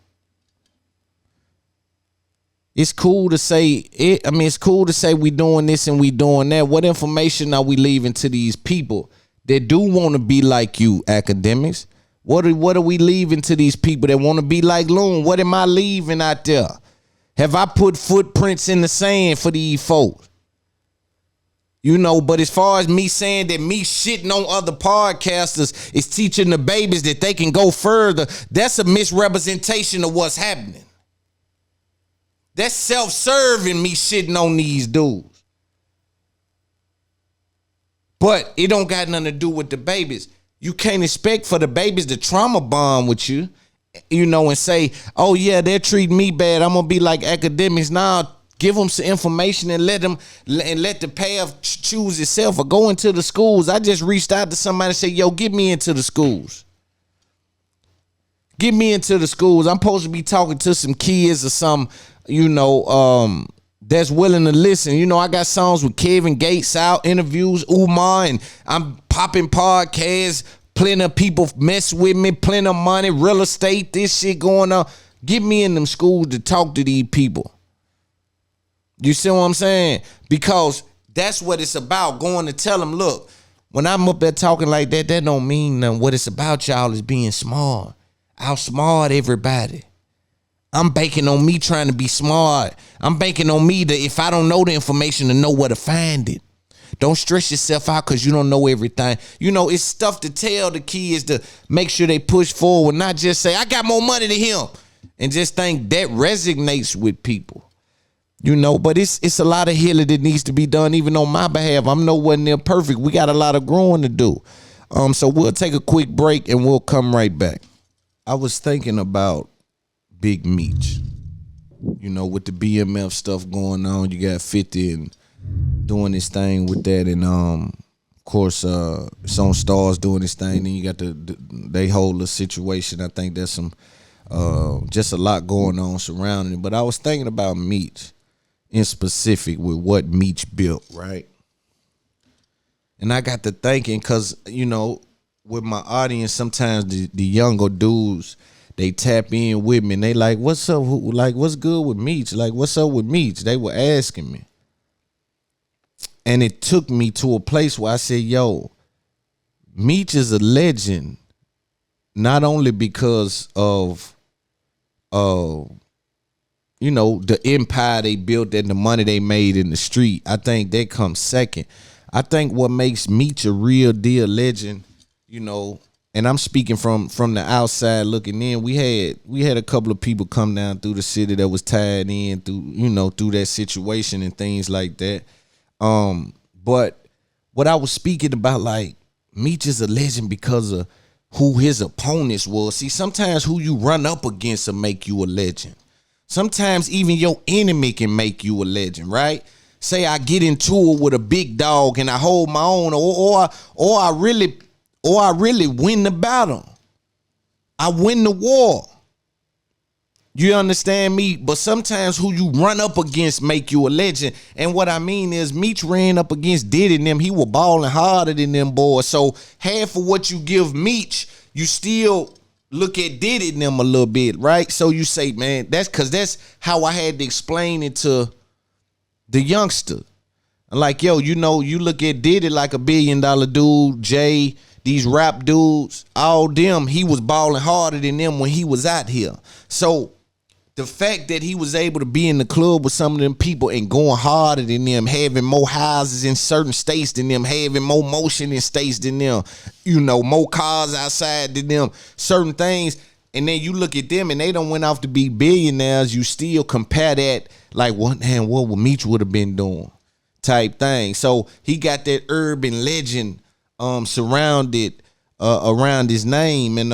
It's cool to say it. I mean, it's cool to say we doing this and we doing that. What information are we leaving to these people that do want to be like you, academics? What are we leaving to these people that want to be like Loon? What am I leaving out there? Have I put footprints in the sand for these folks? You know, but as far as me saying that me shitting on other podcasters is teaching the babies that they can go further, that's a misrepresentation of what's happening. That's self-serving, me shitting on these dudes. But it don't got nothing to do with the babies. You can't expect for the babies to trauma bond with you, you know, and say, oh yeah, they're treating me bad, I'm gonna be like academics. Now give them some information and let the path choose itself, or go into the schools. I just reached out to somebody and said, yo, get me into the schools. Get me into the schools. I'm supposed to be talking to some kids or some, you know, that's willing to listen. You know, I got songs with Kevin Gates out, interviews, Umar, and I'm popping podcasts. Plenty of people mess with me, plenty of money, real estate, this shit going on. Get me in them schools to talk to these people. You see what I'm saying? Because that's what it's about, going to tell them, look, when I'm up there talking like that, that don't mean nothing. What it's about, y'all, is being smart. Outsmart everybody. I'm banking on me trying to be smart. I'm banking on me that if I don't know the information, to know where to find it. Don't stress yourself out because you don't know everything. You know, it's stuff to tell the kids to make sure they push forward, not just say, I got more money than him, and just think that resonates with people. You know, but it's a lot of healing that needs to be done, even on my behalf. I'm nowhere near perfect. We got a lot of growing to do. So we'll take a quick break and we'll come right back. I was thinking about Big Meech. You know, with the BMF stuff going on, you got 50 and doing this thing with that, and of course it's on Stars doing this thing. Then you got they hold the situation. I think there's some just a lot going on surrounding it. But I was thinking about Meech in specific with what Meech built, right? And I got to thinking, because you know, with my audience, sometimes the younger dudes, they tap in with me and they like, what's up? Like, what's good with Meech? Like, what's up with Meech? They were asking me. And it took me to a place where I said, yo, Meech is a legend, not only because of, you know, the empire they built and the money they made in the street. I think that comes second. I think what makes Meech a real deal legend, you know, and I'm speaking from the outside looking in. We had a couple of people come down through the city that was tied in through, you know, through that situation and things like that. But what I was speaking about, like, Meech is a legend because of who his opponents was. See, sometimes who you run up against will make you a legend. Sometimes even your enemy can make you a legend, right? Say I get into it with a big dog and I hold my own, or I really win the battle. I win the war. You understand me? But sometimes who you run up against make you a legend. And what I mean is, Meech ran up against Diddy and them. He was balling harder than them boys. So half of what you give Meech, you still look at Diddy and them a little bit, right? So you say, man, that's because that's how I had to explain it to the youngster. Like, yo, you know, you look at Diddy like a $1 billion dude, Jay, these rap dudes, all them, he was balling harder than them when he was out here. So the fact that he was able to be in the club with some of them people and going harder than them, having more houses in certain states than them, having more motion in states than them, you know, more cars outside than them, certain things. And then you look at them and they done went off to be billionaires. You still compare that like, what would Meech would have been doing type thing. So he got that urban legend surrounded around his name. And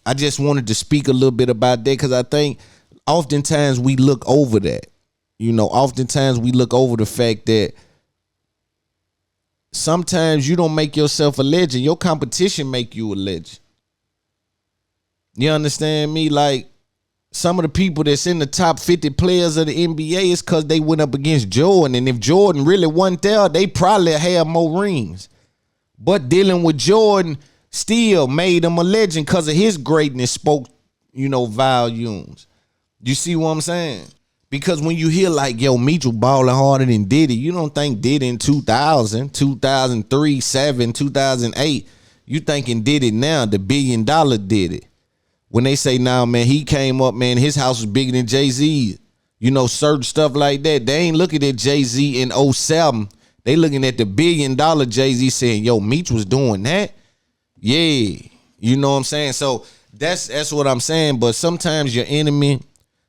I just wanted to speak a little bit about that because I think oftentimes we look over that. You know, oftentimes we look over the fact that sometimes you don't make yourself a legend. Your competition make you a legend. You understand me? Like, some of the people that's in the top 50 players of the NBA is because they went up against Jordan. And if Jordan really wasn't there, they probably have more rings. But dealing with Jordan still made him a legend because of his greatness spoke, you know, volumes. You see what I'm saying? Because when you hear like, yo, Meech was balling harder than Diddy, you don't think Diddy in 2000, 2003, 7, 2008. You thinking Diddy now, the $1 billion Diddy. When they say now, man, he came up, man, his house was bigger than Jay-Z. You know, certain stuff like that. They ain't looking at Jay-Z in 07. They looking at the $1 billion Jay-Z saying, yo, Meech was doing that. Yeah. You know what I'm saying? So that's what I'm saying. But sometimes your enemy,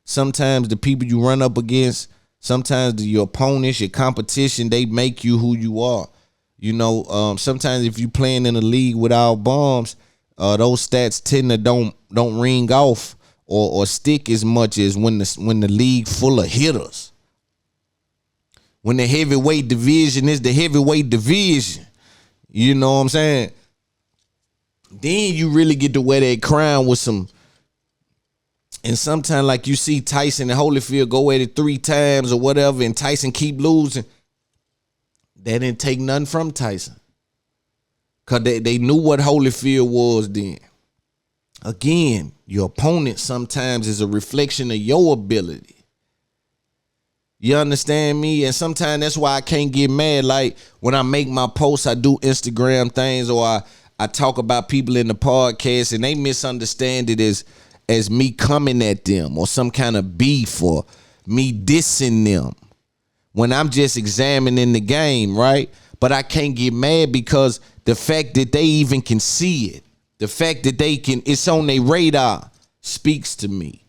sometimes the people you run up against, sometimes your opponents, your competition, they make you who you are. You know, sometimes if you playing in a league without bombs, those stats tend to don't ring off or stick as much as when the league full of hitters. When the heavyweight division is the heavyweight division. You know what I'm saying? Then you really get to wear that crown with some. And sometimes like you see Tyson and Holyfield go at it 3 times or whatever, and Tyson keep losing. That didn't take nothing from Tyson. Because they knew what Holyfield was then. Again, your opponent sometimes is a reflection of your ability. You understand me? And sometimes that's why I can't get mad. Like when I make my posts, I do Instagram things, or I talk about people in the podcast and they misunderstand it as me coming at them or some kind of beef or me dissing them when I'm just examining the game, right? But I can't get mad because the fact that they even can see it, the fact that it's on their radar speaks to me,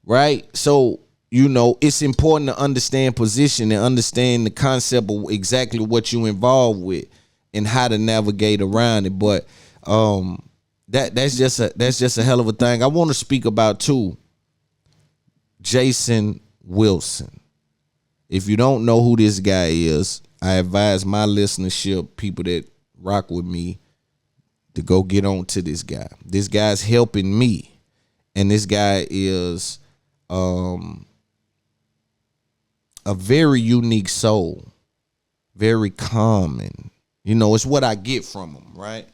right? So, you know, it's important to understand position and understand the concept of exactly what you involved with and how to navigate around it. But that's just a hell of a thing. I want to speak about too, Jason Wilson. If you don't know who this guy is, I advise my listenership, people that rock with me, to go get on to this guy. This guy's helping me. And this guy is a very unique soul. Very common. You know, it's what I get from him, right?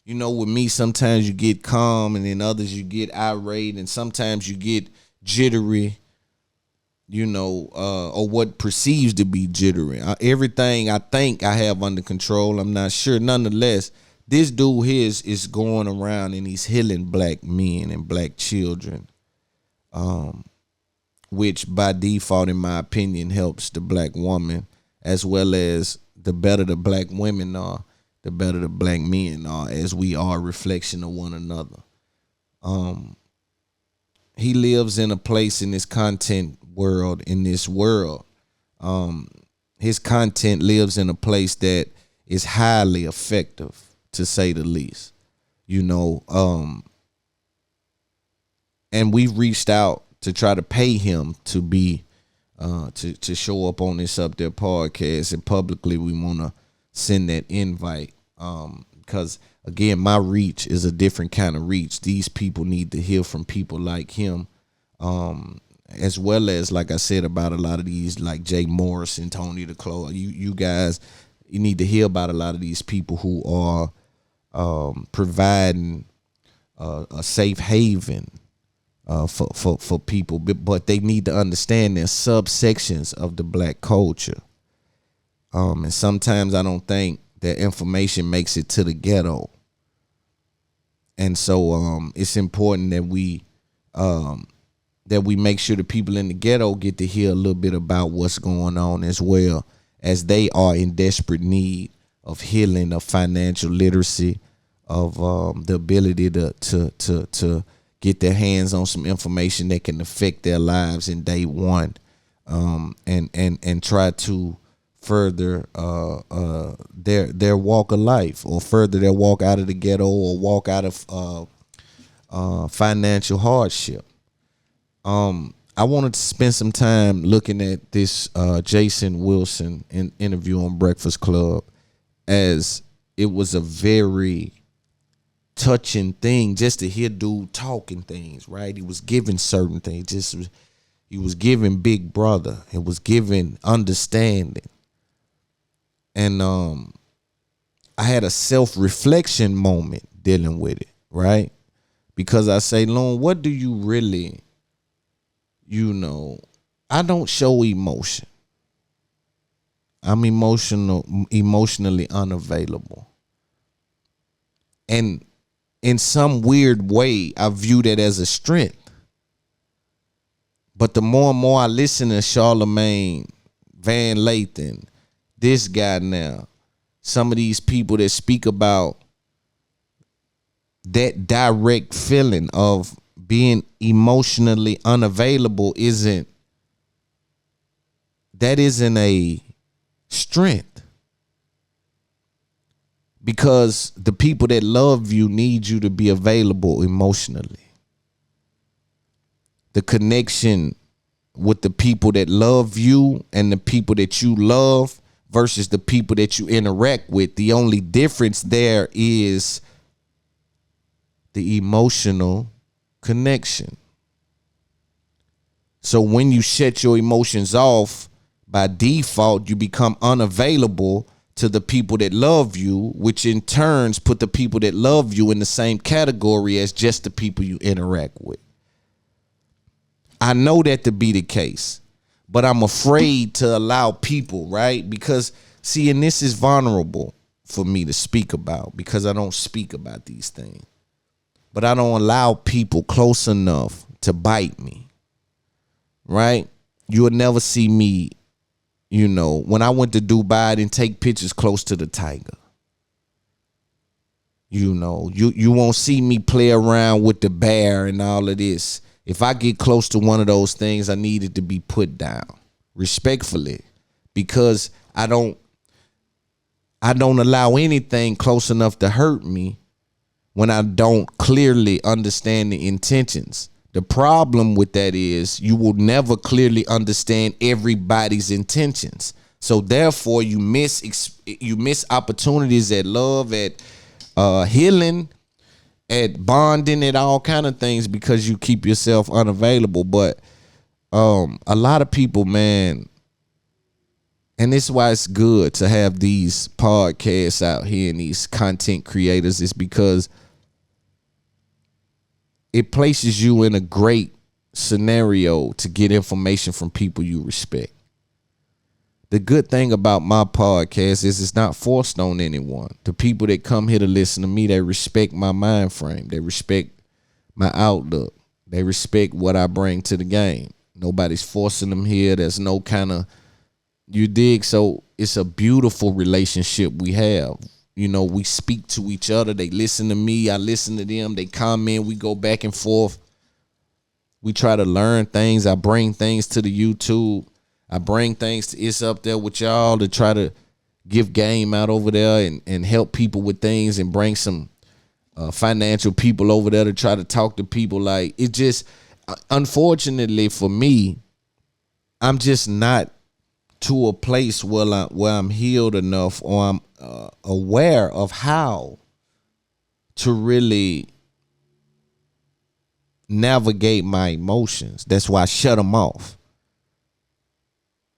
You know, with me, sometimes you get calm and then others you get irate and sometimes you get jittery, you know, or what perceives to be jittery. Everything I think I have under control, I'm not sure. Nonetheless, this dude here is going around and he's healing black men and black children, which by default, in my opinion, helps the black woman, as well as the better the black women are, the better the black men are, as we are a reflection of one another. He lives in a place in this content world, his content lives in a place that is highly effective, to say the least. You know, and we've reached out to try to pay him to be to show up on this Up There podcast, and publicly we want to send that invite, because again, my reach is a different kind of reach. These people need to hear from people like him, as well as, like I said, about a lot of these, like Jay Morris and Tony the Clo. You guys, you need to hear about a lot of these people who are providing a safe haven for people, but they need to understand there's subsections of the black culture, and sometimes I don't think that information makes it to the ghetto, and so it's important that we that we make sure the people in the ghetto get to hear a little bit about what's going on as well, as they are in desperate need of healing, of financial literacy, of the ability to get their hands on some information that can affect their lives in day one, and try to further their walk of life, or further their walk out of the ghetto, or walk out of financial hardship. I wanted to spend some time looking at this Jason Wilson interview on Breakfast Club, as it was a very touching thing just to hear dude talking things, right? He was giving certain things. He was giving big brother. It was giving understanding. And I had a self-reflection moment dealing with it, right? Because I say, Loon, what do you really, I don't show emotion. I'm emotionally unavailable. And in some weird way, I view that as a strength. But the more and more I listen to Charlemagne, Van Lathan, this guy now, some of these people that speak about that direct feeling of being emotionally unavailable isn't a strength, because the people that love you need you to be available emotionally. The connection with the people that love you and the people that you love versus the people that you interact with, the only difference there is the emotional connection. So when you shut your emotions off, by default, you become unavailable to the people that love you, which in turns put the people that love you in the same category as just the people you interact with. I know that to be the case, but I'm afraid to allow people, right? Because, see, and this is vulnerable for me to speak about, because I don't speak about these things. But I don't allow people close enough to bite me, right? You'll never see me, when I went to Dubai, I didn't take pictures close to the tiger. You won't see me play around with the bear and all of this. If I get close to one of those things, I need it to be put down respectfully, because I don't allow anything close enough to hurt me when I don't clearly understand the intentions. The problem with that is you will never clearly understand everybody's intentions. So therefore you miss opportunities at love, at healing, at bonding, at all kind of things, because you keep yourself unavailable. But a lot of people, man, and this is why it's good to have these podcasts out here and these content creators, is because it places you in a great scenario to get information from people you respect. The good thing about my podcast is it's not forced on anyone. The people that come here to listen to me, they respect my mind frame. They respect my outlook. They respect what I bring to the game. Nobody's forcing them here. There's no kind of, you dig? So it's a beautiful relationship we have. We speak to each other. They listen to me. I listen to them. They comment. We go back and forth. We try to learn things. I bring things to the YouTube. I bring things to It's Up There with y'all to try to give game out over there and help people with things, and bring some financial people over there to try to talk to people. Like, it just, unfortunately for me, I'm just not to a place where I'm healed enough, or I'm aware of how to really navigate my emotions. That's why I shut them off.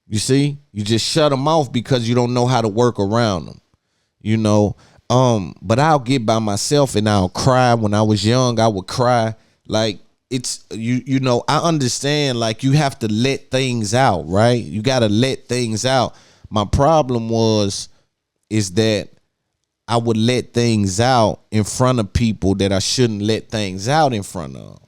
You see, you just shut them off because you don't know how to work around them. But I'll get by myself and I'll cry. When I was young, I would cry. Like, it's, I understand, like, you have to let things out, right? You got to let things out. My problem is that I would let things out in front of people that I shouldn't let things out in front of,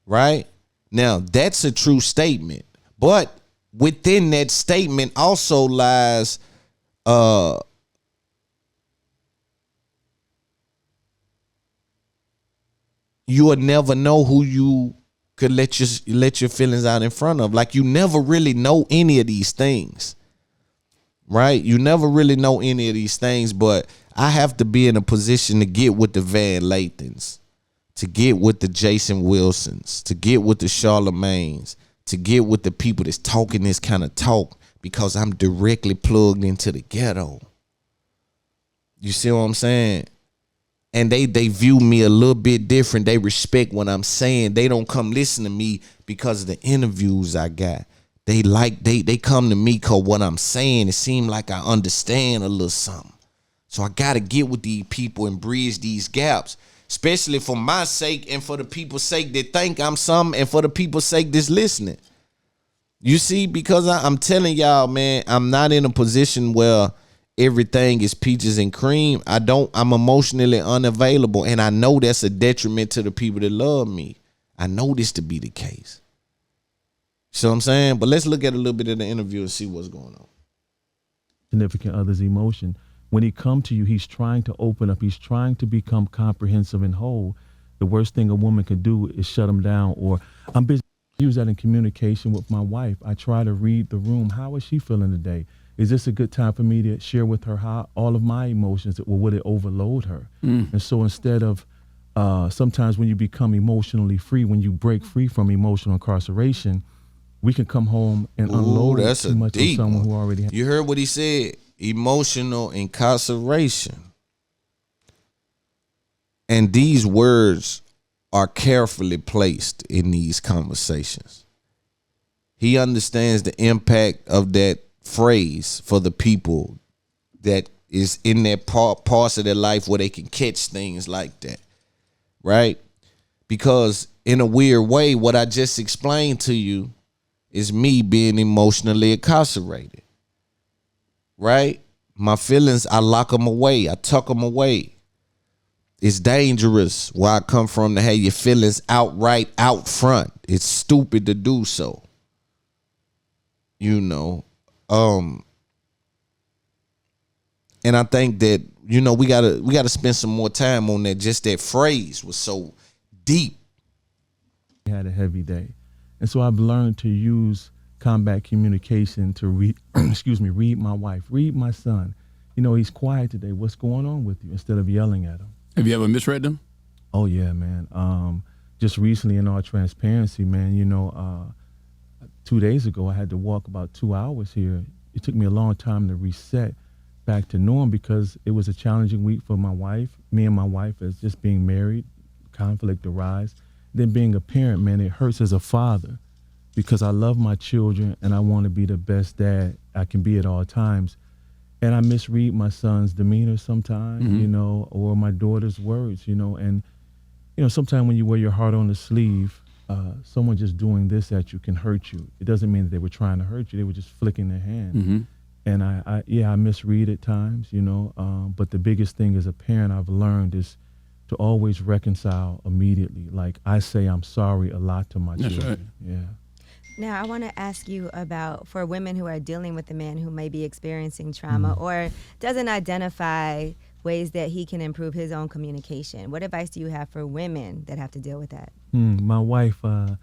right? Now, that's a true statement. But within that statement also lies you will never know who you could let your feelings out in front of. Like, you never really know any of these things, right? You never really know any of these things, but I have to be in a position to get with the Van Lathens, to get with the Jason Wilsons, to get with the Charlemagnes, to get with the people that's talking this kind of talk, because I'm directly plugged into the ghetto. You see what I'm saying? And they view me a little bit different. They respect what I'm saying. They don't come listen to me because of the interviews I got. They come to me because what I'm saying, it seems like I understand a little something. So I got to get with these people and bridge these gaps, especially for my sake and for the people's sake that think I'm something, and for the people's sake that's listening. You see, because I'm telling y'all, man, I'm not in a position where everything is peaches and cream. I'm emotionally unavailable, and I know that's a detriment to the people that love me. I know this to be the case. See what I'm saying? But let's look at a little bit of the interview and see what's going on. Significant other's emotion. When he come to you, he's trying to open up. He's trying to become comprehensive and whole. The worst thing a woman can do is shut him down. Or I'm busy. I use that in communication with my wife. I try to read the room. How is she feeling today? Is this a good time for me to share with her how all of my emotions, or would it overload her? And so instead of, sometimes when you become emotionally free, when you break free from emotional incarceration, we can come home and unload too much on someone who already has. You heard what he said? Emotional incarceration. And these words are carefully placed in these conversations. He understands the impact of that phrase for the people that is in their parts of their life where they can catch things like that, right? Because in a weird way, what I just explained to you is me being emotionally incarcerated, right? My feelings, I lock them away. I tuck them away. It's dangerous where I come from to have your feelings outright out front. It's stupid to do so. You know, and I think that, you know, we gotta spend some more time on that. Just that phrase was so deep. He had a heavy day. And so I've learned to use combat communication to read my wife, read my son. You know, he's quiet today. What's going on with you? Instead of yelling at him. Have you ever misread them? Oh yeah, man. Just recently, in all transparency, man, you know, 2 days ago, I had to walk about 2 hours here. It took me a long time to reset back to norm because it was a challenging week for my wife, me and my wife, as just being married, conflict arise. Then being a parent, man, it hurts as a father because I love my children and I want to be the best dad I can be at all times. And I misread my son's demeanor sometimes, you know, or my daughter's words, you know. And, you know, sometimes when you wear your heart on the sleeve, someone just doing this at you can hurt you. It doesn't mean that they were trying to hurt you. They were just flicking their hand. And I misread at times, you know. But the biggest thing as a parent I've learned is to always reconcile immediately. Like, I say I'm sorry a lot to my children. Right. Yeah. Now, I want to ask you about, for women who are dealing with a man who may be experiencing trauma or doesn't identify ways that he can improve his own communication. What advice do you have for women that have to deal with that? My wife, a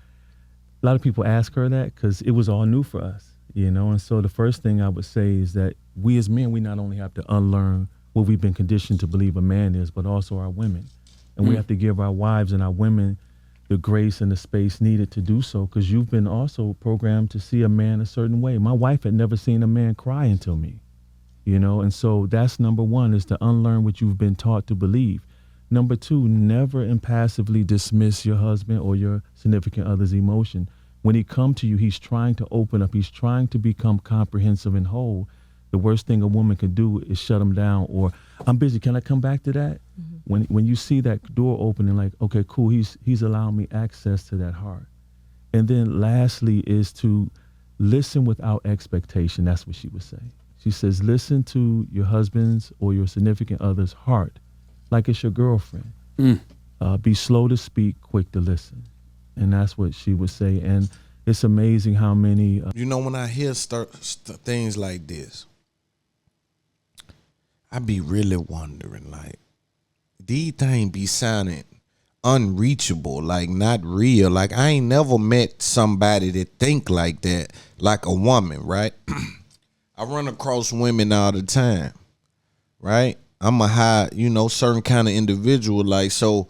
lot of people ask her that because it was all new for us, you know. And so the first thing I would say is that we as men, we not only have to unlearn what we've been conditioned to believe a man is, but also our women. And we have to give our wives and our women the grace and the space needed to do so, because you've been also programmed to see a man a certain way. My wife had never seen a man cry until me, you know, and so that's number one, is to unlearn what you've been taught to believe. Number two, never impassively dismiss your husband or your significant other's emotion. When he come to you, he's trying to open up. He's trying to become comprehensive and whole. The worst thing a woman can do is shut him down or, I'm busy, can I come back to that? When you see that door opening, like, okay, cool, he's allowing me access to that heart. And then lastly is to listen without expectation. That's what she would say. She says, listen to your husband's or your significant other's heart like it's your girlfriend. Be slow to speak, quick to listen. And that's what she would say. And it's amazing how many. When I hear things like this, I be really wondering, like, these things be sounding unreachable, like not real. Like, I ain't never met somebody that think like that, like a woman, right? I run across women all the time, right? I'm a high, certain kind of individual, like, so,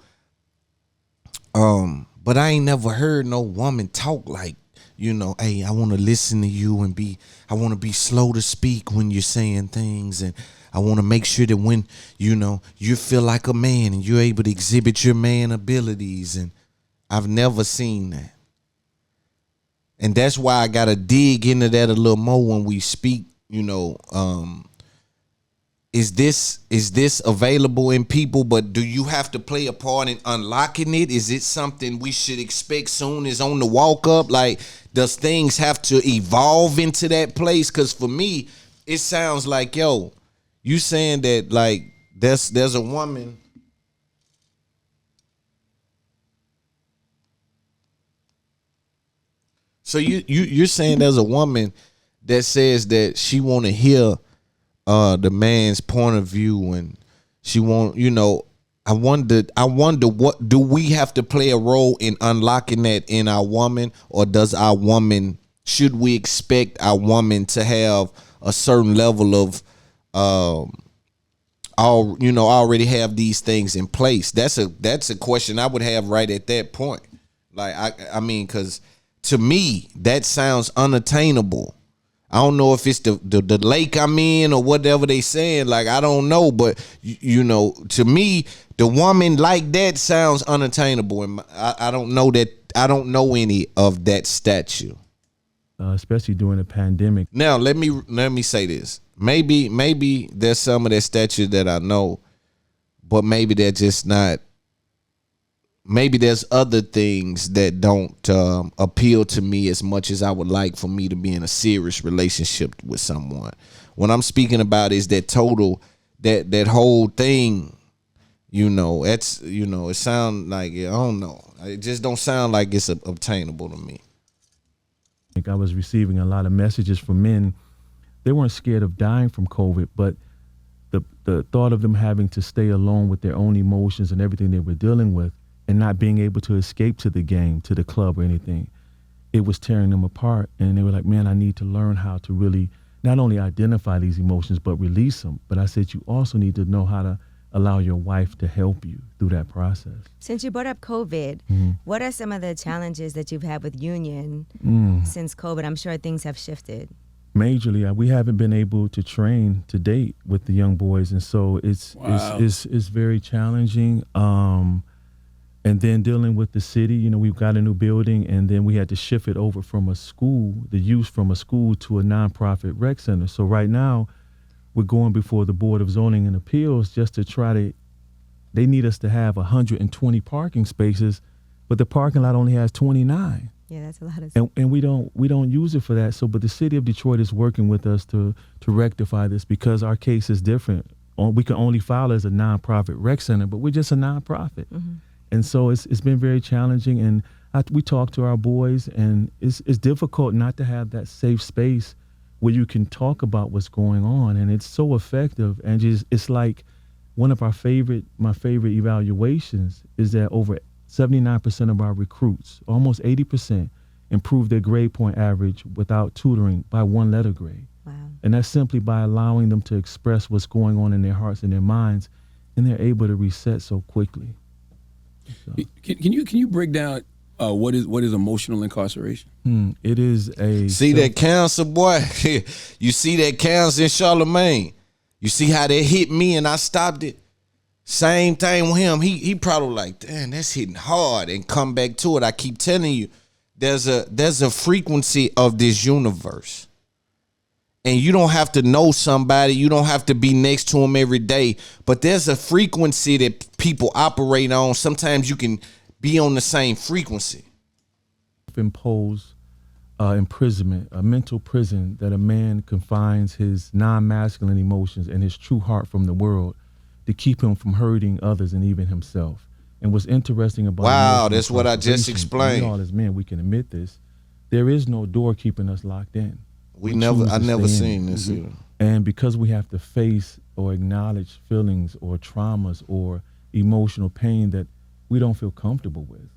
but I ain't never heard no woman talk like, hey, I want to listen to you and I want to be slow to speak when you're saying things, and I want to make sure that when, you feel like a man and you're able to exhibit your man abilities. And I've never seen that. And that's why I got to dig into that a little more when we speak, is this available in people, but do you have to play a part in unlocking it? Is it something we should expect soon as on the walk up? Like, does things have to evolve into that place? Because for me, it sounds like, yo, you saying that, like, there's a woman. So you're saying there's a woman that says that she want to hear the man's point of view, and she want, I wonder what do we have to play a role in unlocking that in our woman, or should we expect our woman to have a certain level of already have these things in place? That's a question I would have right at that point. Like, I mean, because to me that sounds unattainable. I don't know if it's the lake I'm in or whatever they saying. Like, I don't know, but to me, the woman like that sounds unattainable, and I don't know that. I don't know any of that statue, especially during the pandemic. Now, let me say this. Maybe there's some of that statue that I know, but maybe they're just not. Maybe there's other things that don't appeal to me as much as I would like for me to be in a serious relationship with someone. What I'm speaking about is that total, that whole thing, that's, it sounds like, I don't know. It just don't sound like it's obtainable to me. I was receiving a lot of messages from men. They weren't scared of dying from COVID, but the thought of them having to stay alone with their own emotions and everything they were dealing with, and not being able to escape to the game, to the club or anything, it was tearing them apart. And they were like, man, I need to learn how to really not only identify these emotions, but release them. But I said, you also need to know how to allow your wife to help you through that process. Since you brought up COVID, what are some of the challenges that you've had with union since COVID? I'm sure things have shifted. Majorly, we haven't been able to train to date with the young boys. And so it's very challenging. And then dealing with the city, we've got a new building, and then we had to shift it over from a school, the use from a school to a nonprofit rec center. So right now, we're going before the Board of Zoning and Appeals just to they need us to have 120 parking spaces, but the parking lot only has 29. Yeah, that's a lot of and we don't use it for that. So, but the city of Detroit is working with us to rectify this, because our case is different. We can only file as a nonprofit rec center, but we're just a nonprofit. Mm-hmm. And so it's been very challenging, and we talk to our boys, and it's difficult not to have that safe space where you can talk about what's going on, and it's so effective. And it's like one of my favorite evaluations is that over 79% of our recruits, almost 80%, improve their grade point average without tutoring by 1 letter grade. Wow. And that's simply by allowing them to express what's going on in their hearts and their minds, and they're able to reset so quickly. So. Can you break down what is emotional incarceration? It is a that cancer, boy. You see that cancer in Charlemagne. You see how that hit me and I stopped it. Same thing with him. He probably like, damn, that's hitting hard, and come back to it. I keep telling you, there's a frequency of this universe. And you don't have to know somebody. You don't have to be next to them every day. But there's a frequency that people operate on. Sometimes you can be on the same frequency. Impose imprisonment, a mental prison that a man confines his non-masculine emotions and his true heart from the world to keep him from hurting others and even himself. And what's interesting about Wow, emotional that's what I just incarceration, explained. we all as men, we can admit this. There is no door keeping us locked in. I choose to never stay in seen it. this either. And because we have to face or acknowledge feelings or traumas or emotional pain that we don't feel comfortable with,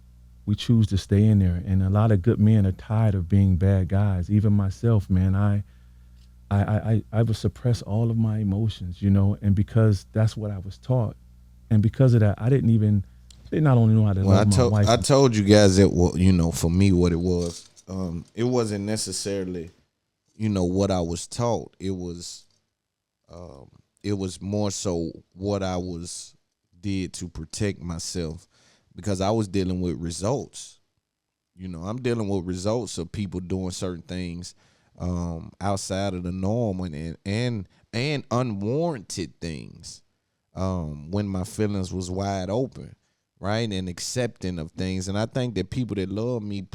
we choose to stay in there. And a lot of good men are tired of being bad guys. Even myself, man, I would suppress all of my emotions, you know, and because that's what I was taught. And because of that, I didn't not only know how to love my wife. I told you guys that, well, you know, for me, what it was, it wasn't necessarily, you know, what I was taught. It was more so what I did to protect myself, because I was dealing with results. You know, I'm dealing with results of people doing certain things outside of the norm and unwarranted things when my feelings was wide open, right, and accepting of things. And I think that people that love me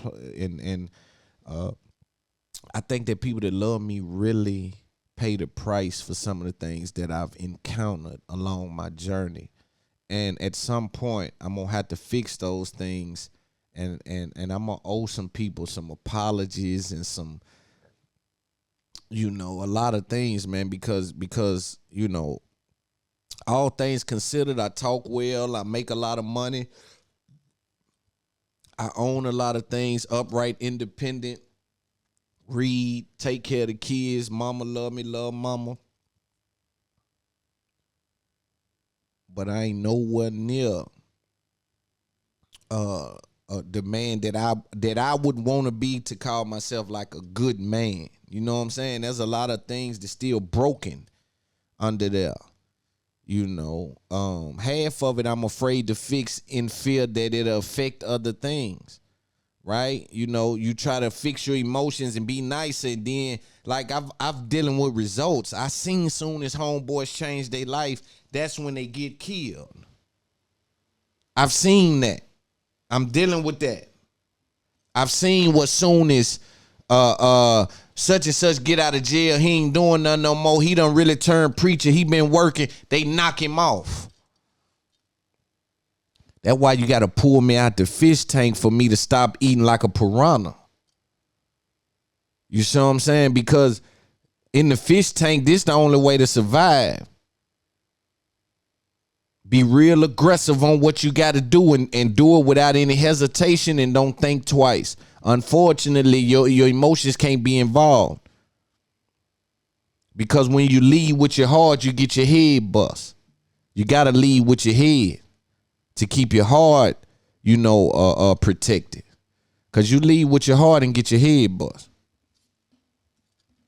I think that people that love me really pay the price for some of the things that I've encountered along my journey. And at some point, I'm going to have to fix those things, and I'm going to owe some people some apologies and some, you know, a lot of things, man, because, you know, all things considered, I talk well, I make a lot of money, I own a lot of things, upright, independent, read, take care of the kids, mama love me, love mama. But I ain't nowhere near the man that I would want to be to call myself like a good man. You know what I'm saying? There's a lot of things that's still broken under there. You know, half of it I'm afraid to fix in fear that it'll affect other things. Right? You know, you try to fix your emotions and be nice, and then like I've dealing with results. I seen soon as homeboys change their life, that's when they get killed. I've seen that. I'm dealing with that. I've seen what soon as such and such get out of jail, he ain't doing nothing no more. He done really turned preacher. He been working. They knock him off. That's why you got to pull me out the fish tank for me to stop eating like a piranha. You see what I'm saying? Because in the fish tank, this the only way to survive. Be real aggressive on what you got to do and do it without any hesitation, and don't think twice. Unfortunately, your emotions can't be involved. Because when you lead with your heart, you get your head bust. You got to lead with your head to keep your heart, you know, protected. Because you lead with your heart and get your head bust.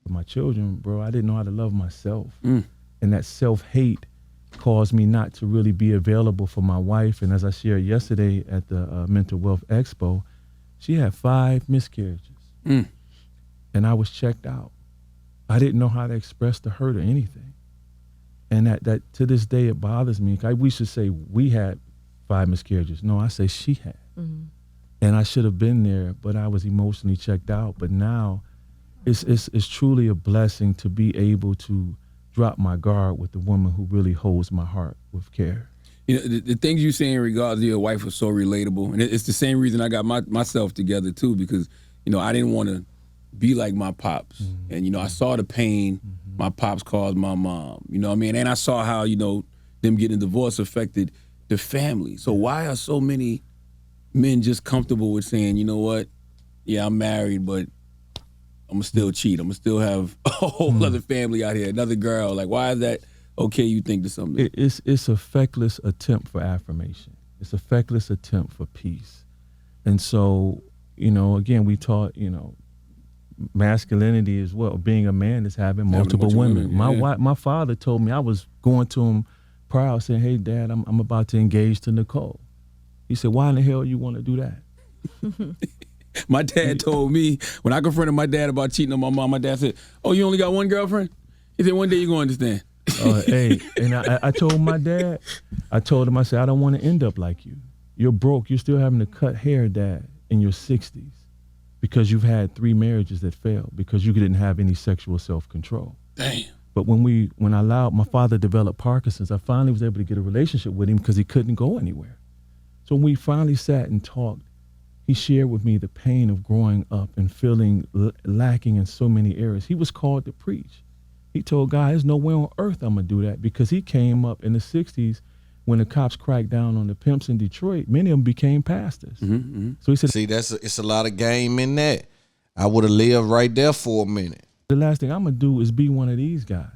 My children, bro, I didn't know how to love myself. And that self-hate caused me not to really be available for my wife. And as I shared yesterday at the Mental Wealth Expo, she had 5 miscarriages. And I was checked out. I didn't know how to express the hurt or anything. And that to this day, it bothers me. We should say we had 5 miscarriages. No, I say she had. And I should have been there, but I was emotionally checked out. But now it's truly a blessing to be able to drop my guard with the woman who really holds my heart with care. You know, the things you say in regards to your wife was so relatable. And it's the same reason I got myself together too, because, you know, I didn't want to be like my pops. And, you know, I saw the pain my pops caused my mom, you know what I mean? And I saw how, you know, them getting divorced affected the family. So why are so many men just comfortable with saying, you know what, yeah, I'm married, but I'm gonna still cheat. I'm gonna still have a whole other family out here, another girl. Like, why is that okay, you think, to something? It's a feckless attempt for affirmation. It's a feckless attempt for peace. And so, you know, again, we taught, you know, masculinity as well. Being a man is having multiple women. My father told me, I was going to him proud, saying, "Hey, Dad, I'm about to engage to Nicole." He said, "Why in the hell you want to do that?" My dad told me, when I confronted my dad about cheating on my mom, my dad said, "Oh, you only got one girlfriend?" He said, "One day you're going to understand." Hey, and I told my dad, I said, "I don't want to end up like you. You're broke. You're still having to cut hair, Dad, in your 60s because you've had 3 marriages that failed because you didn't have any sexual self-control." Damn. But when I allowed my father to develop Parkinson's, I finally was able to get a relationship with him because he couldn't go anywhere. So when we finally sat and talked, he shared with me the pain of growing up and feeling lacking in so many areas. He was called to preach. He told God, there's no way on earth I'm going to do that, because he came up in the 60s when the cops cracked down on the pimps in Detroit. Many of them became pastors. So he said, See, it's a lot of game in that. I would have lived right there for a minute. the last thing I'm going to do is be one of these guys.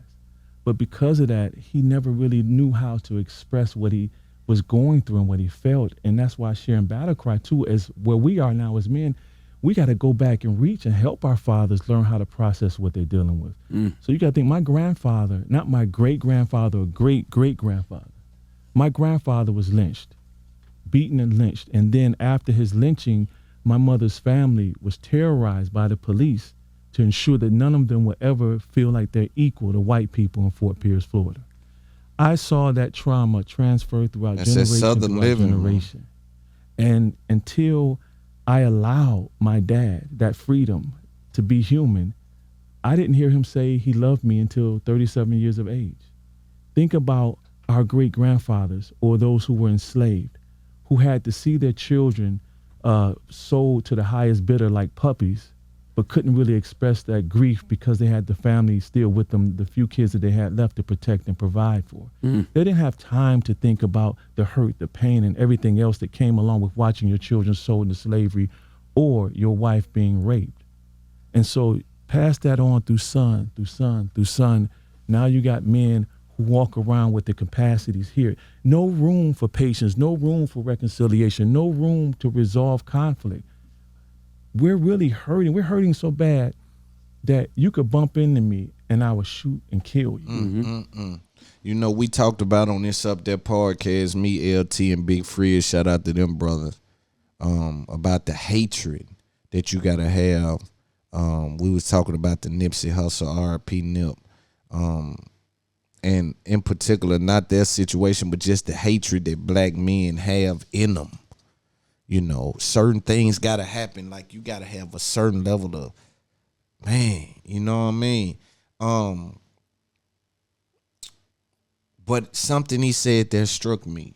But because of that, he never really knew how to express what he was going through and what he felt. And that's why sharing Battle Cry too, as where we are now as men, we got to go back and reach and help our fathers learn how to process what they're dealing with. So you got to think, my grandfather, not my great-grandfather or great-great-grandfather, my grandfather was lynched, beaten and lynched. And then after his lynching, my mother's family was terrorized by the police to ensure that none of them would ever feel like they're equal to white people in Fort Pierce, Florida. I saw that trauma transfer throughout That's that generation Southern throughout living. generation. And until I allowed my dad that freedom to be human, I didn't hear him say he loved me until 37 years of age. Think about our great-grandfathers or those who were enslaved, who had to see their children sold to the highest bidder like puppies, but couldn't really express that grief because they had the family still with them, the few kids that they had left to protect and provide for. They didn't have time to think about the hurt, the pain, and everything else that came along with watching your children sold into slavery or your wife being raped. And so pass that on through son, through son, through son. Now you got men who walk around with the capacities here. No room for patience, no room for reconciliation, no room to resolve conflict. We're really hurting. We're hurting so bad that you could bump into me and I would shoot and kill you. You know, we talked about on this Up There podcast, me, LT, and Big Frizz, shout out to them brothers, about the hatred that you got to have. We was talking about the Nipsey Hussle, R.I.P. Nip. And in particular, not their situation, but just the hatred that black men have in them. You know, certain things got to happen. Like, you got to have a certain level of, man, you know what I mean? But something he said there struck me.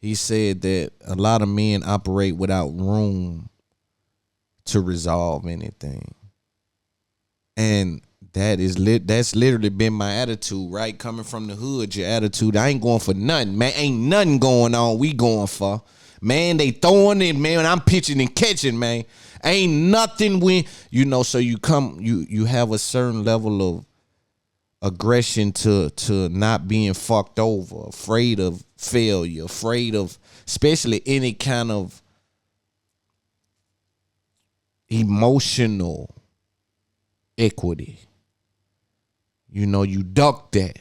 He said that a lot of men operate without room to resolve anything. And that's literally been my attitude, right? Coming from the hood, your attitude, I ain't going for nothing, man. Ain't nothing going on, we going for. Man, they throwing it, man. I'm pitching and catching, man. Ain't nothing when, you know, so you have a certain level of aggression to not being fucked over, afraid of failure, afraid of especially any kind of emotional equity. You know, you duck that.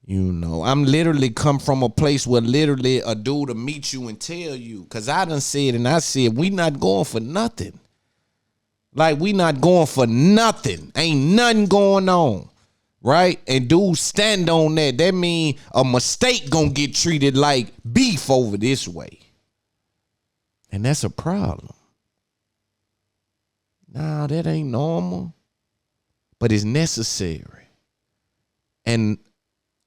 You know, I'm literally come from a place where literally a dude will meet you and tell you, because I done said and I said, we not going for nothing. Like, we not going for nothing. Ain't nothing going on. Right? And dudes stand on that. That mean a mistake gonna get treated like beef over this way. And that's a problem. Nah, that ain't normal. But it's necessary. And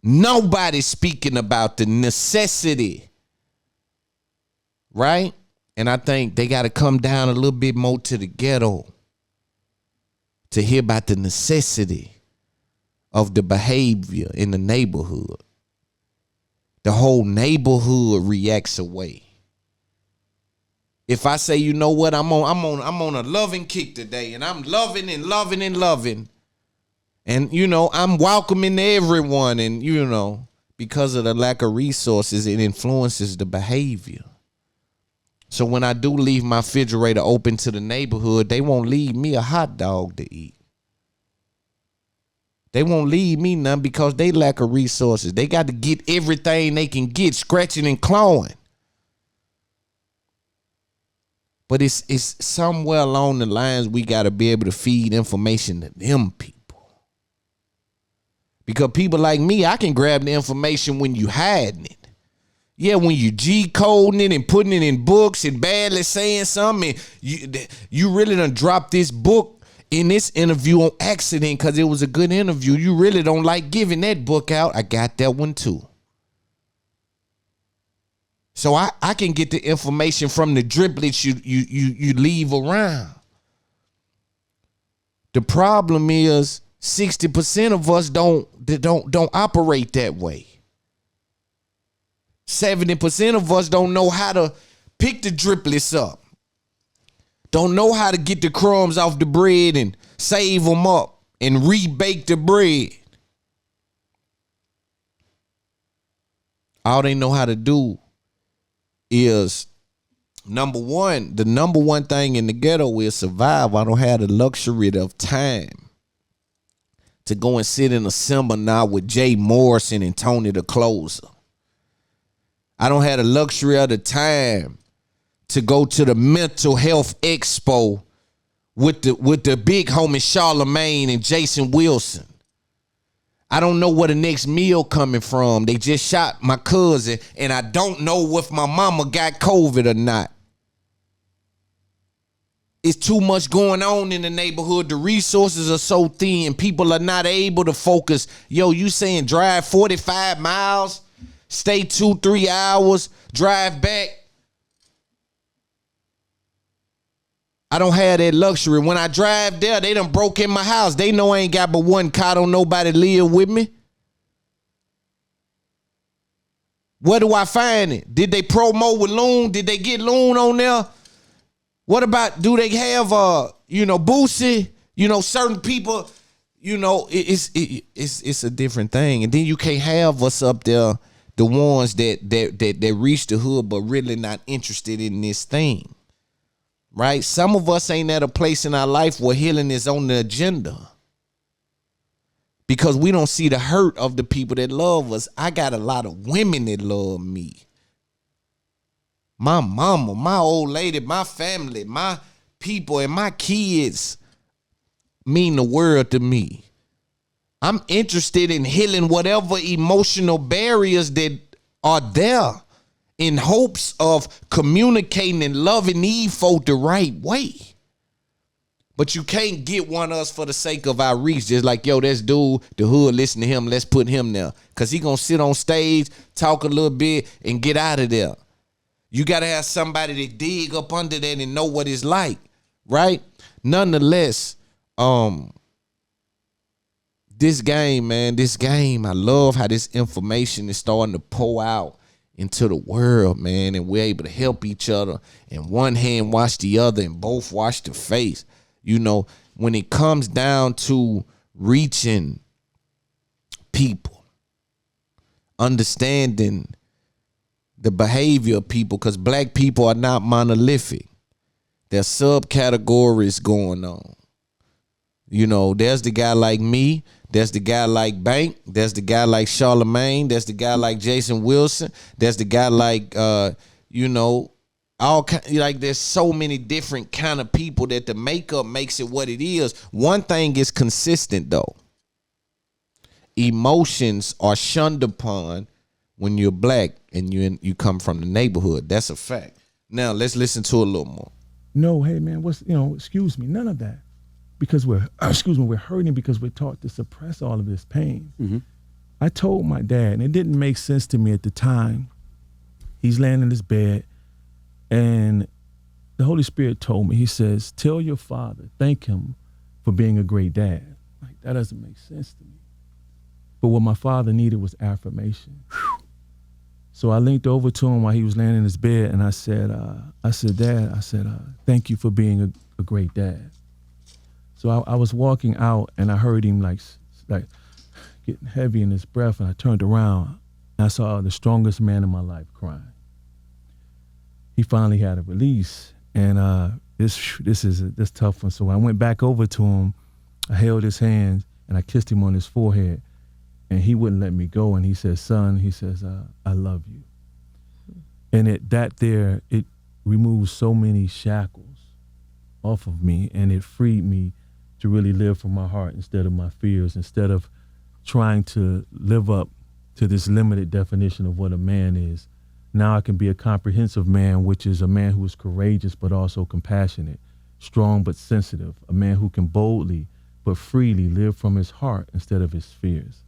nobody's speaking about the necessity, right? And I think they got to come down a little bit more to the ghetto to hear about the necessity of the behavior in the neighborhood. The whole neighborhood reacts away. If I say, you know what, I'm on a loving kick today, and I'm loving and loving and loving. And, you know, I'm welcoming everyone. And, you know, because of the lack of resources, it influences the behavior. So when I do leave my refrigerator open to the neighborhood, they won't leave me a hot dog to eat. They won't leave me none because they lack of resources. They got to get everything they can get, scratching and clawing. But it's somewhere along the lines we got to be able to feed information to them people. Because people like me, I can grab the information when you hiding it. Yeah, when you G-coding it and putting it in books and badly saying something, and you really done dropped this book in this interview on accident because it was a good interview. You really don't like giving that book out. I got that one too. So I can get the information from the driplets you leave around. The problem is 60% of us don't operate that way. 70% of us don't know how to pick the driplets up. Don't know how to get the crumbs off the bread and save them up and rebake the bread. All they know how to do is the number one thing in the ghetto is survive. I don't have the luxury of time to go and sit in a seminar with Jay Morrison and Tony the Closer. I don't have the luxury of the time to go to the mental health expo with the big homie Charlemagne and Jason Wilson. I don't know where the next meal coming from. They just shot my cousin, and I don't know if my mama got COVID or not. It's too much going on in the neighborhood. The resources are so thin. People are not able to focus. Yo, you saying drive 45 miles, stay 2-3 hours, drive back. I don't have that luxury. When I drive there, they done broke in my house. They know I ain't got but one car. Don't nobody live with me. Where do I find it? Did they promo with LOON? Did they get LOON on there? What about, do they have, Boosie? Certain people, it's a different thing. And then you can't have us up there, the ones that reach the hood but really not interested in this thing. Right? Some of us ain't at a place in our life where healing is on the agenda because we don't see the hurt of the people that love us. I got a lot of women that love me. My mama, my old lady, my family, my people, and my kids mean the world to me. I'm interested in healing whatever emotional barriers that are there, in hopes of communicating and loving these folk the right way. But you can't get one of us for the sake of our reach. Just like, yo, this dude, the hood, listen to him, let's put him there. Because he going to sit on stage, talk a little bit, and get out of there. You got to have somebody that dig up under that and know what it's like, right? Nonetheless, this game, I love how this information is starting to pour out into the world, man, and we're able to help each other, and one hand wash the other and both wash the face. When it comes down to reaching people, understanding the behavior of people, because black people are not monolithic. There's subcategories going on. There's the guy like me. There's the guy like Bank. There's the guy like Charlemagne. There's the guy like Jason Wilson. There's the guy like, there's so many different kind of people that the makeup makes it what it is. One thing is consistent though. Emotions are shunned upon when you're black and you come from the neighborhood. That's a fact. Now let's listen to a little more. No, hey man, excuse me, none of that. Because we're hurting because we're taught to suppress all of this pain. Mm-hmm. I told my dad, and it didn't make sense to me at the time. He's laying in his bed, and the Holy Spirit told me, he says, tell your father, thank him for being a great dad. Like, that doesn't make sense to me. But what my father needed was affirmation. So I linked over to him while he was laying in his bed, and I said, Dad, thank you for being a great dad. So I was walking out, and I heard him like getting heavy in his breath, and I turned around, and I saw the strongest man in my life crying. He finally had a release, and this tough one. So when I went back over to him, I held his hands, and I kissed him on his forehead, and he wouldn't let me go. And he says, son, I love you. And it removed so many shackles off of me, and it freed me to really live from my heart instead of my fears, instead of trying to live up to this limited definition of what a man is. Now I can be a comprehensive man, which is a man who is courageous but also compassionate, strong but sensitive, a man who can boldly but freely live from his heart instead of his fears.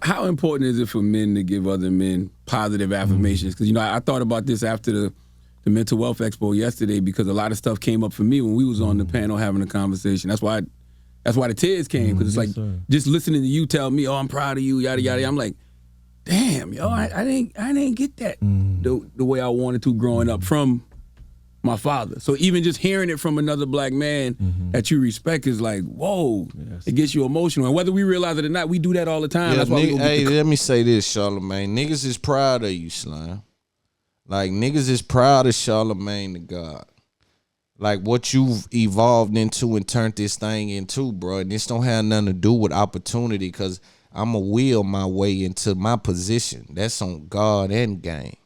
How important is it for men to give other men positive affirmations? Because, I thought about this after the Mental Wealth Expo yesterday, because a lot of stuff came up for me when we was on the panel having a conversation. That's why the tears came, because it's like, just listening to you tell me, oh, I'm proud of you, yada, yada. I'm like, damn, yo, I didn't get that the way I wanted to growing up from my father. So even just hearing it from another black man that you respect is like, whoa, it gets you emotional. And whether we realize it or not, we do that all the time. Yeah, That's why let me say this, Charlamagne. Niggas is proud of you, Slime. Like, niggas is proud of Charlamagne the God. Like, what you've evolved into and turned this thing into, bro. And this don't have nothing to do with opportunity, because I'm going to will my way into my position. That's on God and game.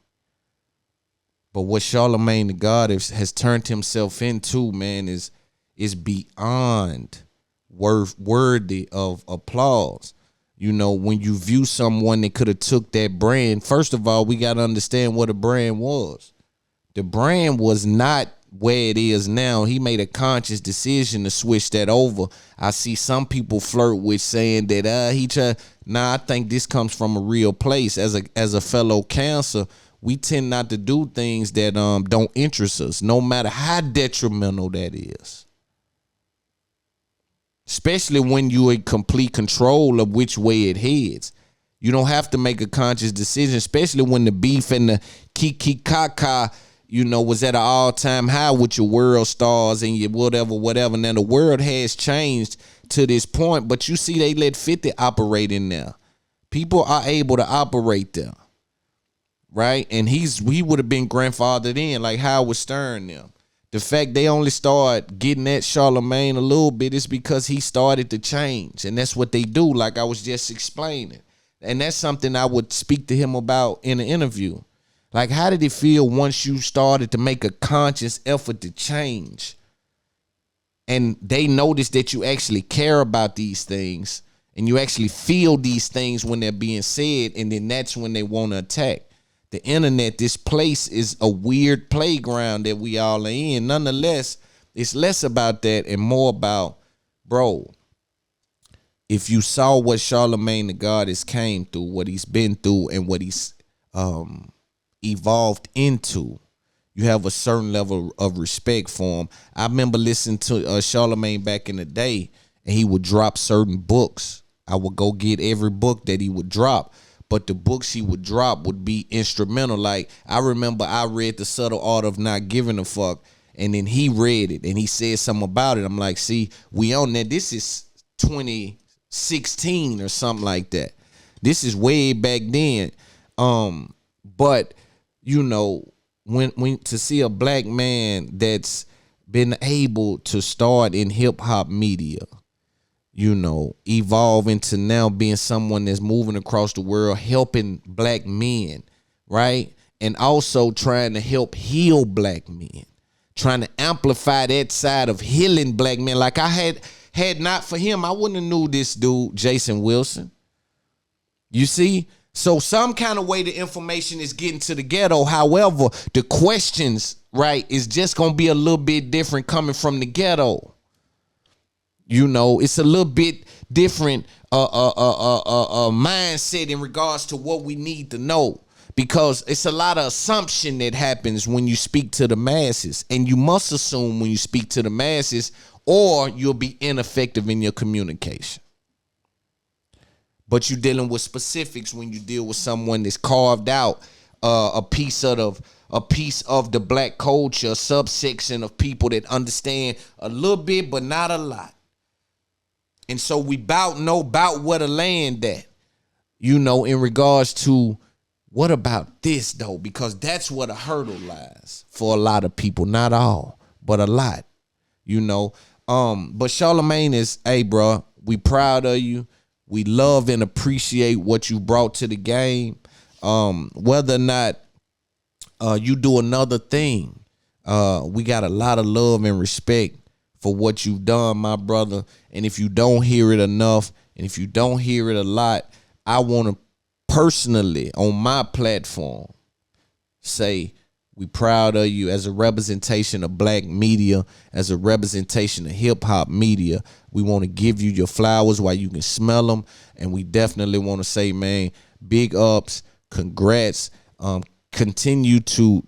But what Charlamagne the God has turned himself into, man, is beyond worthy of applause. When you view someone that could have took that brand, first of all, we got to understand what a brand was. The brand was not where it is now. He made a conscious decision to switch that over. I see some people flirt with saying that I think this comes from a real place. As a fellow Cancer, we tend not to do things that don't interest us, no matter how detrimental that is. Especially when you're in complete control of which way it heads. You don't have to make a conscious decision, especially when the beef and the kiki kaka, was at an all-time high with your world stars and your whatever. Now, the world has changed to this point, but you see they let 50 operate in there. People are able to operate there. Right? And he would have been grandfathered in like Howard Stern them. The fact they only start getting at Charlamagne a little bit is because he started to change. And that's what they do, like I was just explaining. And that's something I would speak to him about in an interview. Like, how did it feel once you started to make a conscious effort to change? And they notice that you actually care about these things and you actually feel these things when they're being said, and then that's when they want to attack. The internet, this place, is a weird playground that we all are in. Nonetheless, it's less about that and more about, bro, if you saw what Charlamagne the God has came through, what he's been through, and what he's evolved into, you have a certain level of respect for him. I remember listening to Charlamagne back in the day, and he would drop certain books. I would go get every book that he would drop. But the books he would drop would be instrumental. Like, I remember I read The Subtle Art of Not Giving a Fuck, and then he read it, and he said something about it. I'm like, see, we on that. This is 2016 or something like that. This is way back then. But, when to see a black man that's been able to start in hip-hop media, evolve into now being someone that's moving across the world, helping black men, right? And also trying to help heal black men, trying to amplify that side of healing black men. Like, I had not for him, I wouldn't have knew this dude, Jason Wilson. You see? So some kind of way the information is getting to the ghetto. However, the questions, right, is just going to be a little bit different coming from the ghetto. It's a little bit different mindset in regards to what we need to know, because it's a lot of assumption that happens when you speak to the masses, and you must assume when you speak to the masses, or you'll be ineffective in your communication. But you're dealing with specifics when you deal with someone that's carved out a piece of the black culture, a subsection of people that understand a little bit but not a lot. And so we know about where to land at, in regards to what about this though? Because that's where the hurdle lies for a lot of people, not all, but a lot, But Charlamagne is, hey, bro, we proud of you. We love and appreciate what you brought to the game. Whether or not you do another thing, we got a lot of love and respect for what you've done, my brother. And if you don't hear it enough, and if you don't hear it a lot, I want to personally, on my platform, say We proud of you as a representation of black media, as a representation of hip hop media. We want to give you your flowers while you can smell them. And we definitely want to say, man, big ups, congrats. Continue to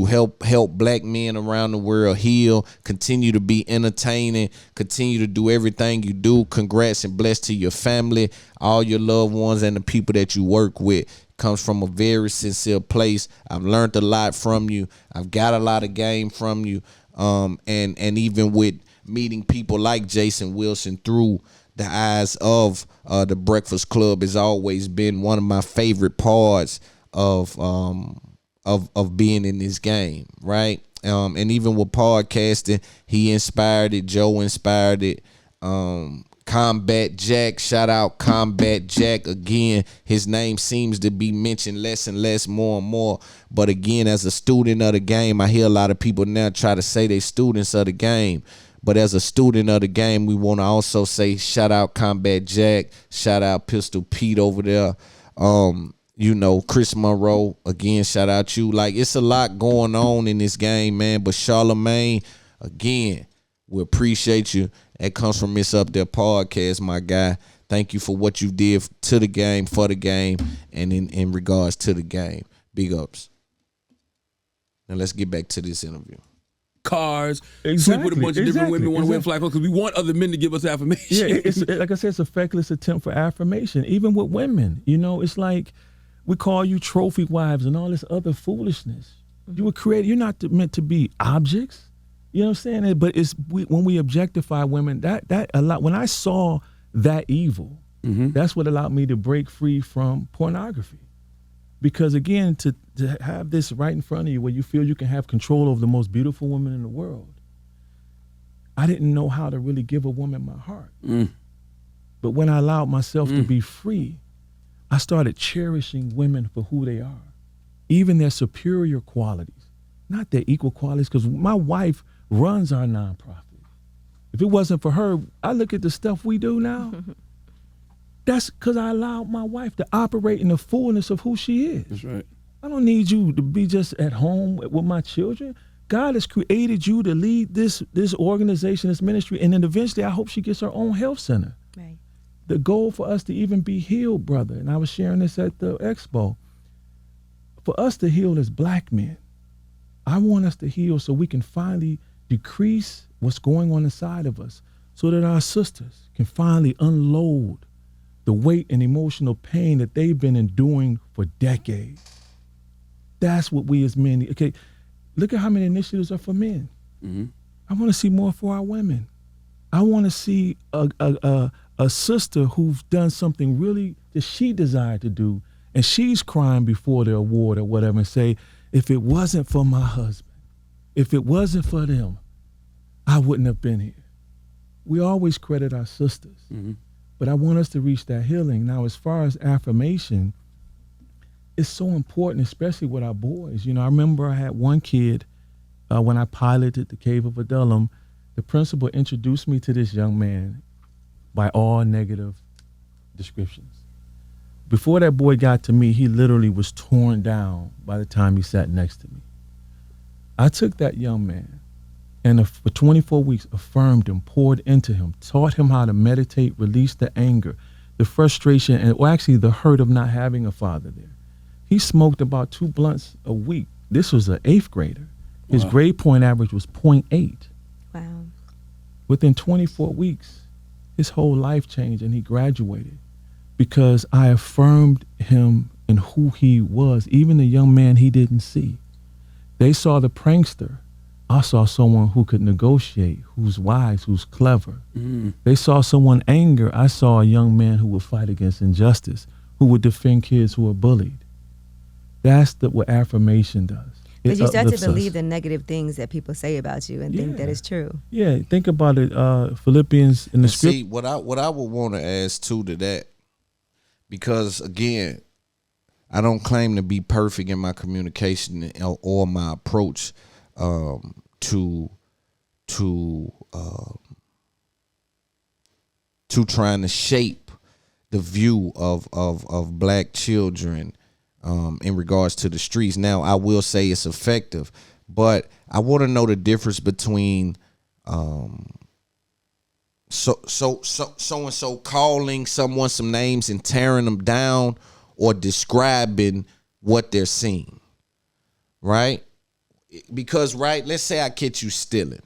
help black men around the world heal. Continue to be entertaining. Continue to do everything you do. Congrats and bless to your family, all your loved ones, and the people that you work with. Comes from a very sincere place. I've learned a lot from you. I've got a lot of game from you. And even with meeting people like Jason Wilson through the eyes of the Breakfast Club has always been one of my favorite parts of being in this game, right? And even with podcasting, he inspired it. Joe inspired it. Combat Jack, shout out Combat Jack. Again, his name seems to be mentioned less and less, more and more. But again, as a student of the game, I hear a lot of people now try to say they students of the game. But as a student of the game, we want to also say shout out Combat Jack, shout out Pistol Pete over there. You know, Chris Monroe, again, shout out you. Like, it's a lot going on in this game, man. But Charlamagne, again, we appreciate you. That comes from It's Up There Podcast, my guy. Thank you for what you did to the game, for the game, and in regards to the game. Big ups. Now let's get back to this interview. Cars, sleep with a bunch of different women, want to wear flag clothes because we want other men to give us affirmation. Yeah, it's like I said, it's a feckless attempt for affirmation. Even with women, you know, it's like we call you trophy wives and all this other foolishness. You were created. You're not meant to be objects. You know what I'm saying? But when we objectify women, that a lot. When I saw that evil, that's what allowed me to break free from pornography. Because again, to have this right in front of you where you feel you can have control over the most beautiful woman in the world, I didn't know how to really give a woman my heart. But when I allowed myself to be free, I started cherishing women for who they are, even their superior qualities, not their equal qualities, because my wife runs our nonprofit. If it wasn't for her, I look at the stuff we do now. That's because I allowed my wife to operate in the fullness of who she is. That's right. I don't need you to be just at home with my children. God has created you to lead this organization, this ministry, and then eventually I hope she gets her own health center. Right. The goal for us to even be healed, brother, and I was sharing this at the expo, for us to heal as black men, I want us to heal so we can finally decrease what's going on inside of us so that our sisters can finally unload the weight and emotional pain that they've been enduring for decades. That's what we as men need. Okay, look at how many initiatives are for men. I want to see more for our women. I want to see a sister who's done something really that she desired to do, and she's crying before the award or whatever, and say, if it wasn't for my husband, if it wasn't for them, I wouldn't have been here. We always credit our sisters. But I want us to reach that healing. Now, as far as affirmation, it's so important, especially with our boys. You know, I remember I had one kid, when I piloted the Cave of Adullam, the principal introduced me to this young man by all negative descriptions. Before that boy got to me, he literally was torn down by the time he sat next to me. I took that young man and for 24 weeks affirmed him, poured into him, taught him how to meditate, release the anger, the frustration, and actually the hurt of not having a father there. He smoked about 2 blunts a week. This was an 8th grader. His grade point average was 0.8. Wow. Within 24 weeks, his whole life changed and he graduated because I affirmed him in who he was, even the young man he didn't see. They saw the prankster. I saw someone who could negotiate, who's wise, who's clever. They saw someone anger. I saw a young man who would fight against injustice, who would defend kids who were bullied. That's what affirmation does. Because you start to believe the negative things that people say about you and think that it's true. Yeah, think about it. Philippians in the script. See, what I would want to add too to that, because again, I don't claim to be perfect in my communication or my approach to trying to shape the view of black children in regards to the streets. Now, I will say it's effective, but I want to know the difference between so and so calling someone some names and tearing them down, or describing what they're seeing, right? Because, right, let's say I catch you stealing.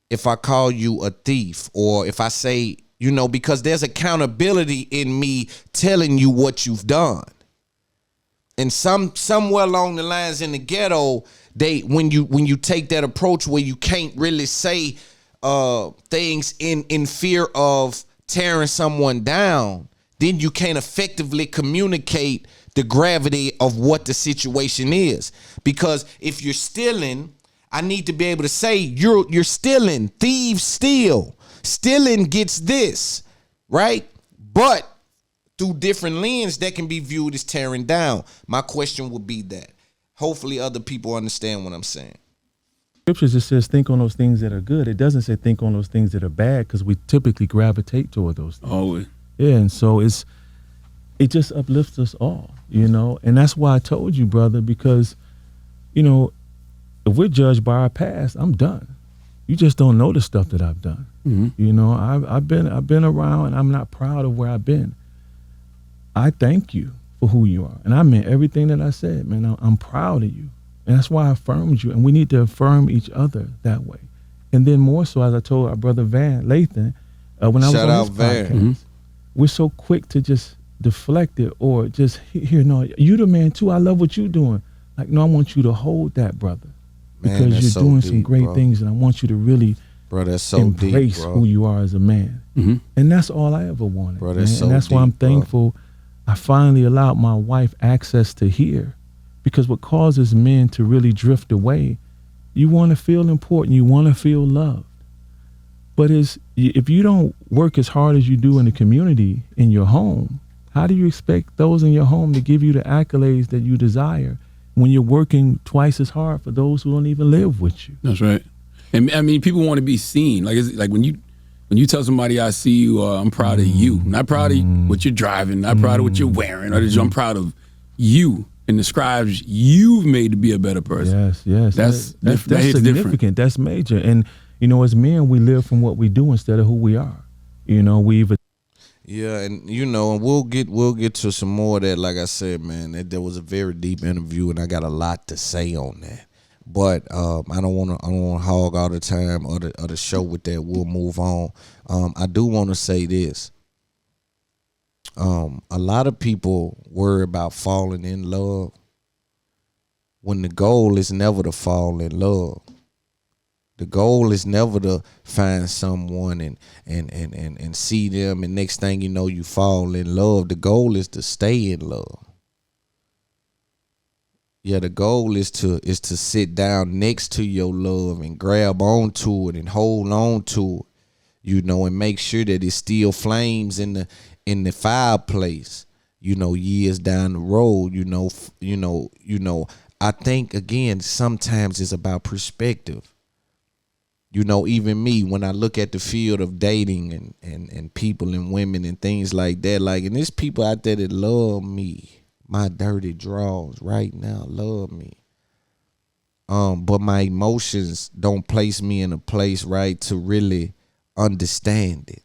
If I call you a thief, or if I say, you know, because there's accountability in me telling you what you've done. And somewhere along the lines in the ghetto, when you take that approach where you can't really say things in fear of tearing someone down, then you can't effectively communicate the gravity of what the situation is. Because if you're stealing, I need to be able to say you're stealing, thieves steal, stealing gets this, right? But through different lenses that can be viewed as tearing down. My question would be that. Hopefully other people understand what I'm saying. Scriptures, it says think on those things that are good. It doesn't say think on those things that are bad, because we typically gravitate toward those things. Always. Yeah, and so it just uplifts us all, you know? And that's why I told you, brother, because, you know, if we're judged by our past, I'm done. You just don't know the stuff that I've done. Mm-hmm. You know, I've been around, and I'm not proud of where I've been. I thank you for who you are. And I meant everything that I said, man. I'm proud of you. And that's why I affirmed you. And we need to affirm each other that way. And then more so, as I told our brother Van Lathan, when I was on this podcast, we're so quick to just deflect it, or just, here, no, you the man too. I love what you're doing. Like, no, I want you to hold that, brother. Man, because you're so doing deep, some great bro. things, and I want you to really That's so embrace deep, bro. who you are as a man. Mm-hmm. And that's all I ever wanted. Bro, man. that's so and that's why I'm deep, bro. thankful I finally allowed my wife access to hear. Because what causes men to really drift away, you want to feel important, you want to feel loved. But if you don't work as hard as you do in the community, in your home, how do you expect those in your home to give you the accolades that you desire when you're working twice as hard for those who don't even live with you? That's right. And I mean, people want to be seen. Like, it's like when you tell somebody, I see you, I'm proud of you. Not proud of what you're driving, not proud of what you're wearing, or I'm proud of you and the strives you've made to be a better person. Yes. That's significant. different. That's major. And, you know, as men, we live from what we do instead of who we are. You know, Yeah, and you know, and we'll get to some more of that. Like I said, man, there was a very deep interview, and I got a lot to say on that. But I don't want to hog all the time of the show with that. We'll move on. I do want to say this. A lot of people worry about falling in love when the goal is never to fall in love. The goal is never to find someone and see them, and next thing you know, you fall in love. The goal is to stay in love. Yeah, the goal is to sit down next to your love and grab onto it and hold on to it, you know, and make sure that it still flames in the fireplace, you know, years down the road. You know. I think, again, sometimes it's about perspective. You know, even me, when I look at the field of dating and people and women and things like that, like, and there's people out there that love me, my dirty draws right now, love me. But my emotions don't place me in a place, right, to really understand it.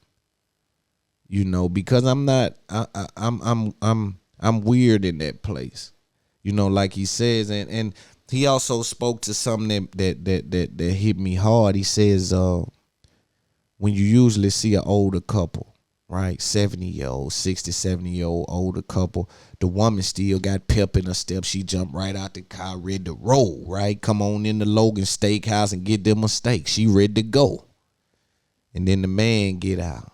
You know, because I'm not, I'm weird in that place. You know, like he says, and he also spoke to something that hit me hard. He says, when you usually see an older couple, right, 70-year-old, 60, 70-year-old older couple, the woman still got pep in her step. She jumped right out the car, ready to roll, right? Come on in the Logan Steakhouse and get them a steak. She ready to go. And then the man get out,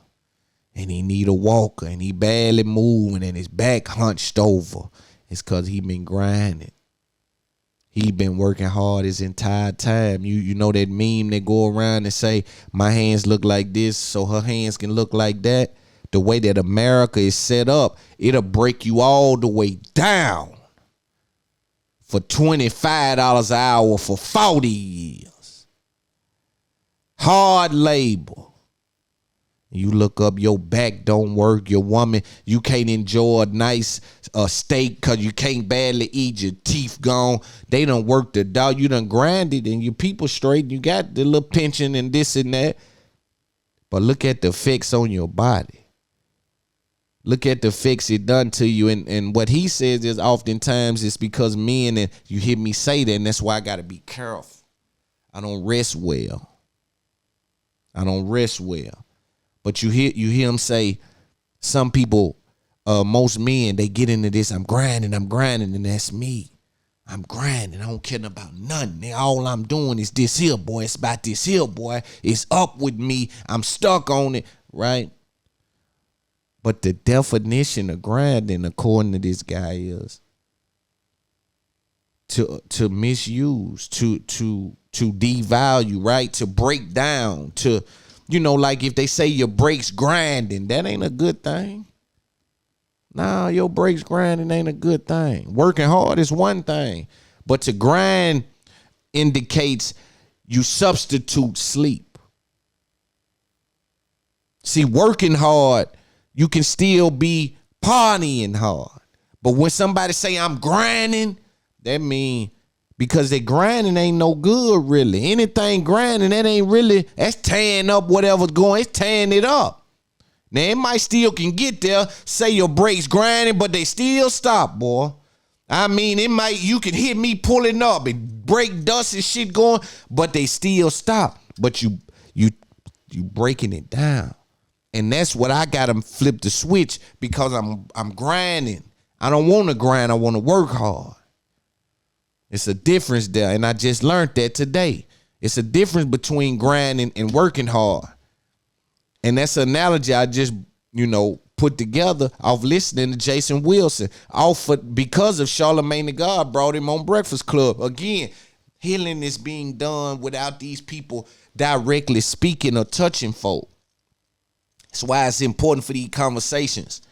and he need a walker, and he barely moving, and his back hunched over. It's because he been grinding. He been working hard his entire time. You know that meme that go around and say, my hands look like this, so her hands can look like that. The way that America is set up, it'll break you all the way down for $25 an hour for 40 years. Hard labor. You look up, your back don't work. Your woman, you can't enjoy a nice steak because you can't barely eat. Your teeth gone. They done worked the dog. You done grinded and your people straight. You got the little pension and this and that. But look at the effects on your body. Look at the effects it done to you. And what he says is oftentimes it's because men, and you hear me say that, and that's why I got to be careful. I don't rest well. But you hear him say, some people, most men, they get into this, I'm grinding, and that's me. I'm grinding. I don't care about nothing. All I'm doing is this here, boy. It's about this here, boy. It's up with me. I'm stuck on it, right? But the definition of grinding, according to this guy, is to misuse, to devalue, right? To break down, to, like if they say your brakes grinding, that ain't a good thing. Nah, your brakes grinding ain't a good thing. Working hard is one thing, but to grind indicates you substitute sleep. See, working hard, you can still be partying hard. But when somebody say I'm grinding, that mean because they grinding ain't no good really. Anything grinding, that ain't really, that's tearing up whatever's going, it's tearing it up. Now, it might still can get there, say your brakes grinding, but they still stop, boy. I mean, you can hit me pulling up and brake dust and shit going, but they still stop. But you breaking it down. And that's what I got to flip the switch because I'm grinding. I don't want to grind. I want to work hard. It's a difference there, and I just learned that today. It's a difference between grinding and working hard. And that's an analogy I just, put together off listening to Jason Wilson. Because of Charlamagne the God brought him on Breakfast Club. Again, healing is being done without these people directly speaking or touching folk. That's why it's important for these conversations.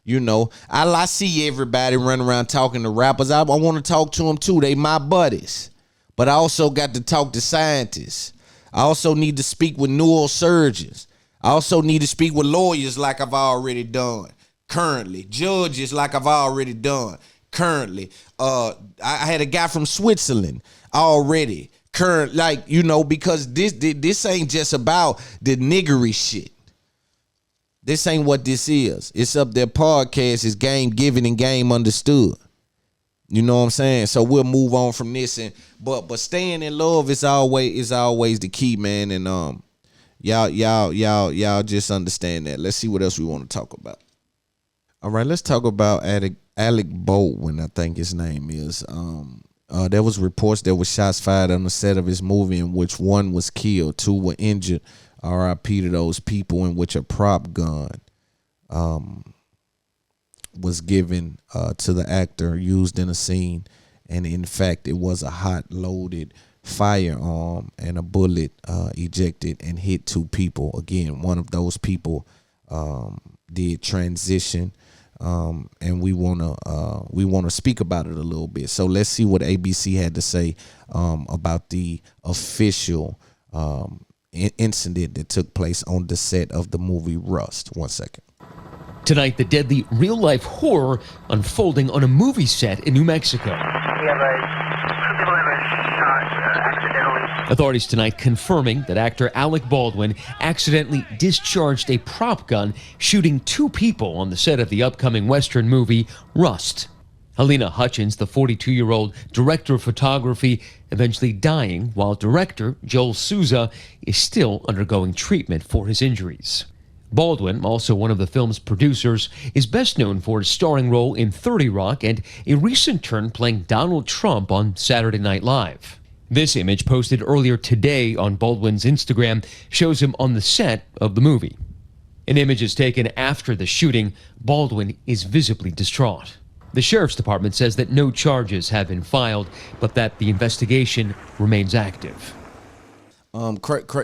I see everybody running around talking to rappers. I want to talk to them too. They my buddies. But I also got to talk to scientists. I also need to speak with neurosurgeons. I also need to speak with lawyers like I've already done currently. Judges like I've already done currently. I had a guy from Switzerland already. Because this ain't just about the niggery shit. This ain't what this is. It's up there podcast. It's game given and game understood. You know what I'm saying? So we'll move on from this, but staying in love is always the key, man. And y'all just understand that. Let's see what else we want to talk about. All right, let's talk about Alec Baldwin, I think his name is. There was reports there were shots fired on the set of his movie in which one was killed, two were injured. R.I.P. to those people, in which a prop gun was given to the actor used in a scene, and in fact it was a hot loaded firearm, and a bullet ejected and hit two people. Again, one of those people did transition, and we wanna speak about it a little bit. So let's see what ABC had to say about the official incident that took place on the set of the movie Rust. 1 second. Tonight, the deadly real-life horror unfolding on a movie set in New Mexico. Authorities tonight confirming that actor Alec Baldwin accidentally discharged a prop gun, shooting two people on the set of the upcoming Western movie Rust. Helena Hutchins, the 42-year-old director of photography, eventually dying, while director Joel Souza is still undergoing treatment for his injuries. Baldwin, also one of the film's producers, is best known for his starring role in 30 Rock and a recent turn playing Donald Trump on Saturday Night Live. This image, posted earlier today on Baldwin's Instagram, shows him on the set of the movie. An image is taken after the shooting. Baldwin is visibly distraught. The sheriff's department says that no charges have been filed, but that the investigation remains active.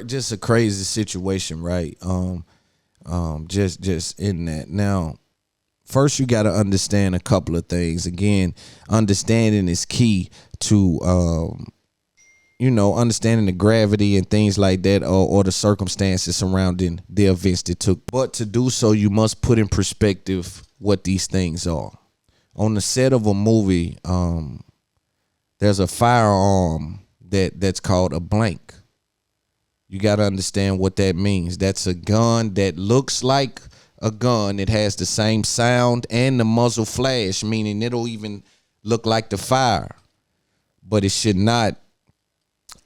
Just a crazy situation, right? Just in that. Now, first you got to understand a couple of things. Again, understanding is key to understanding the gravity and things like that, or the circumstances surrounding the events that took. But to do so, you must put in perspective what these things are. On the set of a movie, there's a firearm that's called a blank. You got to understand what that means. That's a gun that looks like a gun. It has the same sound and the muzzle flash, meaning it'll even look like the fire, but it should not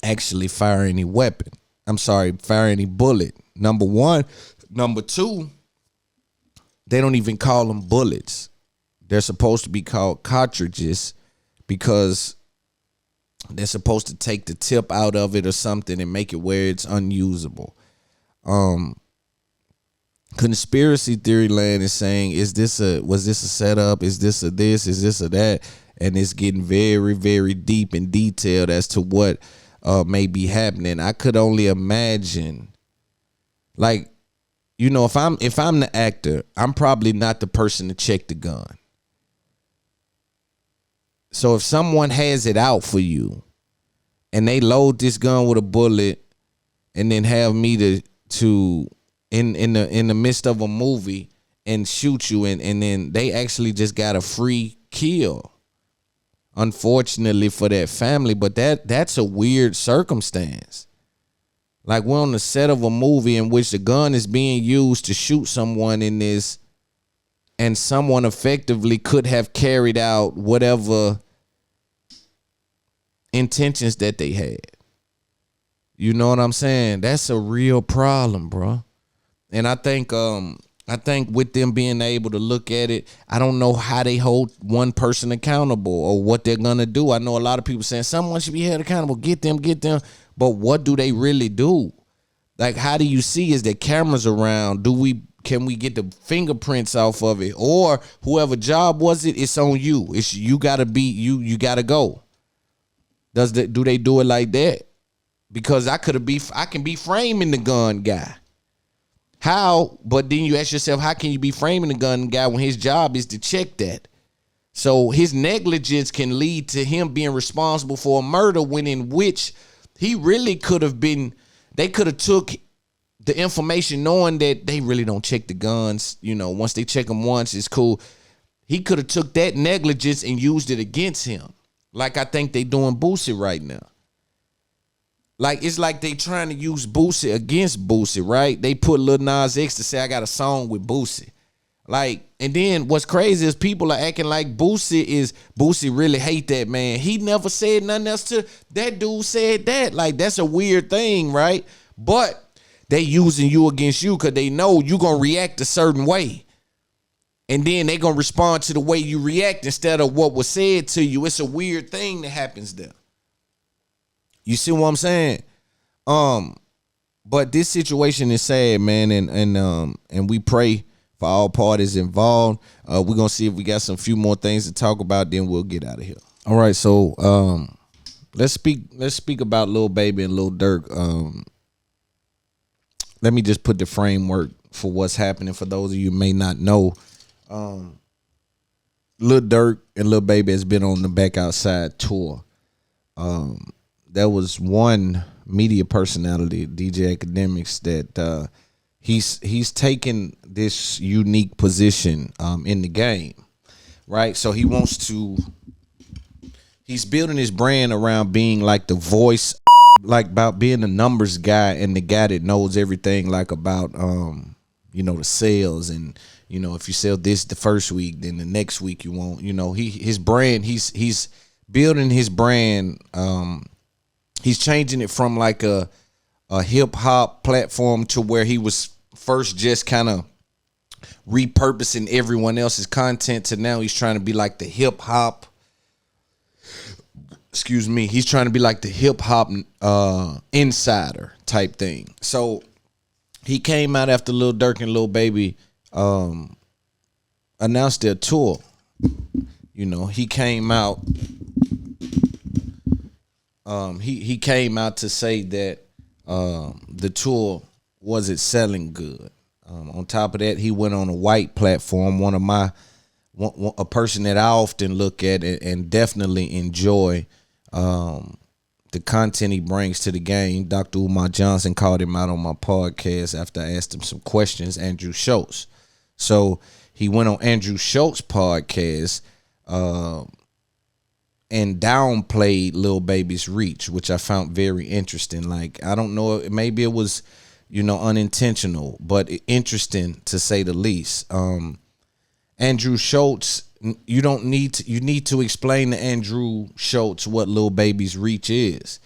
actually fire any weapon. Fire any bullet. Number one. Number two, they don't even call them bullets. They're supposed to be called cartridges because they're supposed to take the tip out of it or something and make it where it's unusable. Conspiracy theory land is saying, was this a setup? Is this a this? Is this a that? And it's getting very, very deep and detailed as to what may be happening. I could only imagine, like, if I'm the actor, I'm probably not the person to check the gun. So if someone has it out for you and they load this gun with a bullet and then have me to in the midst of a movie and shoot you, and then they actually just got a free kill, unfortunately for that family. But that's a weird circumstance. Like, we're on the set of a movie in which the gun is being used to shoot someone in this, and someone effectively could have carried out whatever intentions that they had. You know what I'm saying? That's a real problem, bro. And I think with them being able to look at it, I don't know how they hold one person accountable or what they're gonna do. I know a lot of people saying someone should be held accountable. Get them. But what do they really do? Like, how do you see? Is there cameras around? Can we get the fingerprints off of it? Or whoever job was it, it's on you. You gotta gotta go. Do they do it like that? Because I can be framing the gun guy. How? But then you ask yourself, how can you be framing the gun guy when his job is to check that? So his negligence can lead to him being responsible for a murder, when in which he really could have been. They could have took the information knowing that they really don't check the guns. Once they check them once, it's cool. He could have took that negligence and used it against him. Like I think they doing Boosie right now. Like, it's like they trying to use Boosie against Boosie, right? They put Lil Nas X to say, I got a song with Boosie. Like, and then what's crazy is people are acting like Boosie really hate that man. He never said nothing else to that dude said that. Like, that's a weird thing, right? But they using you against you because they know you going to react a certain way. And then they going to respond to the way you react instead of what was said to you. It's a weird thing that happens there. You see what I'm saying? But this situation is sad, man, and we pray for all parties involved. We're gonna see if we got some few more things to talk about, then we'll get out of here. All right, so let's speak about Lil Baby and Lil Durk. Let me just put the framework for what's happening for those of you who may not know. Lil Durk and Lil Baby has been on the Back Outside tour. There was one media personality, DJ Academics, that he's taken this unique position in the game, right? So he's building his brand around being like the voice, like about being the numbers guy and the guy that knows everything, like about the sales, and if you sell this the first week, then the next week you won't. His brand, he's building his brand. He's changing it from like a hip hop platform to where he was first just kind of repurposing everyone else's content, to now he's trying to be like the hip hop. He's trying to be like the hip hop insider type thing. So he came out after Lil Durk and Lil Baby announced their tour. He came out. He came out to say that the tour wasn't selling good. On top of that, he went on a white platform, a person that I often look at and definitely enjoy, the content he brings to the game. Dr. Umar Johnson called him out on my podcast after I asked him some questions, Andrew Schultz. So he went on Andrew Schultz's podcast and downplayed Lil Baby's reach, which I found very interesting. Like, I don't know, maybe it was, unintentional, but interesting to say the least. Andrew Schultz, you need to explain to Andrew Schultz what Lil Baby's reach is.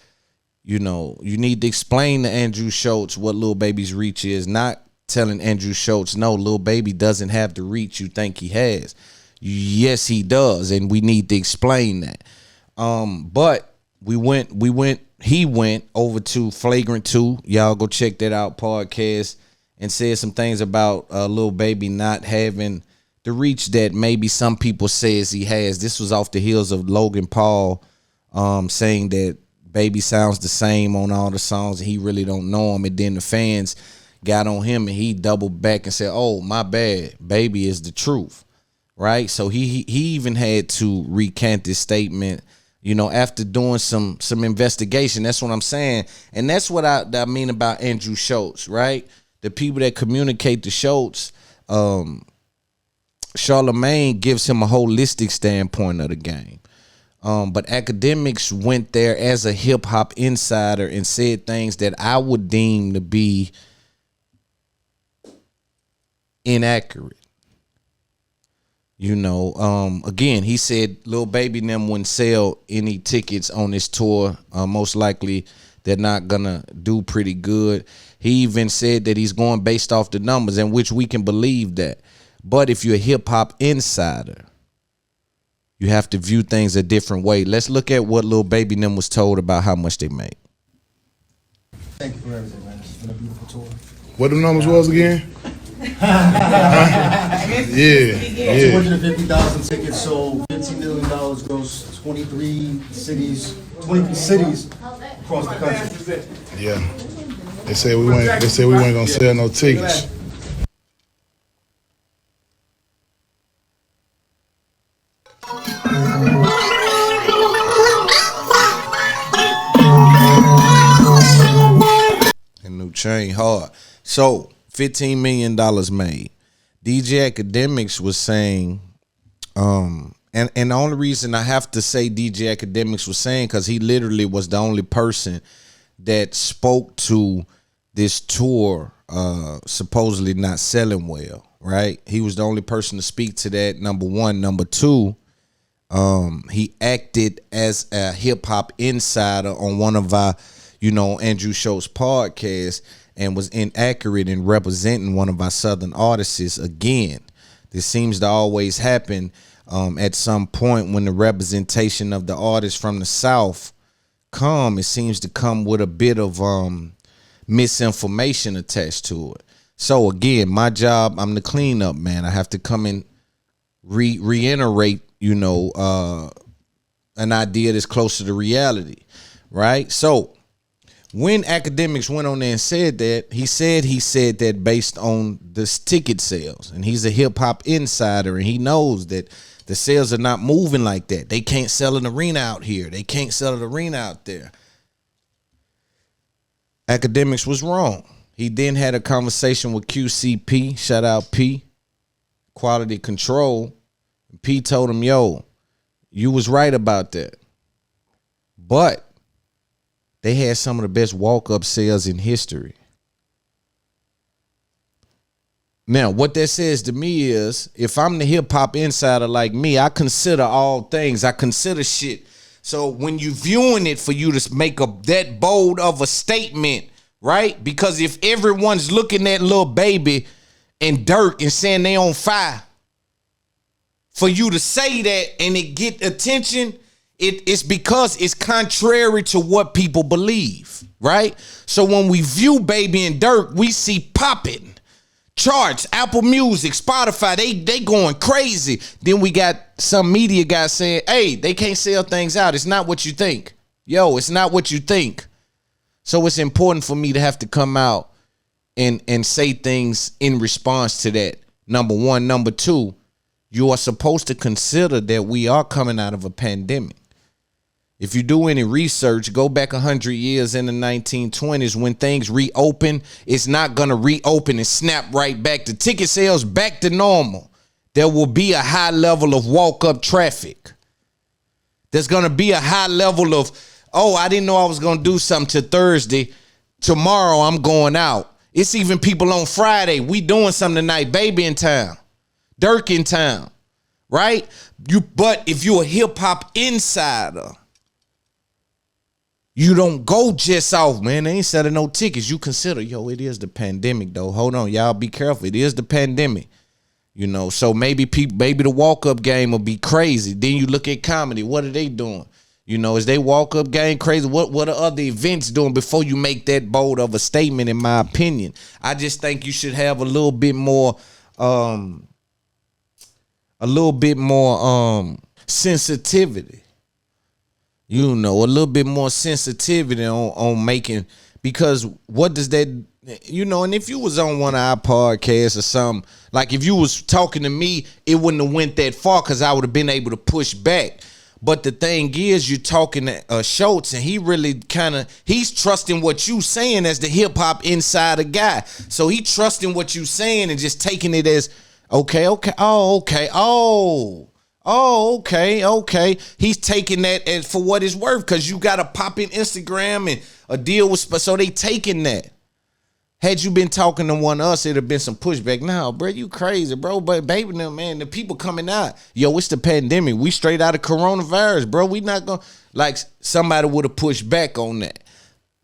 You need to explain to Andrew Schultz what Lil Baby's reach is, not telling Andrew Schultz, no, Lil Baby doesn't have the reach you think he has. Yes, he does, and we need to explain that. But he went over to Flagrant 2. Y'all go check that out podcast, and said some things about Lil Baby not having the reach that maybe some people says he has. This was off the heels of Logan Paul saying that Baby sounds the same on all the songs and he really don't know him. And then the fans got on him and he doubled back and said, oh, my bad, Baby is the truth. Right? So he even had to recant this statement, after doing some investigation. That's what I'm saying. And that's what I mean about Andrew Schultz, right? The people that communicate to Schultz, Charlemagne gives him a holistic standpoint of the game. But Academics went there as a hip hop insider and said things that I would deem to be inaccurate. Again, he said Lil Baby and them wouldn't sell any tickets on this tour. Most likely they're not gonna do pretty good. He even said that he's going based off the numbers, in which we can believe that. But if you're a hip hop insider, you have to view things a different way. Let's look at what Lil Baby and them was told about how much they made. Thank you for everything, man. It's been a beautiful tour. What the numbers was again? Yeah. 250,000 tickets sold, $15 million gross, 23 cities across the country. Yeah. They said we weren't gonna sell no tickets. And new chain hard. So $15 million made. DJ Academics was saying, and the only reason I have to say DJ Academics was saying, because he literally was the only person that spoke to this tour supposedly not selling well, right? He was the only person to speak to that, number one. Number two, he acted as a hip hop insider on one of our, Andrew Schultz podcasts, and was inaccurate in representing one of our Southern artists. Again, this seems to always happen at some point when the representation of the artist from the South it seems to come with a bit of misinformation attached to it. So again, my job, I'm the cleanup man. I have to come and reiterate, an idea that's closer to reality, right? So when Academics went on there and said that, he said that based on the ticket sales, and he's a hip hop insider, and he knows that the sales are not moving like that. They can't sell an arena out here. They can't sell an arena out there. Academics was wrong. He then had a conversation with QCP, shout out P, Quality Control. P told him, yo, you was right about that. But they had some of the best walk-up sales in history. Now, what that says to me is, if I'm the hip-hop insider like me, I consider all things. I consider shit. So when you viewing it, for you to make that bold of a statement, right? Because if everyone's looking at Lil Baby and Dirk and saying they on fire, for you to say that and it get attention, it's because it's contrary to what people believe, right? So when we view Baby and Dirk, we see popping. Charts, Apple Music, Spotify, they going crazy. Then we got some media guys saying, hey, they can't sell things out. It's not what you think. Yo, it's not what you think. So it's important for me to have to come out and say things in response to that. Number one. Number two, you are supposed to consider that we are coming out of a pandemic. If you do any research, go back 100 years in the 1920s when things reopen, it's not going to reopen and snap right back. The ticket sales back to normal. There will be a high level of walk-up traffic. There's going to be a high level of, oh, I didn't know I was going to do something till Thursday. Tomorrow I'm going out. It's even people on Friday. We doing something tonight. Baby in town. Dirk in town. Right? But if you're a hip-hop insider, you don't go just off, man. They ain't selling no tickets. You consider, yo, it is the pandemic, though. Hold on, y'all be careful. It is the pandemic. You know, so maybe the walk-up game will be crazy. Then you look at comedy. What are they doing? You know, is they walk-up game crazy? What are other events doing before you make that bold of a statement, in my opinion? I just think you should have a little bit more sensitivity. You know, a little bit more sensitivity on making, because what does that, you know, and if you was on one of our podcasts or something, like if you was talking to me, it wouldn't have went that far because I would have been able to push back. But the thing is, you're talking to Schultz, and he really he's trusting what you saying as the hip hop insider guy. So he trusting what you saying and just taking it as, okay. He's taking that as for what it's worth, because you got to pop in Instagram and a deal with, so they taking that. Had you been talking to one of us, it'd have been some pushback. No, bro, you crazy, bro. But baby, now, man, the people coming out, yo, it's the pandemic. We straight out of coronavirus, bro. We not gonna, like, somebody would have pushed back on that.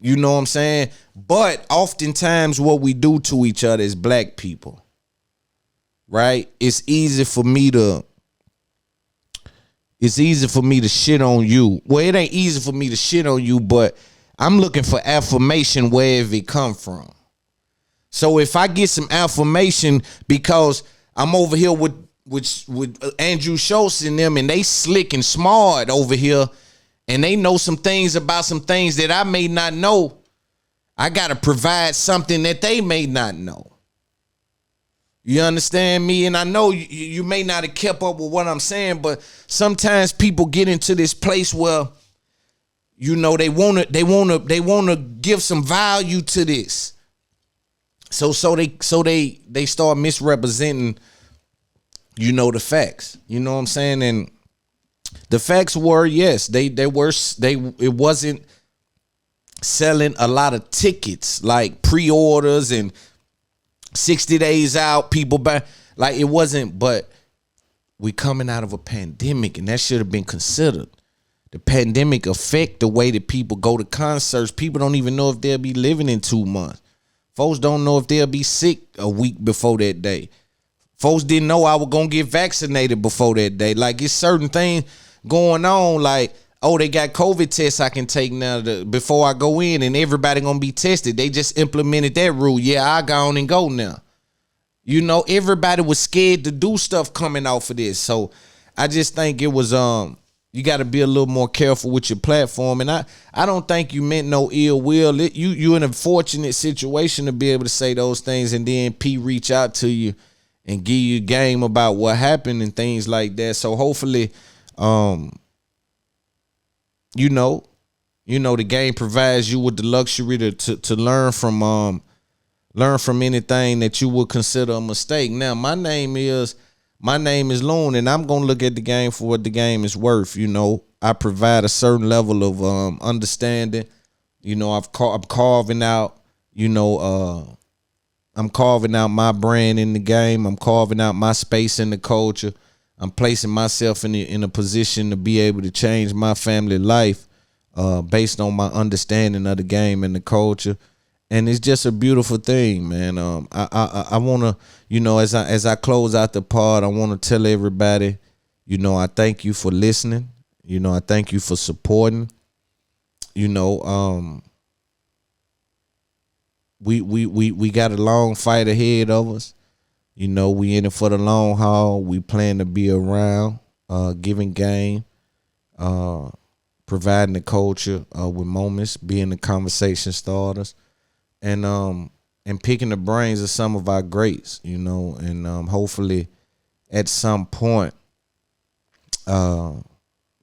You know what I'm saying? But oftentimes what we do to each other as black people, right? It's easy for me to shit on you. Well, it ain't easy for me to shit on you, but I'm looking for affirmation wherever it come from. So if I get some affirmation because I'm over here with Andrew Schultz and them, and they slick and smart over here, and they know some things about some things that I may not know, I got to provide something that they may not know. You understand me? And I know you may not have kept up with what I'm saying, but sometimes people get into this place where, you know, they wanna give some value to this. So they start misrepresenting, you know, the facts. You know what I'm saying? And the facts were, yes, it wasn't selling a lot of tickets, like pre-orders and 60 days out, people buy, like it wasn't, but we coming out of a pandemic, and that should have been considered. The pandemic affect the way that people go to concerts. People don't even know if they'll be living in 2 months. Folks don't know if they'll be sick a week before that day. Folks didn't know I was gonna get vaccinated before that day. Like, it's certain things going on, like, oh, they got COVID tests I can take now before I go in, and everybody gonna be tested. They just implemented that rule. Yeah, I go on and go now. You know, everybody was scared to do stuff coming off of this. So I just think it was you got to be a little more careful with your platform. And I don't think you meant no ill will. You in a fortunate situation to be able to say those things, and then P reach out to you and give you game about what happened and things like that. So hopefully, you know, the game provides you with the luxury to learn from anything that you would consider a mistake. Now, my name is LOON, and I'm gonna look at the game for what the game is worth. You know, I provide a certain level of understanding. You know, I'm carving out. You know, I'm carving out my brand in the game. I'm carving out my space in the culture. I'm placing myself in a position to be able to change my family life based on my understanding of the game and the culture. And it's just a beautiful thing, man. I want to, you know, as I close out the pod, I want to tell everybody, you know, I thank you for listening. You know, I thank you for supporting. You know, we got a long fight ahead of us. You know, we in it for the long haul. We plan to be around, giving game, providing the culture with moments, being the conversation starters. And picking the brains of some of our greats, you know, and hopefully at some point,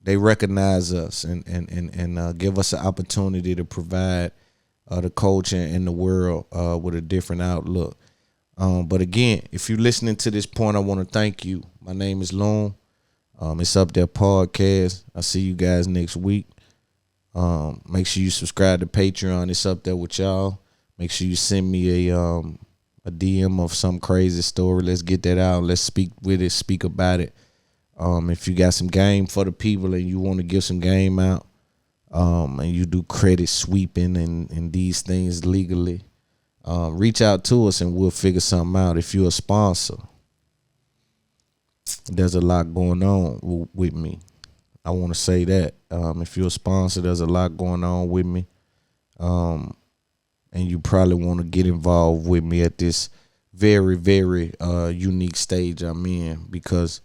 they recognize us and give us an opportunity to provide the culture and the world with a different outlook. But again, if you're listening to this point, I want to thank you. My name is Loon. It's Up There Podcast. I'll see you guys next week. Make sure you subscribe to Patreon. It's up there with y'all. Make sure you send me a DM of some crazy story. Let's get that out. Let's speak with it, speak about it. If you got some game for the people and you want to give some game out, and you do credit sweeping and these things legally, reach out to us and we'll figure something out. If you're a sponsor, there's a lot going on with me. I want to say that. If you're a sponsor, there's a lot going on with me. And you probably want to get involved with me at this very, very unique stage I'm in, because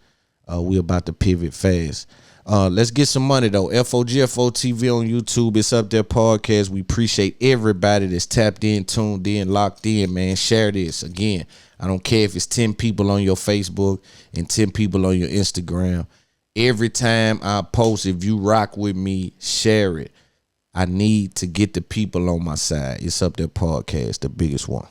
we're about to pivot fast. Let's get some money, though. FOGFO TV on YouTube. It's Up There Podcast. We appreciate everybody that's tapped in, tuned in, locked in, man. Share this. Again, I don't care if it's 10 people on your Facebook and 10 people on your Instagram. Every time I post, if you rock with me, share it. I need to get the people on my side. It's Up There Podcast, the biggest one.